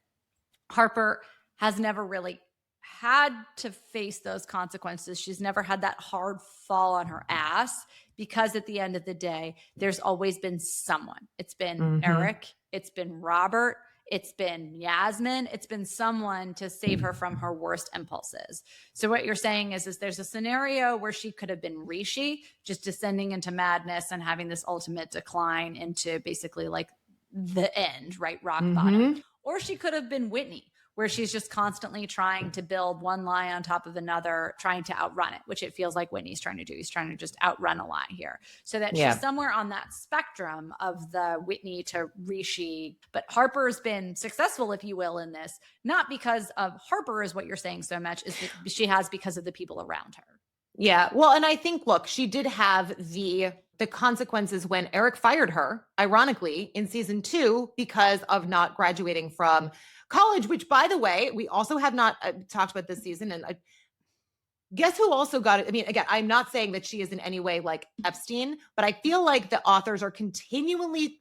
Harper has never really had to face those consequences. She's never had that hard fall on her ass because at the end of the day, there's always been someone. It's been Eric, it's been Robert, it's been Yasmin, it's been someone to save her from her worst impulses. So what you're saying is there's a scenario where she could have been Rishi, just descending into madness and having this ultimate decline into basically like the end, right? Rock bottom. Or she could have been Whitney, where she's just constantly trying to build one lie on top of another, trying to outrun it, which it feels like Whitney's trying to do. He's trying to just outrun a lie here. So that she's somewhere on that spectrum of the Whitney to Rishi. But Harper's been successful, if you will, in this, not because of Harper is what you're saying so much, is that she has because of the people around her. Yeah. Well, and I think, look, she did have the consequences when Eric fired her, ironically, in season 2 because of not graduating from college, which, by the way, we also have not talked about this season. And guess who also got it? I mean, again, I'm not saying that she is in any way like Epstein, but I feel like the authors are continually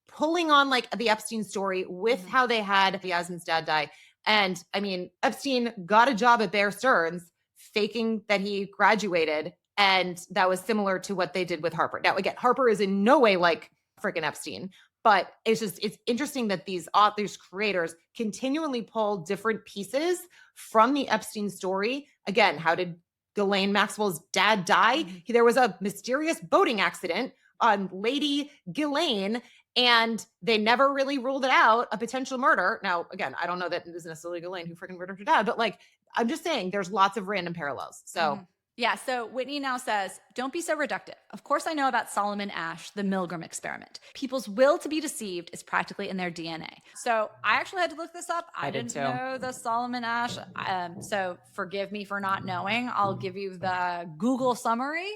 pulling on like the Epstein story with how they had Yasmin's dad die. And I mean, Epstein got a job at Bear Stearns faking that he graduated. And that was similar to what they did with Harper. Now, again, Harper is in no way like freaking Epstein, but it's interesting that these authors, creators continually pull different pieces from the Epstein story. Again, how did Ghislaine Maxwell's dad die? There was a mysterious boating accident on Lady Ghislaine, and they never really ruled it out, a potential murder. Now, again, I don't know that it was necessarily Ghislaine who freaking murdered her dad, but like, I'm just saying there's lots of random parallels. So Yeah, so Whitney now says, don't be so reductive. Of course, I know about Solomon Asch, the Milgram experiment. People's will to be deceived is practically in their DNA. So I actually had to look this up. I didn't know the Solomon Asch. So forgive me for not knowing. I'll give you the Google summary.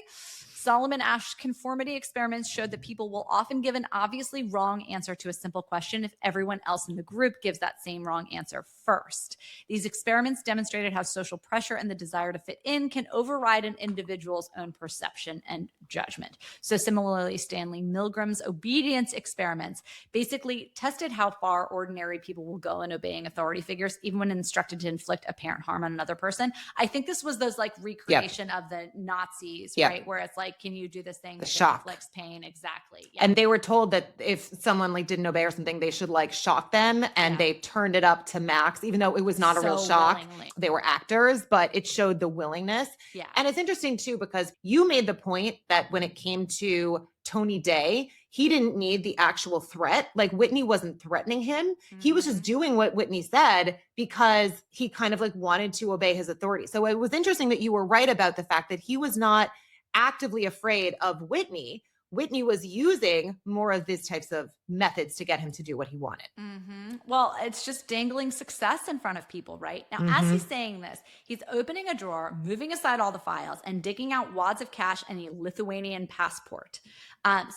Solomon Asch conformity experiments showed that people will often give an obviously wrong answer to a simple question if everyone else in the group gives that same wrong answer first. These experiments demonstrated how social pressure and the desire to fit in can override an individual's own perception and judgment. So similarly, Stanley Milgram's obedience experiments basically tested how far ordinary people will go in obeying authority figures, even when instructed to inflict apparent harm on another person. I think this was those like recreation of the Nazis, right? Where it's like, can you do this thing that inflicts pain? Exactly. Yeah. And they were told that if someone like didn't obey or something, they should like shock them. And they turned it up to max, even though it was not a real shock. Willingly. They were actors, but it showed the willingness. Yeah. And it's interesting too, because you made the point that when it came to Tony Day, he didn't need the actual threat. Like Whitney wasn't threatening him. He was just doing what Whitney said because he kind of like wanted to obey his authority. So it was interesting that you were right about the fact that he was not actively afraid of Whitney. Whitney was using more of these types of methods to get him to do what he wanted. Well, it's just dangling success in front of people, right? Now, as he's saying this, he's opening a drawer, moving aside all the files, and digging out wads of cash and a Lithuanian passport.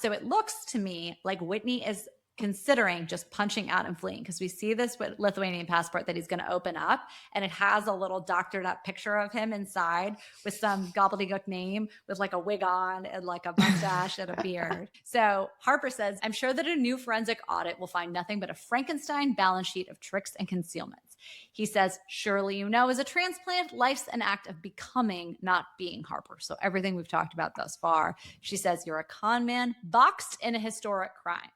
So it looks to me like Whitney is considering just punching out and fleeing, because we see this with Lithuanian passport that he's going to open up, and it has a little doctored up picture of him inside with some gobbledygook name with like a wig on and like a mustache and a beard. So Harper says, I'm sure that a new forensic audit will find nothing but a Frankenstein balance sheet of tricks and concealments. He says, surely you know, as a transplant, life's an act of becoming, not being Harper. So everything we've talked about thus far. She says, you're a con man boxed in a historic crime.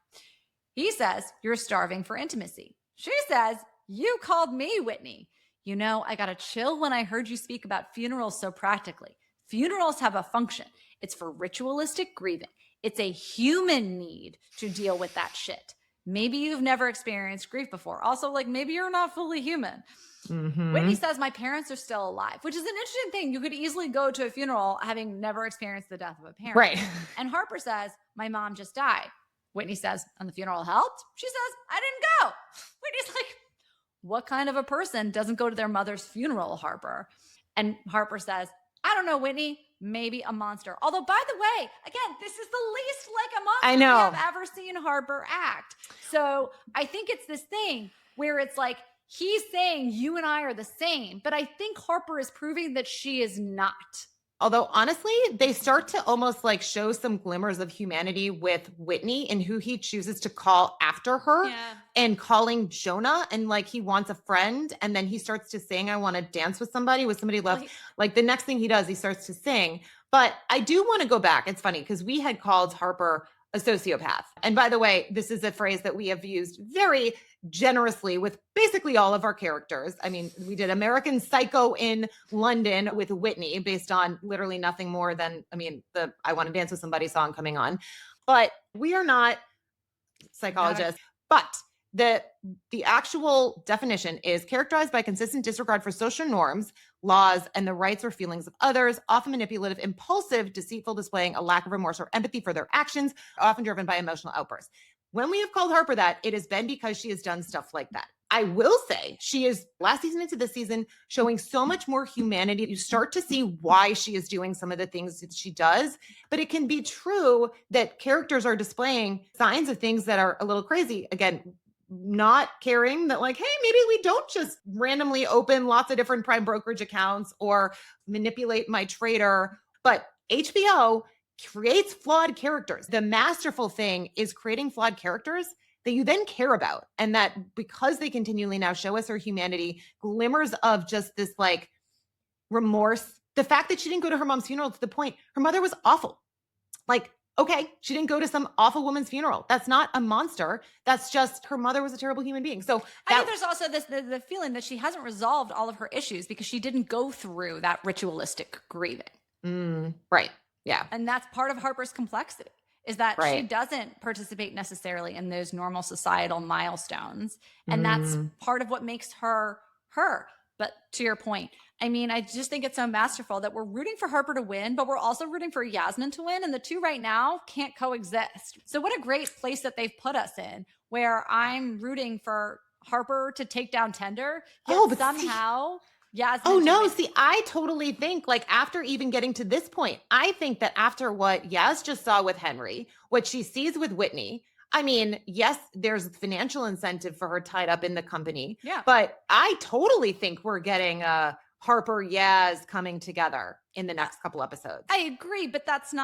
He says, you're starving for intimacy. She says, you called me Whitney. You know, I got a chill when I heard you speak about funerals so practically. Funerals have a function. It's for ritualistic grieving. It's a human need to deal with that shit. Maybe you've never experienced grief before. Also, like, maybe you're not fully human. Whitney says, my parents are still alive, which is an interesting thing. You could easily go to a funeral having never experienced the death of a parent. Right. And Harper says, my mom just died. Whitney says, and the funeral helped? She says, I didn't go. Whitney's like, what kind of a person doesn't go to their mother's funeral, Harper? And Harper says, I don't know, Whitney, maybe a monster. Although, by the way, again, this is the least like a monster we have ever seen Harper act. So I think it's this thing where it's like, he's saying you and I are the same, but I think Harper is proving that she is not. Although honestly, they start to almost like show some glimmers of humanity with Whitney and who he chooses to call after her, and calling Jonah, and like he wants a friend, and then he starts to sing, I want to dance with somebody left. Like the next thing he does, he starts to sing. But I do want to go back. It's funny because we had called Harper a sociopath. And by the way, this is a phrase that we have used very generously with basically all of our characters. I mean, we did American Psycho in London with Whitney based on literally nothing more than, I mean, the I Want to Dance with Somebody song coming on. But we are not psychologists. But the actual definition is characterized by consistent disregard for social norms, laws, and the rights or feelings of others, often manipulative, impulsive, deceitful, displaying a lack of remorse or empathy for their actions, often driven by emotional outbursts. When we have called Harper that, it has been because she has done stuff like that. I will say she is last season into this season showing so much more humanity. You start to see why she is doing some of the things that she does, but it can be true that characters are displaying signs of things that are a little crazy. Again, not caring that like, hey, maybe we don't just randomly open lots of different prime brokerage accounts or manipulate my trader, but HBO creates flawed characters. The masterful thing is creating flawed characters that you then care about. And that because they continually now show us her humanity, glimmers of just this like remorse. The fact that she didn't go to her mom's funeral, to the point, her mother was awful. Like, okay, she didn't go to some awful woman's funeral. That's not a monster. That's just her mother was a terrible human being. So I think there's also this the feeling that she hasn't resolved all of her issues because she didn't go through that ritualistic grieving. Right. Yeah. And that's part of Harper's complexity, is that she doesn't participate necessarily in those normal societal milestones. And that's part of what makes her her. But to your point, I mean, I just think it's so masterful that we're rooting for Harper to win, but we're also rooting for Yasmin to win. And the two right now can't coexist. So what a great place that they've put us in, where I'm rooting for Harper to take down Tender, yet somehow Yasmin. Oh no, see, I totally think like after even getting to this point, I think that after what Yas just saw with Henry, what she sees with Whitney, I mean, yes, there's financial incentive for her tied up in the company. Yeah. But I totally think we're getting Harper, Yas coming together in the next couple episodes. I agree, but that's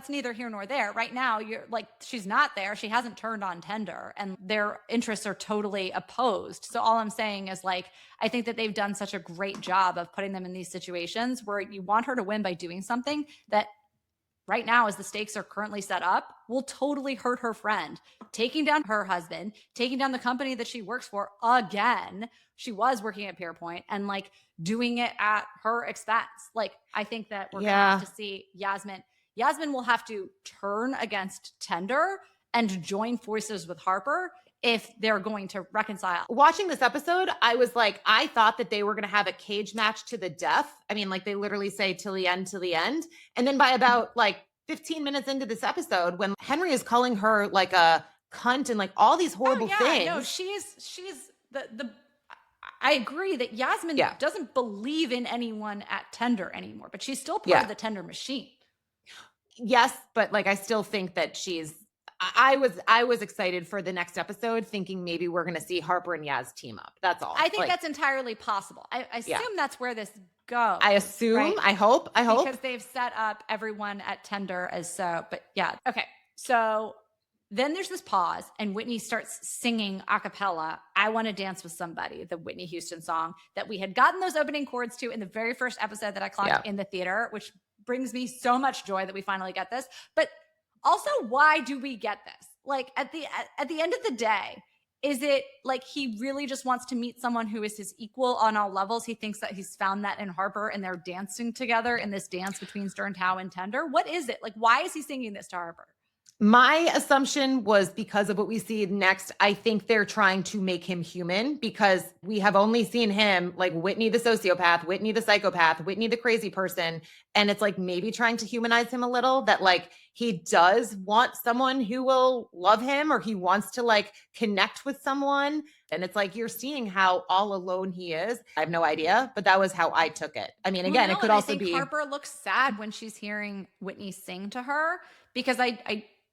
neither here nor there. Right now, you're like, she's not there. She hasn't turned on Tender, and their interests are totally opposed. So all I'm saying is like, I think that they've done such a great job of putting them in these situations where you want her to win by doing something that right now, as the stakes are currently set up, will totally hurt her friend. Taking down her husband, taking down the company that she works for again. She was working at Pierpoint, and like doing it at her expense. Like, I think that we're going to have to see Yasmin. Yasmin will have to turn against Tender and join forces with Harper if they're going to reconcile. Watching this episode, I was like, I thought that they were going to have a cage match to the death. I mean, like they literally say till the end, till the end. And then by about like 15 minutes into this episode, when Henry is calling her like a cunt and like all these horrible things. No, she's the I agree that Yasmin doesn't believe in anyone at Tender anymore, but she's still part of the Tender machine. Yes, but like I still think that I was excited for the next episode, thinking maybe we're going to see Harper and Yas team up. That's all. I think that's entirely possible. I assume that's where this goes. I assume. Right? I hope. Because they've set up everyone at Tender as so. But yeah. Okay. So then there's this pause, and Whitney starts singing a cappella, I Want to Dance with Somebody, the Whitney Houston song that we had gotten those opening chords to in the very first episode that I clocked in the theater, which brings me so much joy that we finally get this. But also, why do we get this? Like at the end of the day, is it like he really just wants to meet someone who is his equal on all levels? He thinks that he's found that in Harper, and they're dancing together in this dance between Stern Tao and Tender. What is it? Like, why is he singing this to Harper? My assumption was because of what we see next. I think they're trying to make him human, because we have only seen him like Whitney the sociopath, Whitney the psychopath, Whitney the crazy person. And it's like maybe trying to humanize him a little, that like he does want someone who will love him, or he wants to like connect with someone. And it's like you're seeing how all alone he is. I have no idea, but that was how I took it. I mean, again, it could also be Harper looks sad when she's hearing Whitney sing to her, because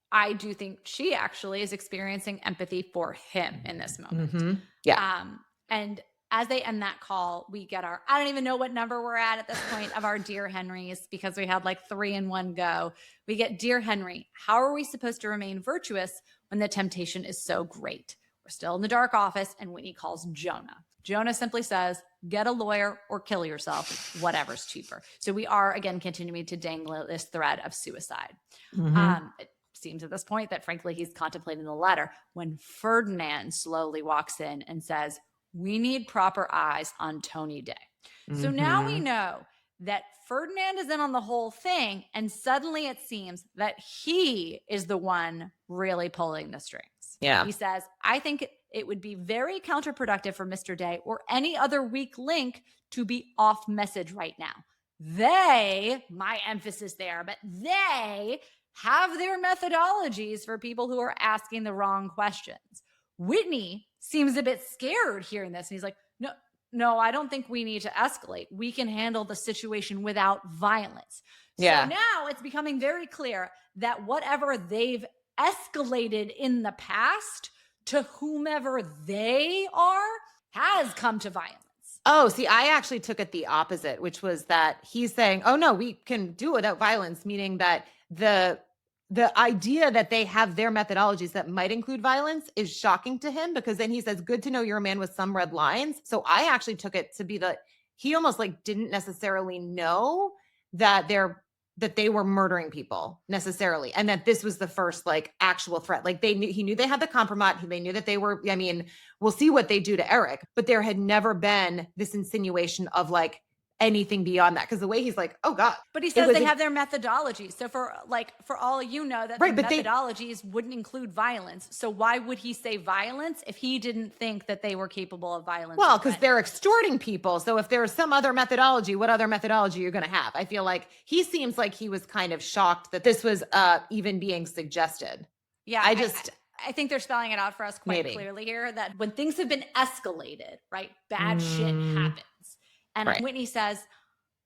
I do think she actually is experiencing empathy for him in this moment. Yeah. And as they end that call, we get our, I don't even know what number we're at this point of our Dear Henrys, because we had like 3 in one go. We get, Dear Henry, how are we supposed to remain virtuous when the temptation is so great? We're still in the dark office, and Whitney calls Jonah. Jonah simply says, get a lawyer or kill yourself, whatever's cheaper. So we are, again, continuing to dangle this thread of suicide. It seems at this point that, frankly, he's contemplating the latter when Ferdinand slowly walks in and says, we need proper eyes on Tony Day. So now we know that Ferdinand is in on the whole thing, and suddenly it seems that he is the one really pulling the strings. Yeah. He says, I think it would be very counterproductive for Mr. Day or any other weak link to be off message right now. They, my emphasis there, but they have their methodologies for people who are asking the wrong questions. Whitney seems a bit scared hearing this. And he's like, no, I don't think we need to escalate. We can handle the situation without violence. Yeah. So now it's becoming very clear that whatever they've escalated in the past to whomever they are has come to violence. Oh, see, I actually took it the opposite, which was that he's saying, oh no, we can do it without violence, meaning that the idea that they have their methodologies that might include violence is shocking to him, because then he says, good to know you're a man with some red lines. So I actually took it to be that he almost like didn't necessarily know that they were murdering people necessarily. And that this was the first like actual threat. Like he knew they had the compromise. They knew that they were, I mean, we'll see what they do to Eric, but there had never been this insinuation of like anything beyond that. Cause the way he's like, oh God. But he says they have their methodologies. So for all you know, that right, the methodologies wouldn't include violence. So why would he say violence if he didn't think that they were capable of violence? Well, because they're extorting people. So if there's some other methodology, what other methodology you're going to have? I feel like he seems like he was kind of shocked that this was even being suggested. Yeah. I think they're spelling it out for us quite clearly here, that when things have been escalated, right, bad shit happens. And Whitney says,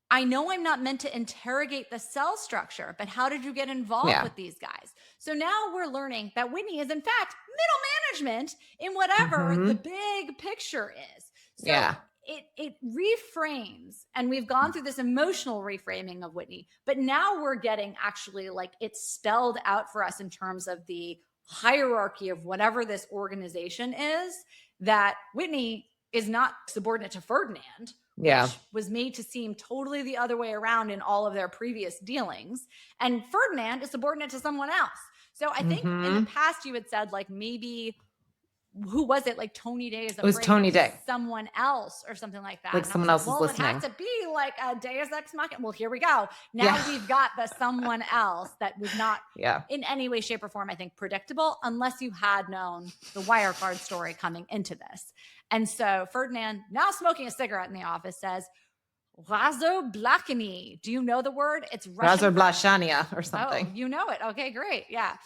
I know I'm not meant to interrogate the cell structure, but how did you get involved with these guys? So now we're learning that Whitney is, in fact, middle management in whatever the big picture is. So it reframes, and we've gone through this emotional reframing of Whitney, but now we're getting actually like it's spelled out for us in terms of the hierarchy of whatever this organization is, that Whitney is not subordinate to Ferdinand, which was made to seem totally the other way around in all of their previous dealings. And Ferdinand is subordinate to someone else. So I think in the past you had said like maybe, who was it? Like Tony Day is afraid it was Tony Day. Someone else or something like that. Like someone else is listening. It had to be like a Deus Ex Machina. Well, here we go. Now we've got the someone else that was not in any way, shape, or form, I think, predictable, unless you had known the Wirecard story coming into this. And so Ferdinand, now smoking a cigarette in the office, says, Razoblachany. Do you know the word? It's Russian. Razoblachania or something. Oh, you know it. Okay, great. Yeah.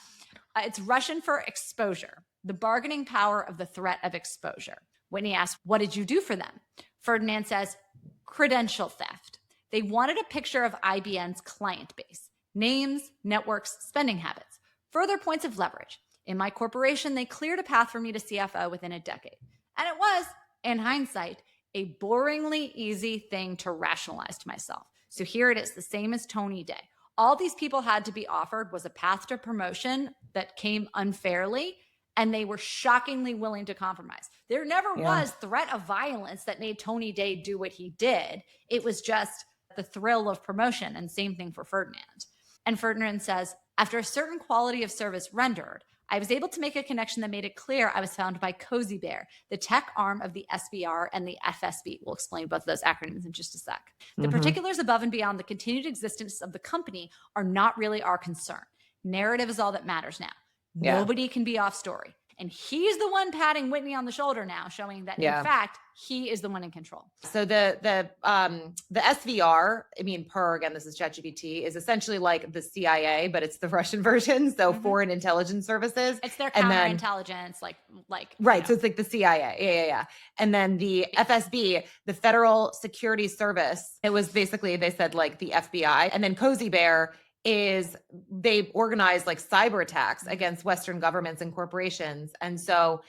It's Russian for exposure, the bargaining power of the threat of exposure. Whitney asks, what did you do for them? Ferdinand says, credential theft. They wanted a picture of IBM's client base, names, networks, spending habits, further points of leverage. In my corporation, they cleared a path for me to CFO within a decade. And it was, in hindsight, a boringly easy thing to rationalize to myself. So here it is, the same as Tony Day. All these people had to be offered was a path to promotion that came unfairly, and they were shockingly willing to compromise. There never was threat of violence that made Tony Day do what he did. It was just the thrill of promotion, and same thing for Ferdinand. And Ferdinand says, after a certain quality of service rendered, I was able to make a connection that made it clear I was found by Cozy Bear, the tech arm of the SBR and the FSB. We'll explain both of those acronyms in just a sec. The particulars above and beyond the continued existence of the company are not really our concern. Narrative is all that matters now. Nobody can be off story. And he's the one patting Whitney on the shoulder now, showing that in fact, he is the one in control. So the SVR, I mean, again, this is ChatGPT, is essentially like the CIA, but it's the Russian version. So foreign intelligence services. It's their counterintelligence, like right. So it's like the CIA. Yeah. And then the FSB, the Federal Security Service, it was basically, they said like the FBI. And then Cozy Bear is they organize like cyber attacks against Western governments and corporations. And so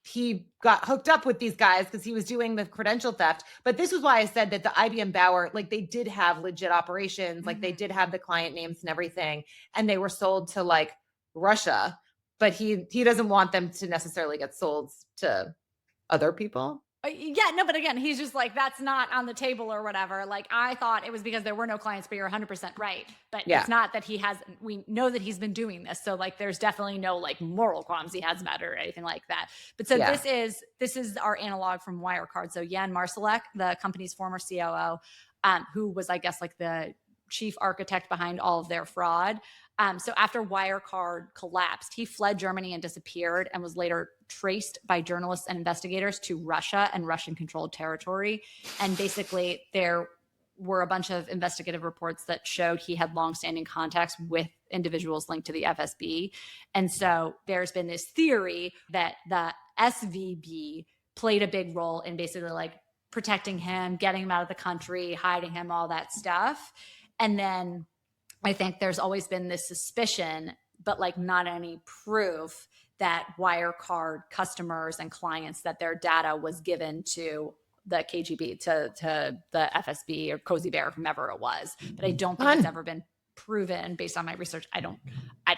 he got hooked up with these guys because he was doing the credential theft. But this was why I said that the IBM Bauer, like they did have legit operations, like they did have the client names and everything, and they were sold to like Russia, but he doesn't want them to necessarily get sold to other people. Yeah, no, but again, he's just like, that's not on the table or whatever. Like, I thought it was because there were no clients, but you're 100% right. But it's not that we know that he's been doing this. So like, there's definitely no like moral qualms he has about it or anything like that. But so this is our analog from Wirecard. So Jan Marsalek, the company's former COO, who was, I guess, like the chief architect behind all of their fraud. So after Wirecard collapsed, he fled Germany and disappeared and was later traced by journalists and investigators to Russia and Russian-controlled territory. And basically, there were a bunch of investigative reports that showed he had longstanding contacts with individuals linked to the FSB. And so there's been this theory that the SVB played a big role in basically like protecting him, getting him out of the country, hiding him, all that stuff. And then I think there's always been this suspicion, but like not any proof that Wirecard customers and clients, that their data was given to the KGB, to the FSB or Cozy Bear, whomever it was. But I don't think it's ever been proven based on my research. I don't know.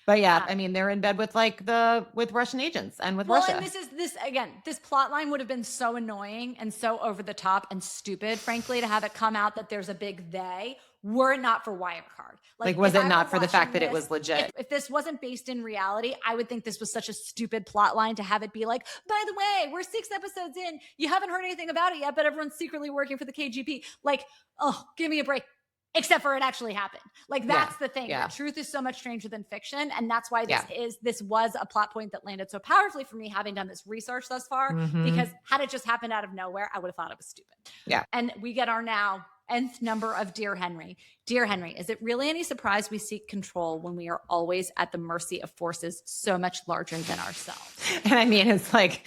But yeah, I mean, they're in bed with with Russian agents and with Russia. And this plot line would have been so annoying and so over the top and stupid, frankly, to have it come out that there's a big they, were it not for Wirecard. Like was it not for the fact that it was legit? If this wasn't based in reality, I would think this was such a stupid plot line to have it be like, by the way, we're 6 episodes in, you haven't heard anything about it yet, but everyone's secretly working for the KGB. Like, oh, give me a break. Except for it actually happened. Like that's the thing. The truth is so much stranger than fiction. And that's why this was a plot point that landed so powerfully for me, having done this research thus far, because had it just happened out of nowhere, I would have thought it was stupid. Yeah. And we get our now nth number of Dear Henry. Dear Henry, is it really any surprise we seek control when we are always at the mercy of forces so much larger than ourselves? And I mean, it's like,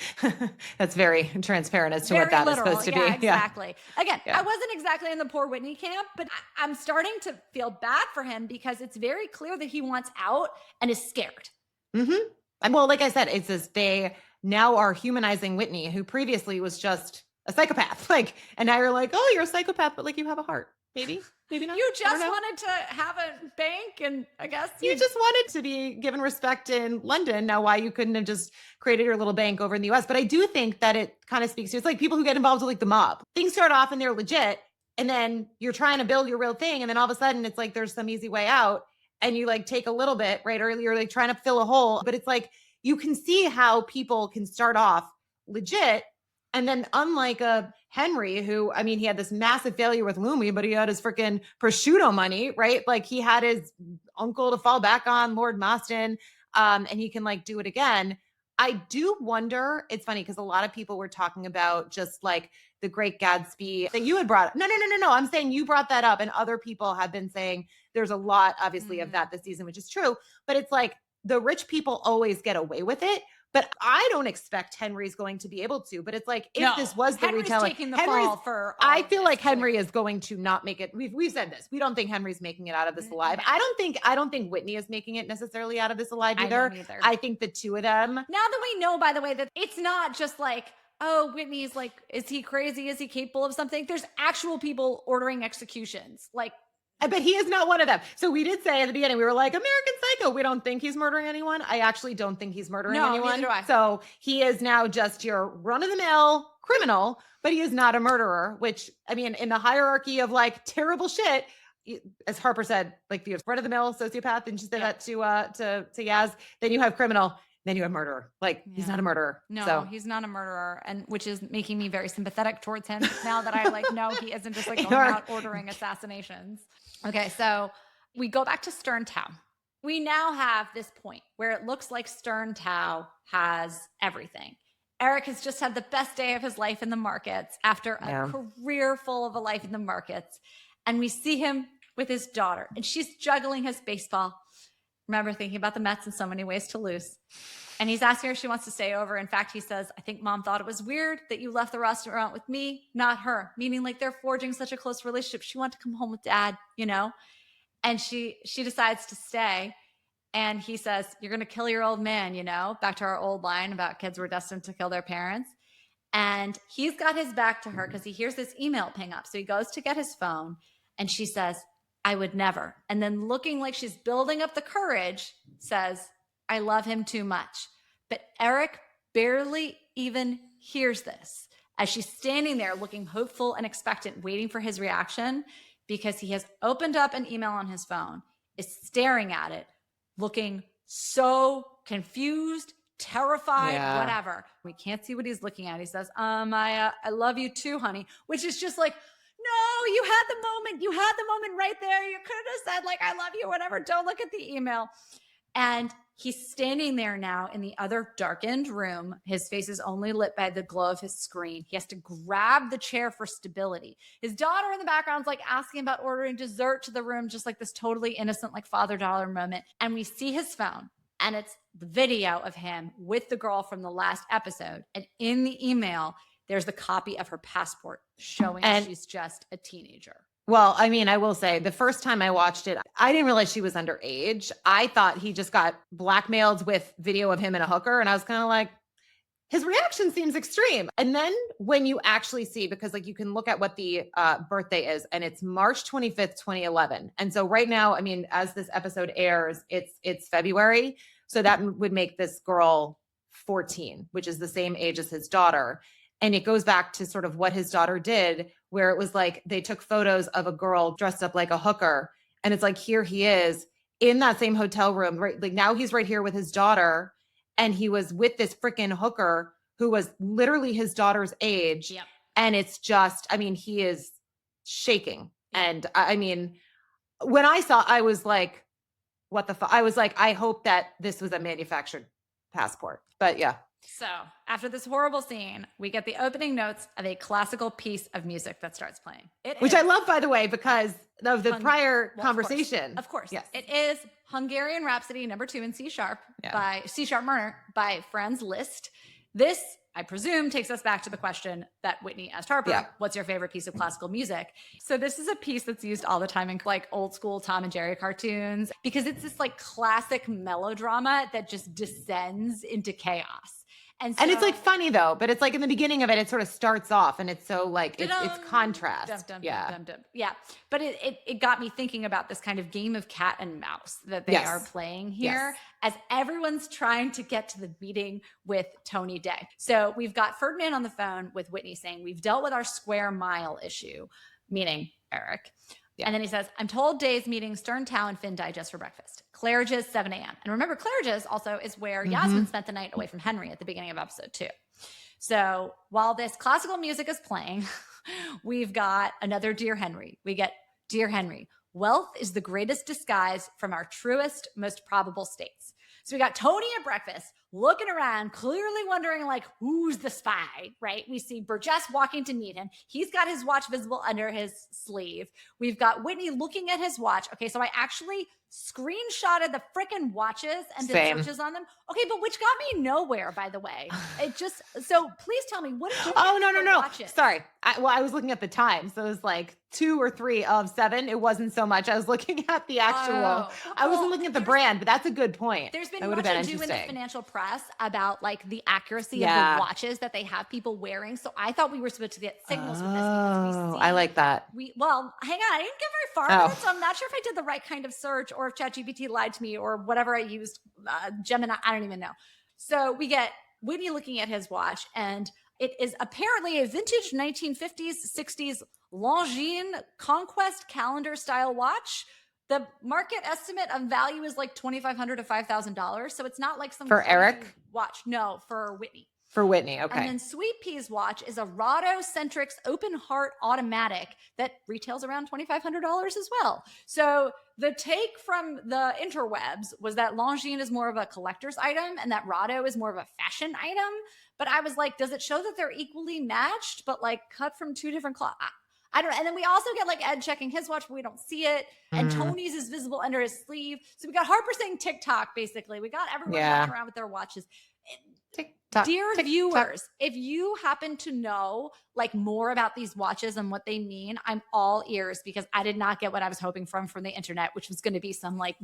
that's very transparent as to what that is supposed to be. Exactly. Again, I wasn't exactly in the poor Whitney camp, but I'm starting to feel bad for him because it's very clear that he wants out and is scared. And well, like I said, it's this, they now are humanizing Whitney, who previously was just a psychopath. Like, and now you're like, oh, you're a psychopath, but like you have a heart. Maybe not. You just wanted to have a bank, and I guess you just wanted to be given respect in London. Now, why you couldn't have just created your little bank over in the US? But I do think that it kind of speaks to, it's like people who get involved with like the mob. Things start off and they're legit, and then you're trying to build your real thing, and then all of a sudden it's like there's some easy way out, and you like take a little bit, right? Or you're like trying to fill a hole. But it's like you can see how people can start off legit. And then unlike a Henry, who, I mean, he had this massive failure with Lumi, but he had his freaking prosciutto money, right? Like he had his uncle to fall back on, Lord Mostyn, and he can like do it again. I do wonder, it's funny because a lot of people were talking about just like the Great Gatsby that you had brought up. No. I'm saying you brought that up, and other people have been saying there's a lot, obviously, of that this season, which is true. But it's like the rich people always get away with it. But I don't expect Henry's going to be able to. But it's like, if this was the retelling, I feel like Henry is going to not make it. We've said this. We don't think Henry's making it out of this alive. I don't think Whitney is making it necessarily out of this alive either. I think the two of them. Now that we know, by the way, that it's not just like, oh, Whitney's like, is he crazy? Is he capable of something? There's actual people ordering executions. Like, but he is not one of them. So we did say at the beginning, we were like, American Psycho. We don't think he's murdering anyone. I actually don't think he's murdering anyone. Neither do I. So he is now just your run-of-the-mill criminal, but he is not a murderer, which, I mean, in the hierarchy of like terrible shit, as Harper said, like the run-of-the-mill sociopath, and she said that to Yaz, then you have criminal, then you have murderer. Like he's not a murderer. No, he's not a murderer. And which is making me very sympathetic towards him now that I like know he isn't just like going out ordering assassinations. Okay, so we go back to Stern Tao. We now have this point where it looks like Stern Tao has everything. Eric has just had the best day of his life in the markets after a career full of a life in the markets. And we see him with his daughter, and she's juggling his baseball. Remember, thinking about the Mets in so many ways to lose. And he's asking her if she wants to stay over. In fact, he says, I think mom thought it was weird that you left the restaurant with me, not her. Meaning like they're forging such a close relationship. She wanted to come home with dad, you know? And she decides to stay. And he says, you're going to kill your old man, back to our old line about kids were destined to kill their parents. And he's got his back to her because he hears this email ping up. So he goes to get his phone and she says, I would never. And then looking like she's building up the courage, says, I love him too much. But Eric barely even hears this as she's standing there looking hopeful and expectant, waiting for his reaction because he has opened up an email on his phone, is staring at it, looking so confused, terrified, whatever. We can't see what he's looking at. He says, I love you too, honey, which is just like, no, you had the moment. You had the moment right there. You could have said like, I love you, whatever. Don't look at the email. And he's standing there now in the other darkened room. His face is only lit by the glow of his screen. He has to grab the chair for stability. His daughter in the background is like asking about ordering dessert to the room, just like this totally innocent, like father-daughter moment. And we see his phone and it's the video of him with the girl from the last episode. And in the email, there's the copy of her passport showing she's just a teenager. Well, I mean, I will say the first time I watched it, I didn't realize she was underage. I thought he just got blackmailed with video of him and a hooker. And I was kind of like, his reaction seems extreme. And then when you actually see, because like you can look at what the birthday is, and it's March 25th, 2011. And so right now, I mean, as this episode airs, it's February. So that would make this girl 14, which is the same age as his daughter. And it goes back to sort of what his daughter did, where it was like they took photos of a girl dressed up like a hooker. And it's like, here he is in that same hotel room, right? Like now he's right here with his daughter. And he was with this freaking hooker who was literally his daughter's age. Yep. And it's just, I mean, he is shaking. And I mean, when I saw, I was like, what the fuck? I was like, I hope that this was a manufactured passport. But yeah. So after this horrible scene, we get the opening notes of a classical piece of music that starts playing. Which I love, by the way, because of the prior conversation. Of course. Yes. It is Hungarian Rhapsody #2 in C# by C# minor by Franz Liszt. This, I presume, takes us back to the question that Whitney asked Harper, what's your favorite piece of classical music? So this is a piece that's used all the time in like old school Tom and Jerry cartoons because it's this like classic melodrama that just descends into chaos. And it's like funny though, but it's like in the beginning of it, it sort of starts off and it's so like, it's contrast. Yeah. But it got me thinking about this kind of game of cat and mouse that they are playing here as everyone's trying to get to the meeting with Tony Day. So we've got Ferdinand on the phone with Whitney saying, we've dealt with our square mile issue, meaning Eric. Yeah. And then he says, I'm told Day's meeting Stern Tao and Finn Digest for breakfast. Claridge's 7 a.m. And remember, Claridge's also is where Yasmin spent the night away from Henry at the beginning of episode 2. So while this classical music is playing, we've got another Dear Henry. We get Dear Henry. Wealth is the greatest disguise from our truest, most probable states. So we got Tony at breakfast looking around, clearly wondering like, who's the spy, right? We see Burgess walking to meet him. He's got his watch visible under his sleeve. We've got Whitney looking at his watch. Okay, so I actually screenshotted the freaking watches and did searches on them. Okay, but which got me nowhere, by the way. It just, so please tell me, what did you no. watches? Sorry. I was looking at the time. So it was like 2 or 3 of 7. It wasn't so much. I was looking at the actual, I wasn't looking at the brand, but that's a good point. There's been much ado in the financial press about like the accuracy of the watches that they have people wearing. So I thought we were supposed to get signals from this because I like that. Well, hang on. I didn't get very far with it, so I'm not sure if I did the right kind of search or if ChatGPT lied to me or whatever I used, Gemini, I don't even know. So we get Whitney looking at his watch, and it is apparently a vintage 1950s, 60s Longines Conquest calendar style watch. The market estimate of value is like $2,500 to $5,000. So it's not like some for Eric watch. No, for Whitney. For Whitney, okay. And then Sweet Pea's watch is a Rado-Centrix open heart automatic that retails around $2,500 as well. So the take from the interwebs was that Longines is more of a collector's item and that Rado is more of a fashion item. But I was like, does it show that they're equally matched, but like cut from 2 different cloths? I don't know. And then we also get like Ed checking his watch, but we don't see it. And Tony's is visible under his sleeve. So we got Harper saying TikTok, basically. We got everyone walking around with their watches. Dear viewers, if you happen to know like more about these watches and what they mean, I'm all ears because I did not get what I was hoping from the internet, which was going to be some like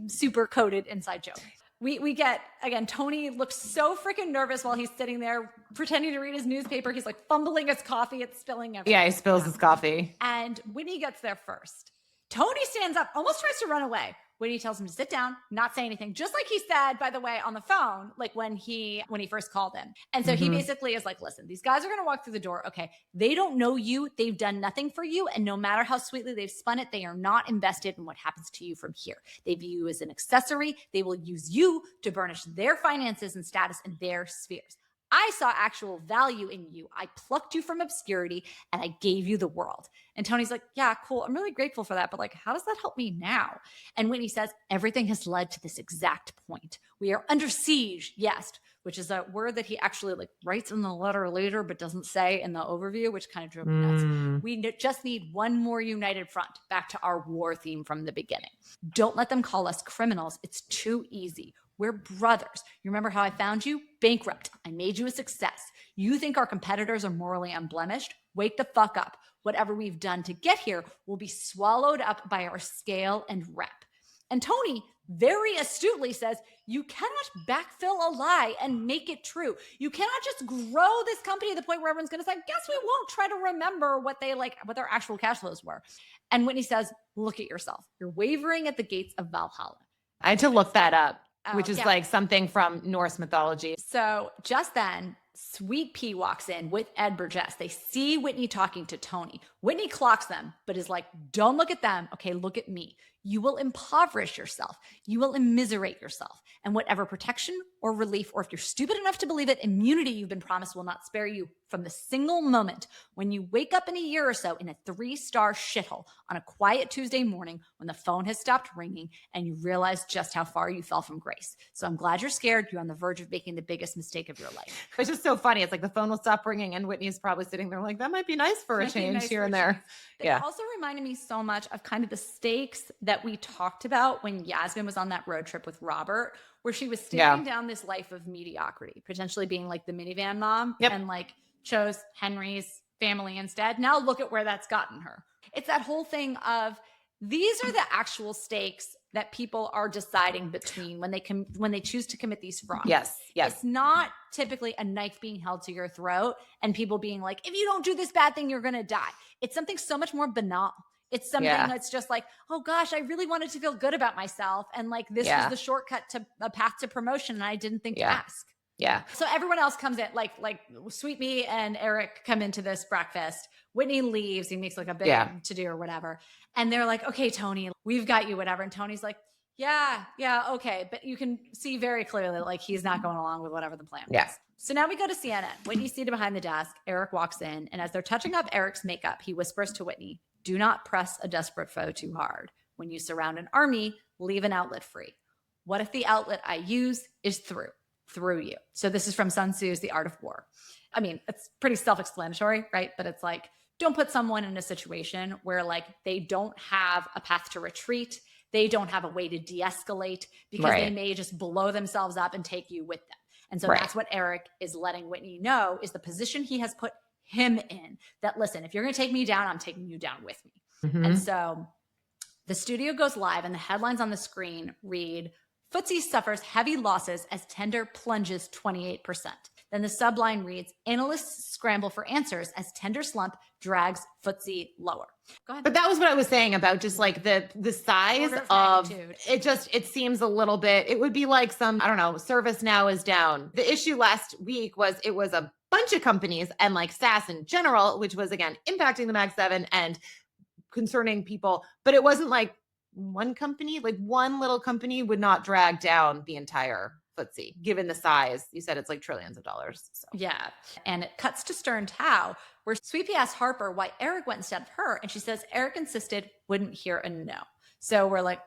super coded inside joke. We get, again, Tony looks so freaking nervous while he's sitting there pretending to read his newspaper. He's like fumbling his coffee. It's spilling everywhere. Yeah, he spills his coffee. And Whitney gets there first. Tony stands up, almost tries to run away. Whitney tells him to sit down, not say anything, just like he said, by the way, on the phone, like when he first called him. And so he basically is like, listen, these guys are going to walk through the door. Okay, they don't know you. They've done nothing for you. And no matter how sweetly they've spun it, they are not invested in what happens to you from here. They view you as an accessory. They will use you to burnish their finances and status in their spheres. I saw actual value in you. I plucked you from obscurity and I gave you the world. And Tony's like, yeah, cool. I'm really grateful for that. But like, how does that help me now? And Whitney says, everything has led to this exact point. We are under siege. Yes. Which is a word that he actually like writes in the letter later, but doesn't say in the overview, which kind of drove me nuts. We just need one more united front, back to our war theme from the beginning. Don't let them call us criminals. It's too easy. We're brothers. You remember how I found you? Bankrupt. I made you a success. You think our competitors are morally unblemished? Wake the fuck up. Whatever we've done to get here will be swallowed up by our scale and rep. And Tony very astutely says, you cannot backfill a lie and make it true. You cannot just grow this company to the point where everyone's going to say, guess we won't try to remember what their actual cash flows were. And Whitney says, look at yourself. You're wavering at the gates of Valhalla. I had to look that up. Which is like something from Norse mythology. So just then, Sweet Pea walks in with Ed Burgess. They see Whitney talking to Tony. Whitney clocks them, but is like, don't look at them. Okay, look at me. You will impoverish yourself. You will immiserate yourself. And whatever protection or relief, or if you're stupid enough to believe it, immunity you've been promised will not spare you from the single moment when you wake up in a year or so in a 3-star shithole on a quiet Tuesday morning when the phone has stopped ringing and you realize just how far you fell from grace. So I'm glad you're scared. You're on the verge of making the biggest mistake of your life. It's just so funny. It's like the phone will stop ringing and Whitney's probably sitting there like, that might be nice for a change here and there. It also reminded me so much of kind of the stakes that we talked about when Yasmin was on that road trip with Robert, where she was staring down this life of mediocrity, potentially being like the minivan mom and like chose Henry's family instead. Now look at where that's gotten her. It's that whole thing of these are the actual stakes that people are deciding between when they choose to commit these frauds. Yes. It's not typically a knife being held to your throat and people being like, if you don't do this bad thing, you're going to die. It's something so much more banal. It's something that's just like, oh gosh, I really wanted to feel good about myself. And like, this was the shortcut to a path to promotion. And I didn't think to ask. Yeah. So everyone else comes in, like Sweet Me and Eric come into this breakfast. Whitney leaves. He makes like a big to-do or whatever. And they're like, okay, Tony, we've got you, whatever. And Tony's like, yeah, okay. But you can see very clearly, like, he's not going along with whatever the plan was. So now we go to CNN. Whitney's seated behind the desk. Eric walks in. And as they're touching up Eric's makeup, he whispers to Whitney, do not press a desperate foe too hard. When you surround an army, leave an outlet free. What if the outlet I use is through you? So this is from Sun Tzu's The Art of War. I mean, it's pretty self-explanatory, right? But it's like, don't put someone in a situation where like they don't have a path to retreat. They don't have a way to de-escalate because they may just blow themselves up and take you with them. And so that's what Eric is letting Whitney know is the position he has put him in, that listen, if you're going to take me down, I'm taking you down with me. And so the studio goes live and the headlines on the screen read, FTSE suffers heavy losses as Tender plunges 28%. Then the subline reads, analysts scramble for answers as Tender slump drags FTSE lower. Go ahead. But that was what I was saying about just like the size of it. It seems a little bit, it would be like some, I don't know, ServiceNow is down. The issue last week was it was a bunch of companies and like SaaS in general, which was again impacting the Mag 7 and concerning people, but it wasn't like one company, like one little company would not drag down the entire FTSE, given the size. You said it's like trillions of dollars. So. Yeah. And it cuts to Stern Tao, where Sweet Pea asks Harper why Eric went instead of her. And she says Eric insisted, wouldn't hear a no. So we're like,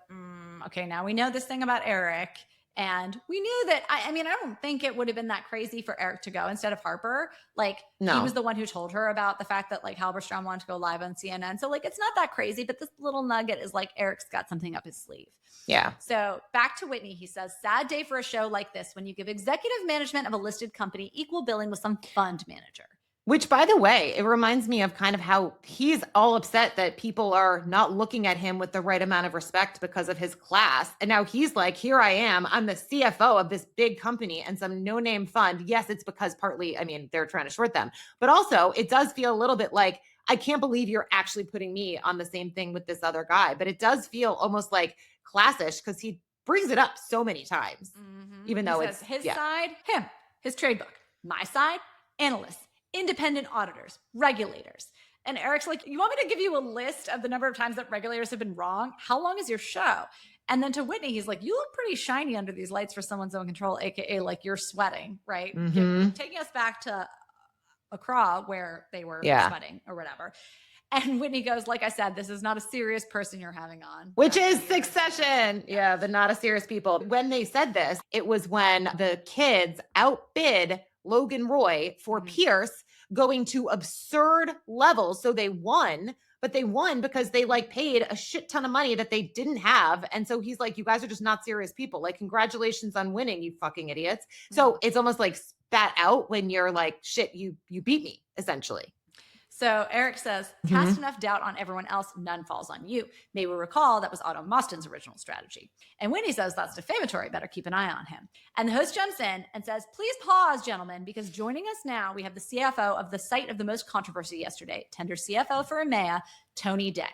okay, now we know this thing about Eric. And we knew that, I mean, I don't think it would have been that crazy for Eric to go instead of Harper. Like, he was the one who told her about the fact that, like, Halberstrom wanted to go live on CNN. So, like, it's not that crazy, but this little nugget is like, Eric's got something up his sleeve. Yeah. So back to Whitney, he says, sad day for a show like this when you give executive management of a listed company equal billing with some fund manager. Which, by the way, it reminds me of kind of how he's all upset that people are not looking at him with the right amount of respect because of his class. And now he's like, here I am. I'm the CFO of this big company and some no-name fund. Yes, it's because partly, I mean, they're trying to short them. But also, it does feel a little bit like, I can't believe you're actually putting me on the same thing with this other guy. But it does feel almost like classish because he brings it up so many times, even though it's his side, him, his trade book, my side, analysts, independent auditors, regulators. And Eric's like, you want me to give you a list of the number of times that regulators have been wrong? How long is your show? And then to Whitney, he's like, you look pretty shiny under these lights for someone's own control, AKA like you're sweating, right? Taking us back to Accra where they were sweating or whatever. And Whitney goes, like I said, this is not a serious person you're having on. Which is Succession. Yeah, the not a serious people. When they said this, it was when the kids outbid Logan Roy for Pierce, going to absurd levels. So they won, but they won because they like paid a shit ton of money that they didn't have. And so he's like, you guys are just not serious people. Like, congratulations on winning, you fucking idiots. So it's almost like spat out when you're like, shit, you beat me, essentially. So Eric says, cast enough doubt on everyone else, none falls on you. May we recall that was Otto Mostyn's original strategy. And Whitney says that's defamatory, better keep an eye on him. And the host jumps in and says, please pause, gentlemen, because joining us now, we have the CFO of the site of the most controversy yesterday, Tender CFO for EMEA, Tony Day.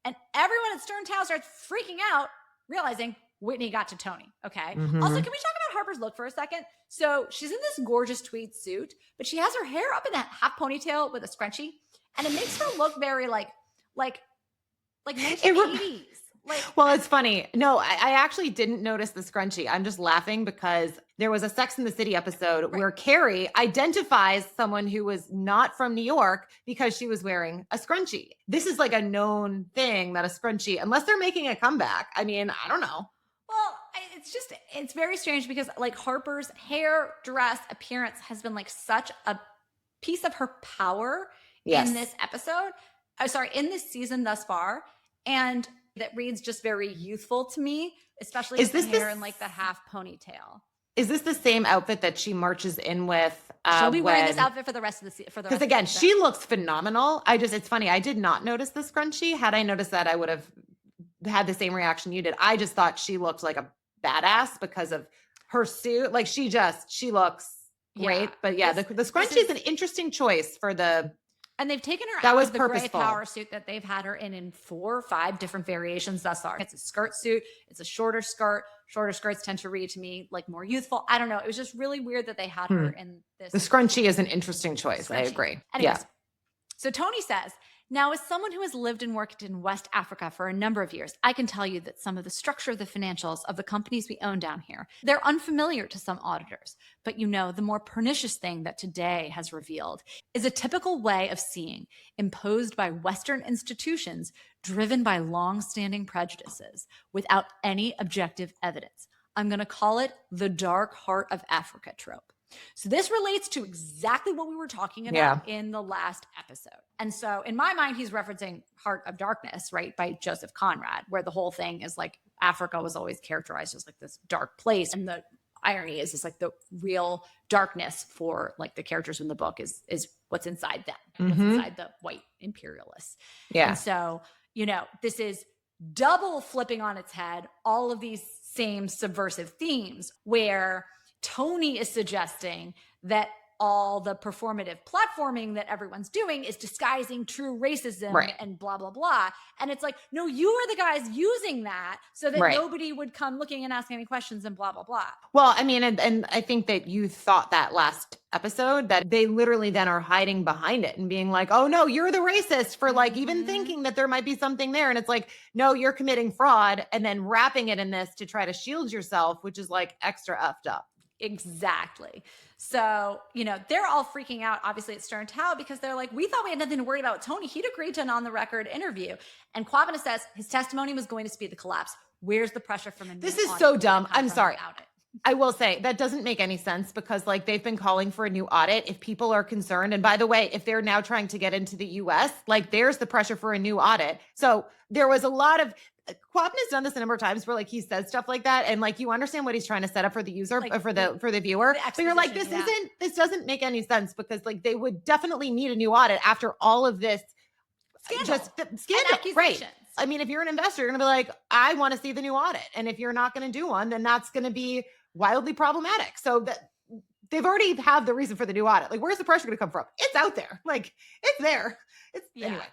And everyone at Stern Town starts freaking out, realizing Whitney got to Tony, okay? Also, can we talk about Harper's look for a second? So she's in this gorgeous tweed suit, but she has her hair up in a half ponytail with a scrunchie, and it makes her look very like 1980s. Well, it's funny. No, I actually didn't notice the scrunchie. I'm just laughing because there was a Sex and the City episode where Carrie identifies someone who was not from New York because she was wearing a scrunchie. This is like a known thing that a scrunchie, unless they're making a comeback. I mean, I don't know. Well, it's very strange because like Harper's hair, dress, appearance has been like such a piece of her power in this episode. In this season thus far. And that reads just very youthful to me, especially with the hair and like the half ponytail. Is this the same outfit that she marches in with? She'll be wearing this outfit for the rest of the season. Because again, she looks phenomenal. It's funny. I did not notice the scrunchie. Had I noticed that, I would have had the same reaction you did. I just thought she looked like a badass because of her suit. Like she looks great. But the scrunchie is an interesting choice for the. And they've taken her out of the gray power suit that they've had her in 4 or 5 different variations thus far. It's a skirt suit. It's a shorter skirt. Shorter skirts tend to read to me like more youthful. I don't know. It was just really weird that they had her in this. The scrunchie is an interesting choice. I agree. Anyways, so Tony says, now, as someone who has lived and worked in West Africa for a number of years, I can tell you that some of the structure of the financials of the companies we own down here, they're unfamiliar to some auditors. But the more pernicious thing that today has revealed is a typical way of seeing imposed by Western institutions driven by long-standing prejudices without any objective evidence. I'm going to call it the dark heart of Africa trope. So this relates to exactly what we were talking about in the last episode. And so in my mind, he's referencing Heart of Darkness, right, by Joseph Conrad, where the whole thing is like Africa was always characterized as like this dark place. And the irony is like the real darkness for like the characters in the book is what's inside them, what's inside the white imperialists. Yeah. And so, this is double flipping on its head all of these same subversive themes where Tony is suggesting that all the performative platforming that everyone's doing is disguising true racism and blah, blah, blah. And it's like, no, you are the guys using that so that nobody would come looking and asking any questions and blah, blah, blah. Well, I mean, and I think that you thought that last episode that they literally then are hiding behind it and being like, oh no, you're the racist for like even thinking that there might be something there. And it's like, no, you're committing fraud and then wrapping it in this to try to shield yourself, which is like extra effed up. Exactly. So, they're all freaking out, obviously, at Stern Town because they're like, we thought we had nothing to worry about with Tony. He'd agreed to an on-the-record interview. And Kwabena says his testimony was going to speed the collapse. Where's the pressure from him? This is so dumb. I'm sorry. I will say that doesn't make any sense because like they've been calling for a new audit if people are concerned. And by the way, if they're now trying to get into the US, like there's the pressure for a new audit. So there was a lot of Quabbin has done this a number of times where like he says stuff like that, and like you understand what he's trying to set up for the user, Like, for the viewer, but you're like, this doesn't make any sense, because like they would definitely need a new audit after all of this scandal, right? I mean, if you're an investor, you're gonna be like, I want to see the new audit, and if you're not going to do one, then that's going to be wildly problematic. So that they've already have the reason for the new audit. Like, where's the pressure going to come from? It's out there. Like, it's there. Anyway.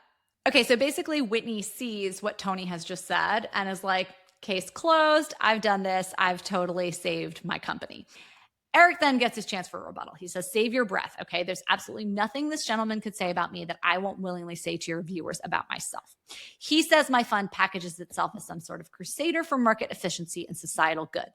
Okay, so basically Whitney sees what Tony has just said and is like, case closed. I've done this. I've totally saved my company. Eric then gets his chance for a rebuttal. He says, save your breath, okay? There's absolutely nothing this gentleman could say about me that I won't willingly say to your viewers about myself. He says my fund packages itself as some sort of crusader for market efficiency and societal good.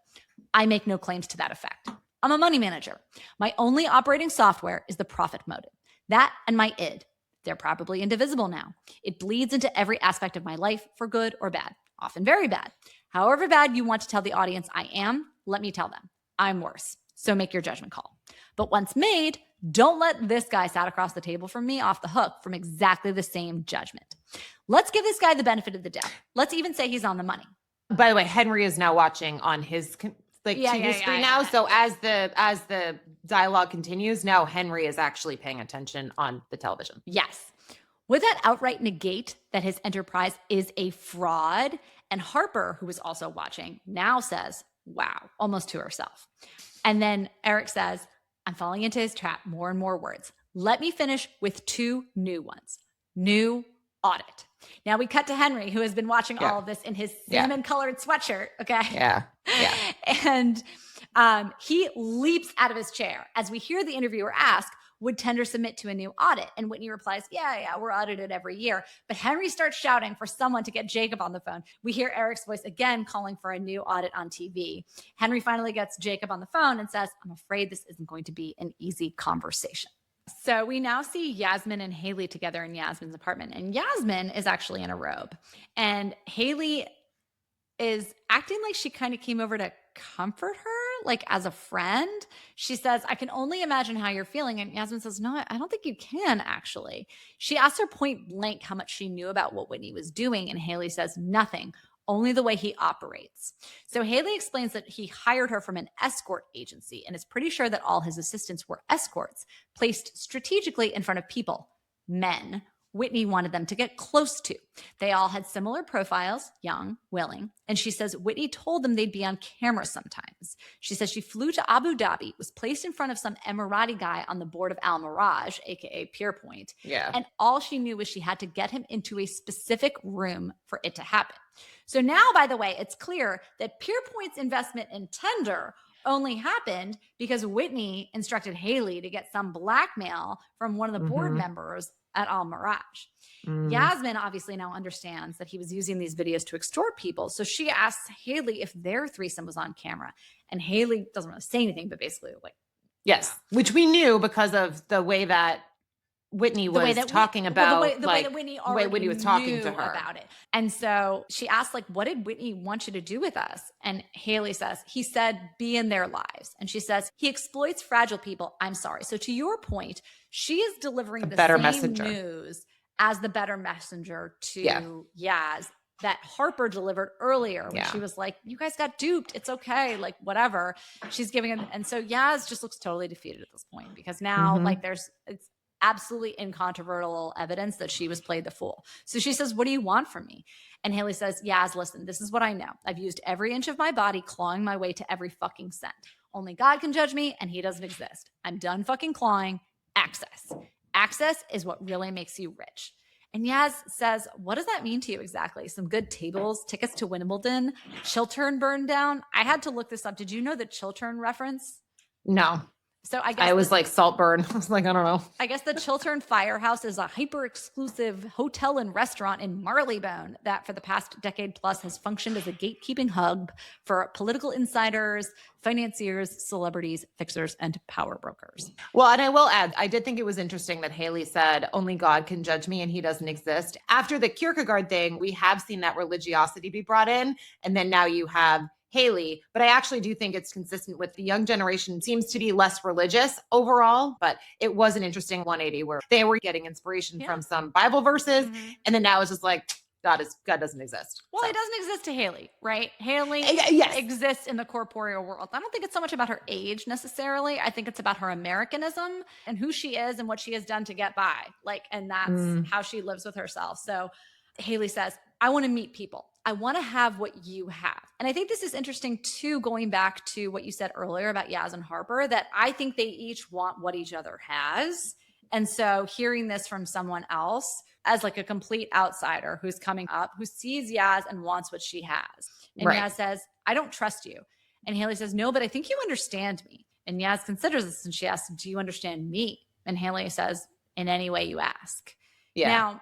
I make no claims to that effect. I'm a money manager. My only operating software is the profit motive. That and my id. They're probably indivisible now. It bleeds into every aspect of my life, for good or bad, often very bad. However bad you want to tell the audience I am, let me tell them, I'm worse. So make your judgment call. But once made, don't let this guy sat across the table from me off the hook from exactly the same judgment. Let's give this guy the benefit of the doubt. Let's even say he's on the money. By the way, Henry is now watching on his TV screen now. So as the dialogue continues, now Henry is actually paying attention on the television. Yes. Would that outright negate that his enterprise is a fraud? And Harper, who is also watching, now says, wow, almost to herself. And then Eric says, I'm falling into his trap, more and more words. Let me finish with two new ones. New audit. Now we cut to Henry, who has been watching all of this in his salmon-colored sweatshirt, okay? Yeah. And he leaps out of his chair as we hear the interviewer ask, would Tender submit to a new audit? And Whitney replies, yeah, we're audited every year. But Henry starts shouting for someone to get Jacob on the phone. We hear Eric's voice again calling for a new audit on TV. Henry finally gets Jacob on the phone and says, I'm afraid this isn't going to be an easy conversation. So we now see Yasmin and Haley together in Yasmin's apartment. And Yasmin is actually in a robe. And Haley is acting like she kind of came over to comfort her, like as a friend. She says, I can only imagine how you're feeling. And Yasmin says, no, I don't think you can, actually. She asks her point blank how much she knew about what Whitney was doing. And Haley says, nothing, only the way he operates. So Haley explains that he hired her from an escort agency and is pretty sure that all his assistants were escorts placed strategically in front of people, men, Whitney wanted them to get close to. They all had similar profiles, young, willing. And she says Whitney told them they'd be on camera sometimes. She says she flew to Abu Dhabi, was placed in front of some Emirati guy on the board of Al Mirage, aka Pierpoint. Yeah. And all she knew was she had to get him into a specific room for it to happen. So now, by the way, it's clear that Pierpoint's investment in Tender only happened because Whitney instructed Haley to get some blackmail from one of the board members at Al Mirage. Yasmin obviously now understands that he was using these videos to extort people. So she asks Haley if their threesome was on camera. And Haley doesn't want to say anything, but basically like, yes, which we knew because of the way that Whitney was talking about, the way that Whitney already was talking to her about it. And so she asked, like, what did Whitney want you to do with us? And Haley says, he said, be in their lives. And she says, he exploits fragile people. I'm sorry. So to your point, she is delivering the better same messenger. News as the better messenger to Yaz that Harper delivered earlier when she was like, you guys got duped. It's okay. Like, whatever. She's giving it. And so Yaz just looks totally defeated at this point because now like it's absolutely incontrovertible evidence that she was played the fool. So she says, what do you want from me? And Haley says, Yaz, listen, this is what I know. I've used every inch of my body clawing my way to every fucking cent. Only God can judge me and he doesn't exist. I'm done fucking clawing. Access. Access is what really makes you rich. And Yaz says, what does that mean to you exactly? Some good tables, tickets to Wimbledon, Chiltern burned down? I had to look this up. Did you know the Chiltern reference? No. So I guess I was like Saltburn. I was like, I don't know. I guess the Chiltern Firehouse is a hyper-exclusive hotel and restaurant in Marylebone that for the past decade plus has functioned as a gatekeeping hub for political insiders, financiers, celebrities, fixers, and power brokers. Well, and I will add, I did think it was interesting that Haley said, only God can judge me and he doesn't exist. After the Kierkegaard thing, we have seen that religiosity be brought in. And then now you have Haley, but I actually do think it's consistent with the young generation seems to be less religious overall, but it was an interesting 180 where they were getting inspiration from some Bible verses. And then now it's just like, God doesn't exist. Well, So. it doesn't exist to Haley, right? Haley Yes. exists in the corporeal world. I don't think it's so much about her age necessarily. I think it's about her Americanism and who she is and what she has done to get by. And that's how she lives with herself. So Haley says, I want to meet people. I want to have what you have. And I think this is interesting too, going back to what you said earlier about Yaz and Harper, that I think they each want what each other has. And so hearing this from someone else as like a complete outsider who's coming up, who sees Yaz and wants what she has. And Yaz says, I don't trust you. And Haley says, no, but I think you understand me. And Yaz considers this and she asks, do you understand me? And Haley says, in any way you ask. Yeah. Now,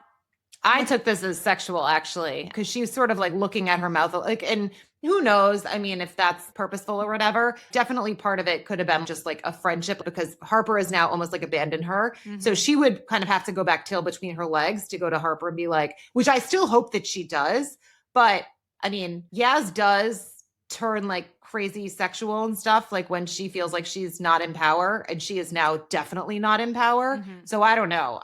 I took this as sexual actually, because she's sort of like looking at her mouth, like, and who knows? I mean, if that's purposeful or whatever, definitely part of it could have been just like a friendship, because Harper has now almost like abandoned her. So she would kind of have to go back tail between her legs to go to Harper and be like, which I still hope that she does. But I mean, Yaz does turn like crazy sexual and stuff, like when she feels like she's not in power, and she is now definitely not in power. So I don't know.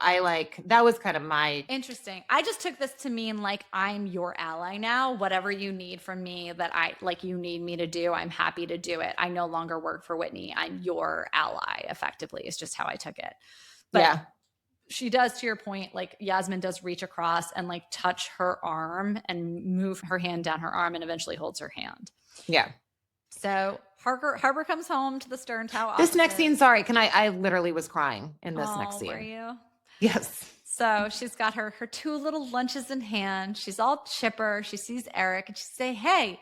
That was kind of my interesting. I just took this to mean like, I'm your ally now. Whatever you need from me that you need me to do, I'm happy to do it. I no longer work for Whitney. I'm your ally, effectively, is just how I took it. But she does, to your point, like Yasmin does reach across and like touch her arm and move her hand down her arm and eventually holds her hand. Yeah. So Harper comes home to the Stern Tower. This next scene, sorry, I literally was crying in this next scene. Were you? Yes. So she's got her two little lunches in hand. She's all chipper. She sees Eric and she say, hey,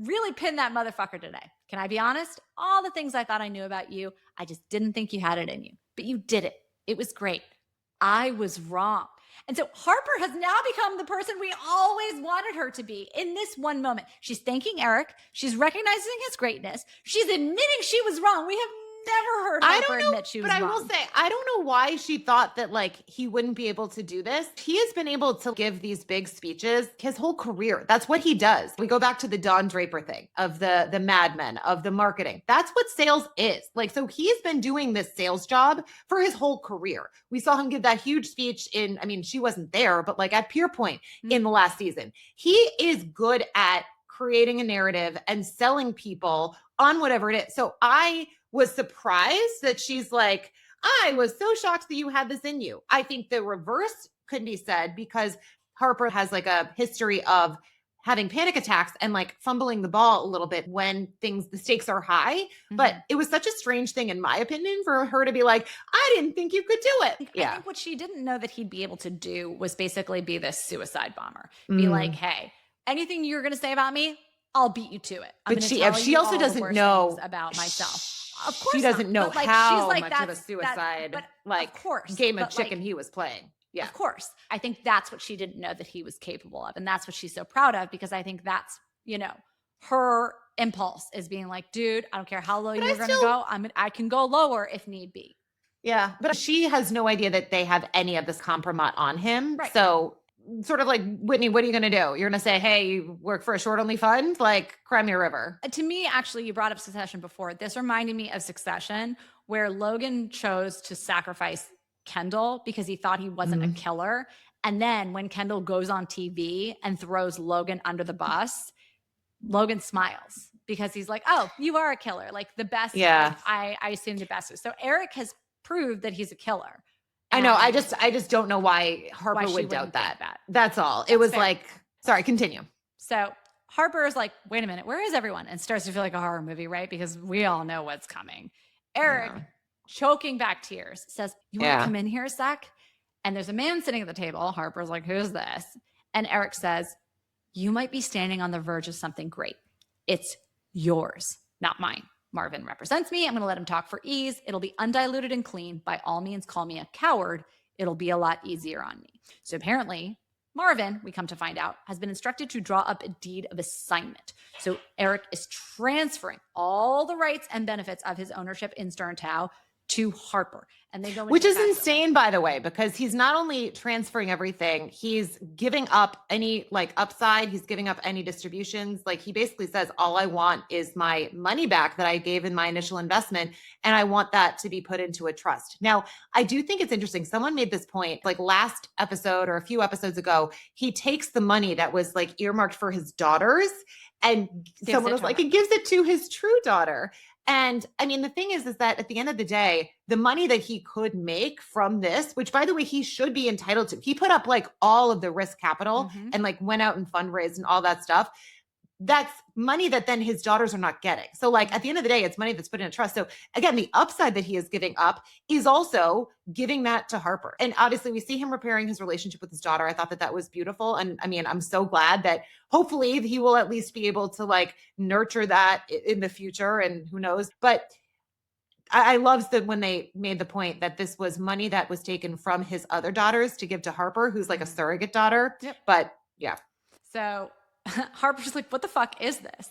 really pin that motherfucker today. Can I be honest? All the things I thought I knew about you, I just didn't think you had it in you, but you did it. It was great. I was wrong. And so Harper has now become the person we always wanted her to be in this one moment. She's thanking Eric. She's recognizing his greatness. She's admitting she was wrong. We have never heard Harper admit she was wrong. But I will say, I don't know why she thought that like he wouldn't be able to do this. He has been able to give these big speeches his whole career. That's what he does. We go back to the Don Draper thing of the Mad Men, of the marketing. That's what sales is. Like, so he's been doing this sales job for his whole career. We saw him give that huge speech she wasn't there, but like at Pierpoint in the last season. He is good at creating a narrative and selling people on whatever it is. So I was surprised that she's like, I was so shocked that you had this in you. I think the reverse could be said, because Harper has like a history of having panic attacks and like fumbling the ball a little bit when the stakes are high. But it was such a strange thing, in my opinion, for her to be like, I didn't think you could do it. I think what she didn't know that he'd be able to do was basically be this suicide bomber. Be like, hey, anything you're going to say about me, I'll beat you to it. But she also doesn't know about myself. Of course she doesn't know like, how she's like, much of a suicide game of chicken he was playing. Yeah. Of course. I think that's what she didn't know that he was capable of. And that's what she's so proud of, because I think that's, her impulse is being like, dude, I don't care how low you're going to go. I can go lower if need be. Yeah. But she has no idea that they have any of this compromise on him. Right. So sort of like, Whitney, what are you going to do? You're going to say, hey, you work for a short only fund? Like, cry me a river. To me, actually, you brought up Succession before. This reminded me of Succession, where Logan chose to sacrifice Kendall because he thought he wasn't a killer. And then when Kendall goes on TV and throws Logan under the bus, Logan smiles because he's like, oh, you are a killer. Like the best. Yeah. I assume the best. So Eric has proved that he's a killer. I know. I just don't know why Harper would doubt that. That's all. It was fair. Like, sorry, continue. So Harper is like, wait a minute, where is everyone? And starts to feel like a horror movie, right? Because we all know what's coming. Eric, choking back tears, says, you want to come in here a sec? And there's a man sitting at the table. Harper's like, who's this? And Eric says, you might be standing on the verge of something great. It's yours, not mine. Marvin represents me. I'm going to let him talk for ease. It'll be undiluted and clean. By all means, call me a coward. It'll be a lot easier on me. So apparently, Marvin, we come to find out, has been instructed to draw up a deed of assignment. So Eric is transferring all the rights and benefits of his ownership in Stern Tow to Harper. And they go into Which is capitulation. insane, by the way, because he's not only transferring everything, he's giving up any like upside, he's giving up any distributions. Like he basically says, all I want is my money back that I gave in my initial investment, and I want that to be put into a trust. Now, I do think it's interesting. Someone made this point like last episode or a few episodes ago. He takes the money that was like earmarked for his daughters and someone was like, and gives it to his true daughter. And I mean, the thing is that at the end of the day, the money that he could make from this, which by the way, he should be entitled to, he put up like all of the risk capital and like went out and fundraised and all that stuff. That's money that then his daughters are not getting. So like at the end of the day, it's money that's put in a trust. So again, the upside that he is giving up is also giving that to Harper. And obviously we see him repairing his relationship with his daughter. I thought that was beautiful. And I mean, I'm so glad that hopefully he will at least be able to like nurture that in the future, and who knows. But I love that when they made the point that this was money that was taken from his other daughters to give to Harper, who's like a surrogate daughter. Yep. But yeah. So Harper's like, what the fuck is this?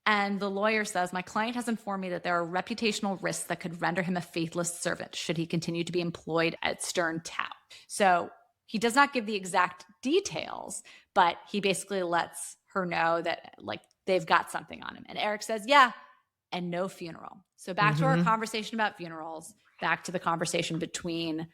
And the lawyer says, my client has informed me that there are reputational risks that could render him a faithless servant should he continue to be employed at Stern Tao. So he does not give the exact details, but he basically lets her know that like they've got something on him. And Eric says, yeah, and no funeral. So back to our conversation about funerals, back to the conversation between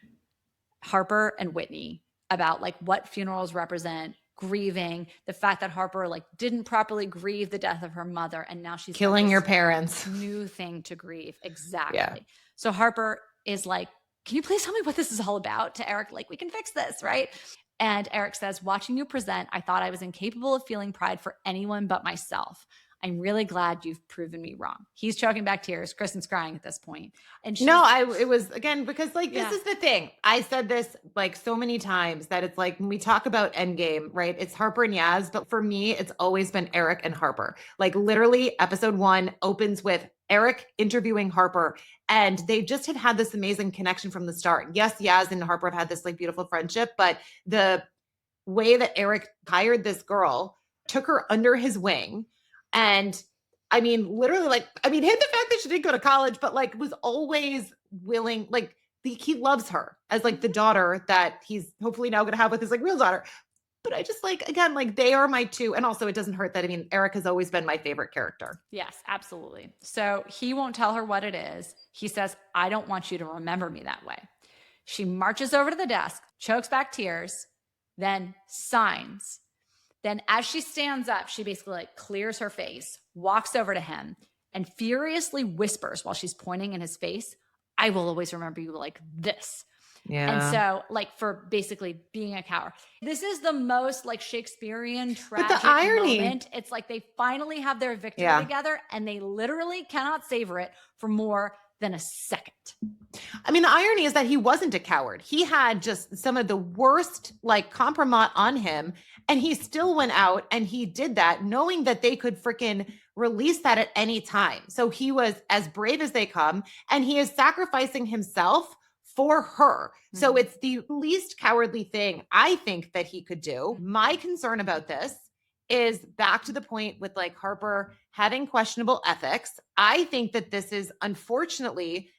Harper and Whitney about like what funerals represent, grieving, the fact that Harper like didn't properly grieve the death of her mother, and now she's killing your parents. New thing to grieve. Exactly. Yeah. So Harper is like, can you please tell me what this is all about? To Eric, like, we can fix this, right? And Eric says, watching you present, I thought I was incapable of feeling pride for anyone but myself. I'm really glad you've proven me wrong. He's choking back tears. Kristen's crying at this point. And it was again, because like, this is the thing. I said this like so many times that it's like, when we talk about Endgame, right? It's Harper and Yaz, but for me, it's always been Eric and Harper. Like literally episode 1 opens with Eric interviewing Harper, and they just have had this amazing connection from the start. Yes, Yaz and Harper have had this like beautiful friendship, but the way that Eric hired this girl, took her under his wing, and I mean, literally, like, I mean, hate the fact that she didn't go to college, but like was always willing, like he loves her as like the daughter that he's hopefully now going to have with his like real daughter. But I just like, again, like they are my two. And also it doesn't hurt that, I mean, Eric has always been my favorite character. Yes, absolutely. So he won't tell her what it is. He says, I don't want you to remember me that way. She marches over to the desk, chokes back tears, then signs. Then as she stands up, she basically like clears her face, walks over to him, and furiously whispers while she's pointing in his face, I will always remember you like this. Yeah. And so like for basically being a coward. This is the most like Shakespearean tragic but the irony, moment. It's like they finally have their victory together, and they literally cannot savor it for more than a second. I mean, the irony is that he wasn't a coward. He had just some of the worst like compromise on him, and he still went out and he did that knowing that they could freaking release that at any time. So he was as brave as they come, and he is sacrificing himself for her. So it's the least cowardly thing I think that he could do. My concern about this is back to the point with like Harper having questionable ethics. I think that this is unfortunately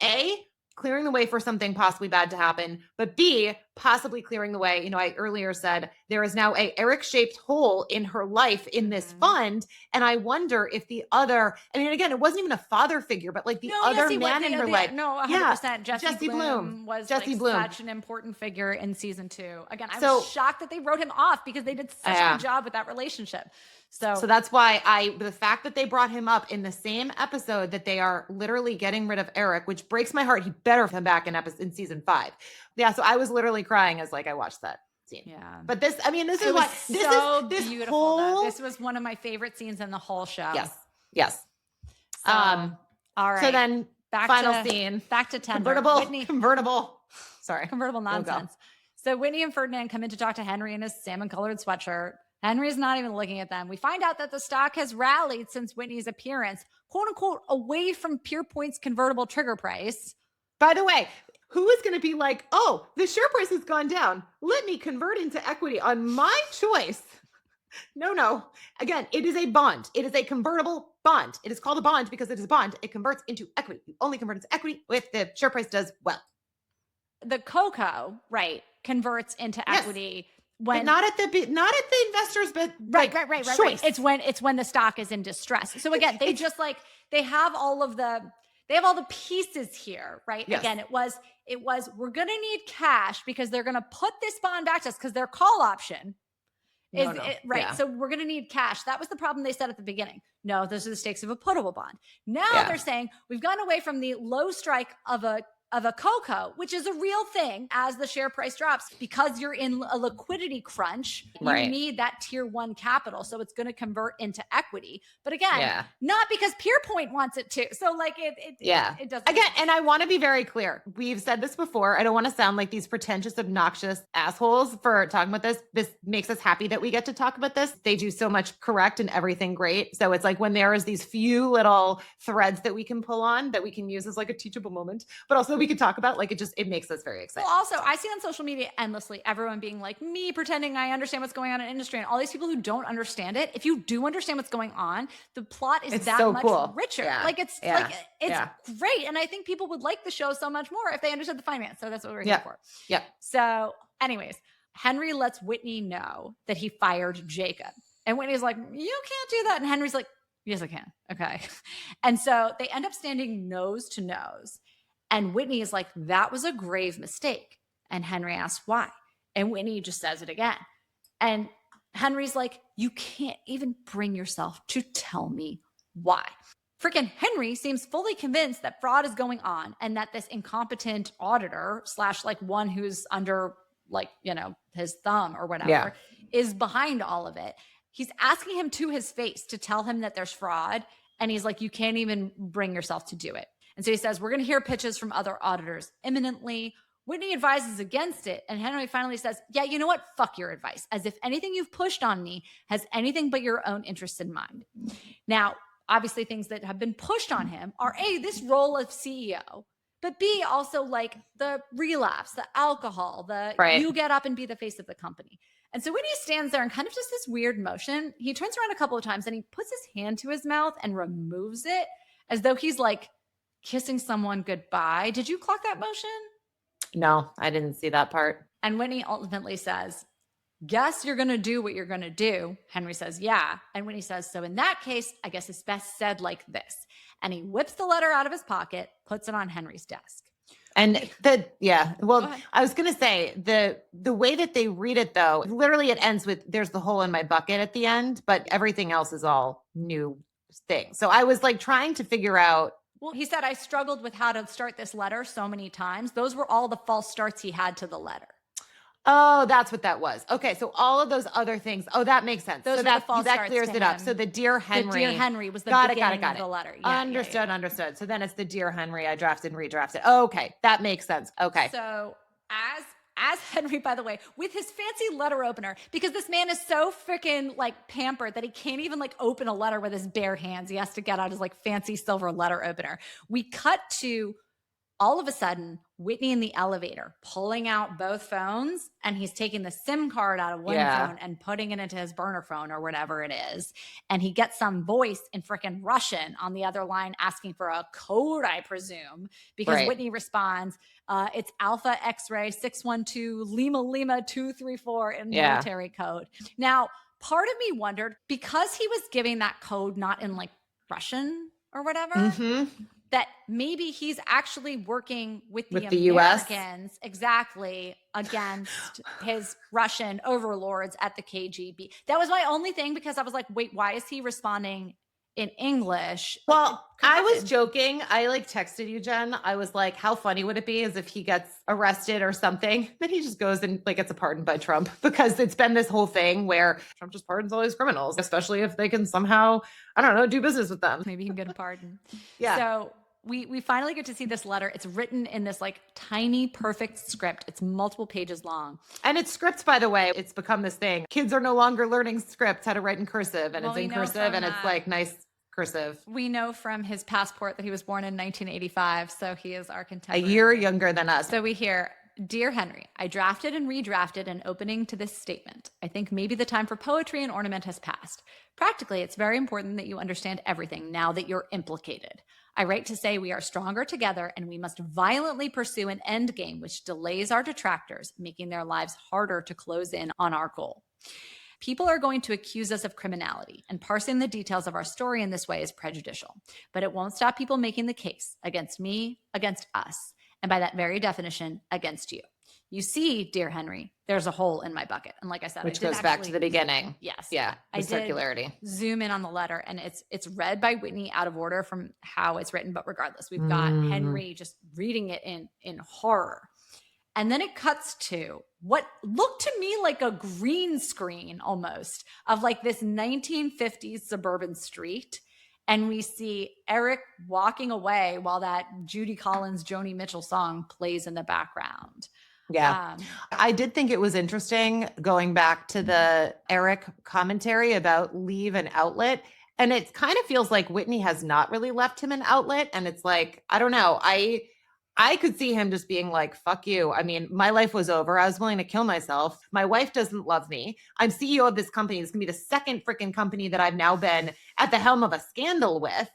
clearing the way for something possibly bad to happen, but B, possibly clearing the way. You know, I earlier said there is now a Eric-shaped hole in her life in this fund. And I wonder if the other, I mean, again, it wasn't even a father figure, but like the other man in her life. No, 100%. Jesse Bloom was Jesse like Bloom. Such an important figure in season 2. Again, I was shocked that they wrote him off because they did such a good job with that relationship. So that's why the fact that they brought him up in the same episode that they are literally getting rid of Eric, which breaks my heart. He better come back in season 5. Yeah. So I was literally crying as like I watched that scene. Yeah. But this, I mean, this is what this so is this beautiful. whole. This was one of my favorite scenes in the whole show. Yes. So, all right. So then final scene. Back to Tender. Convertible. Sorry. Convertible nonsense. So Whitney and Ferdinand come in to talk to Henry in his salmon-colored sweatshirt. Henry's not even looking at them. We find out that the stock has rallied since Whitney's appearance, quote unquote, away from PurePoint's convertible trigger price. By the way, who is going to be like, oh, the share price has gone down. Let me convert into equity on my choice. No. Again, it is a bond. It is a convertible bond. It is called a bond because it is a bond. It converts into equity. You only convert into equity if the share price does well. The cocoa, right, converts into equity when but not at the investors, but right. It's when the stock is in distress. So again, they have all the pieces here, right? Yes. Again, it was we're going to need cash because they're going to put this bond back to us because their call option is right. Yeah. So we're going to need cash. That was the problem they said at the beginning. No, those are the stakes of a putable bond. Now they're saying we've gone away from the low strike of a cocoa, which is a real thing as the share price drops because you're in a liquidity crunch. You need that tier 1 capital. So it's going to convert into equity. But again, not because Pierpoint wants it to. So like it doesn't. Again, and I want to be very clear. We've said this before. I don't want to sound like these pretentious, obnoxious assholes for talking about this. This makes us happy that we get to talk about this. They do so much correct and everything great. So it's like when there is these few little threads that we can pull on that we can use as like a teachable moment, but also we could talk about, like, it makes us very excited. Well, also I see on social media endlessly everyone being like me pretending I understand what's going on in industry and all these people who don't understand it. If you do understand what's going on, the plot is that so much richer. Yeah. Like it's great. And I think people would like the show so much more if they understood the finance. So that's what we're here for. Yeah. So anyways, Henry lets Whitney know that he fired Jacob. And Whitney's like, you can't do that. And Henry's like, yes, I can. Okay. And so they end up standing nose to nose. And Whitney is like, that was a grave mistake. And Henry asks why. And Whitney just says it again. And Henry's like, you can't even bring yourself to tell me why. Freaking Henry seems fully convinced that fraud is going on and that this incompetent auditor / like one who's under his thumb or whatever is behind all of it. He's asking him to his face to tell him that there's fraud. And he's like, you can't even bring yourself to do it. And so he says, we're going to hear pitches from other auditors imminently. Whitney advises against it. And Henry finally says, yeah, you know what? Fuck your advice. As if anything you've pushed on me has anything but your own interests in mind. Now, obviously things that have been pushed on him are A, this role of CEO, but B, also like the relapse, the alcohol, you get up and be the face of the company. And so when he stands there and kind of just this weird motion, he turns around a couple of times and he puts his hand to his mouth and removes it as though he's like kissing someone goodbye. Did you clock that motion? No, I didn't see that part. And Whitney ultimately says, guess you're going to do what you're going to do. Henry says, yeah. And Whitney says, so in that case, I guess it's best said like this. And he whips the letter out of his pocket, puts it on Henry's desk. And I was going to say the way that they read it though, literally it ends with, there's the hole in my bucket at the end, but everything else is all new things. So I was like trying to figure out. Well, he said, I struggled with how to start this letter so many times. Those were all the false starts he had to the letter. Oh, that's what that was. Okay. So all of those other things. Oh, that makes sense. Those so that clears it up. So the Dear Henry. The Dear Henry was the beginning of the letter. Yeah, understood. So then it's the Dear Henry. I drafted and redrafted. Okay. That makes sense. Okay. So as Henry, by the way, with his fancy letter opener, because this man is so freaking like pampered that he can't even like open a letter with his bare hands. He has to get out his like fancy silver letter opener. We cut to all of a sudden, Whitney in the elevator pulling out both phones, and he's taking the SIM card out of one phone and putting it into his burner phone or whatever it is. And he gets some voice in freaking Russian on the other line asking for a code, I presume, because Whitney responds, it's Alpha X-ray 612 Lima Lima 234 in military code. Now, part of me wondered, because he was giving that code not in like Russian or whatever, that maybe he's actually working with the Americans exactly against his Russian overlords at the KGB. That was my only thing, because I was like, wait, why is he responding in English? Well, I was joking. I like texted you, Jen. I was like, how funny would it be as if he gets arrested or something? Then he just goes and like gets a pardon by Trump, because it's been this whole thing where Trump just pardons all these criminals, especially if they can somehow, I don't know, do business with them. Maybe he can get a pardon. So we finally get to see this letter. It's written in this like tiny, perfect script. It's multiple pages long. And it's scripts, by the way. It's become this thing. Kids are no longer learning scripts, how to write in cursive, and it's in cursive, and it's like nice cursive. We know from his passport that he was born in 1985, so he is our contemporary. A year younger than us. So we hear, Dear Henry, I drafted and redrafted an opening to this statement. I think maybe the time for poetry and ornament has passed. Practically, it's very important that you understand everything now that you're implicated. I write to say we are stronger together and we must violently pursue an end game which delays our detractors, making their lives harder to close in on our goal. People are going to accuse us of criminality, and parsing the details of our story in this way is prejudicial. But it won't stop people making the case against me, against us, and by that very definition, against you. You see, dear Henry, there's a hole in my bucket. And like I said, which goes back to the beginning. Yes. Yeah. The circularity. Did zoom in on the letter, and it's read by Whitney out of order from how it's written. But regardless, we've got Henry just reading it in horror. And then it cuts to what looked to me like a green screen almost of like this 1950s suburban street. And we see Eric walking away while that Judy Collins, Joni Mitchell song plays in the background. Yeah. I did think it was interesting going back to the Eric commentary about leave an outlet. And it kind of feels like Whitney has not really left him an outlet. And it's like, I don't know. I could see him just being like, fuck you. I mean, my life was over. I was willing to kill myself. My wife doesn't love me. I'm CEO of this company. It's going to be the second freaking company that I've now been at the helm of a scandal with.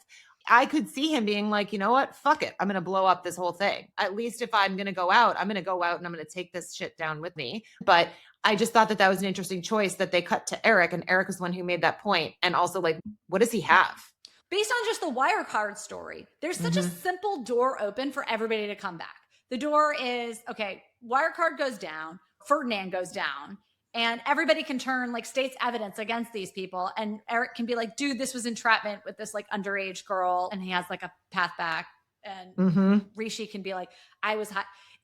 I could see him being like, you know what? Fuck it. I'm going to blow up this whole thing. At least if I'm going to go out, I'm going to go out and I'm going to take this shit down with me. But I just thought that was an interesting choice that they cut to Eric, and Eric was the one who made that point. And also, like, what does he have? Based on just the Wirecard story, there's such a simple door open for everybody to come back. The door is, okay, Wirecard goes down, Ferdinand goes down, and everybody can turn like state's evidence against these people. And Eric can be like, dude, this was entrapment with this like underage girl. And he has like a path back. And Rishi can be like, I was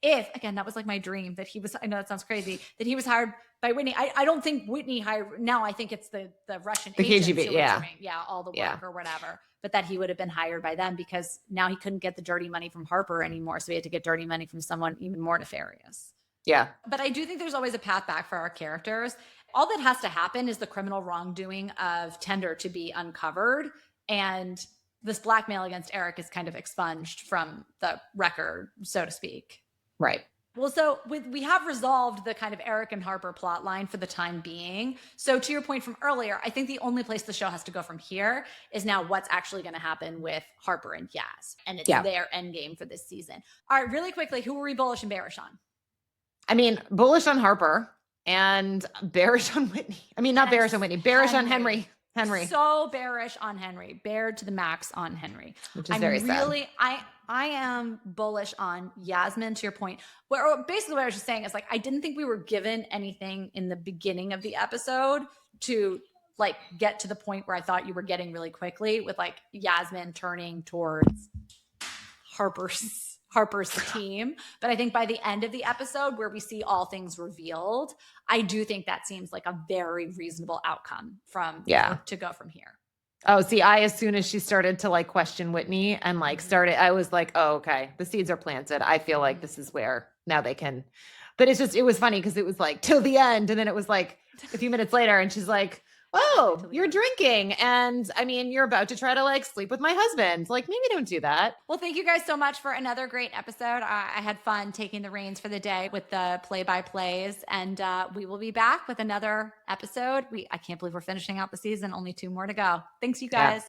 if, again, that was like my dream that he was, I know that sounds crazy, that he was hired by Whitney. I don't think Whitney hired, now I think it's the Russian agents KGB, who were doing, all the work or whatever, but that he would have been hired by them because now he couldn't get the dirty money from Harper anymore. So he had to get dirty money from someone even more nefarious. Yeah. But I do think there's always a path back for our characters. All that has to happen is the criminal wrongdoing of Tender to be uncovered. And this blackmail against Eric is kind of expunged from the record, so to speak. Right. Well, so we have resolved the kind of Eric and Harper plot line for the time being. So to your point from earlier, I think the only place the show has to go from here is now what's actually going to happen with Harper and Yaz. And it's their end game for this season. All right, really quickly, who were we bullish and bearish on? I mean, bullish on Harper and bearish on Whitney. I mean, not bearish on Whitney, bearish on Henry. So bearish on Henry, bared to the max on Henry. Which is very sad. I am bullish on Yasmin, to your point. Where basically what I was just saying is like, I didn't think we were given anything in the beginning of the episode to like get to the point where I thought you were getting really quickly with like Yasmin turning towards Harper's team. But I think by the end of the episode where we see all things revealed, I do think that seems like a very reasonable outcome to go from here. Oh, see, as soon as she started to like question Whitney and like I was like, oh, okay, the seeds are planted. I feel like this is where now they can, but it was funny because it was like till the end. And then it was like a few minutes later and she's like, oh, you're drinking. And I mean, you're about to try to like sleep with my husband. Like, maybe don't do that. Well, thank you guys so much for another great episode. I had fun taking the reins for the day with the play-by-plays, and we will be back with another episode. I can't believe we're finishing out the season. Only 2 more to go. Thanks, you guys. Yeah.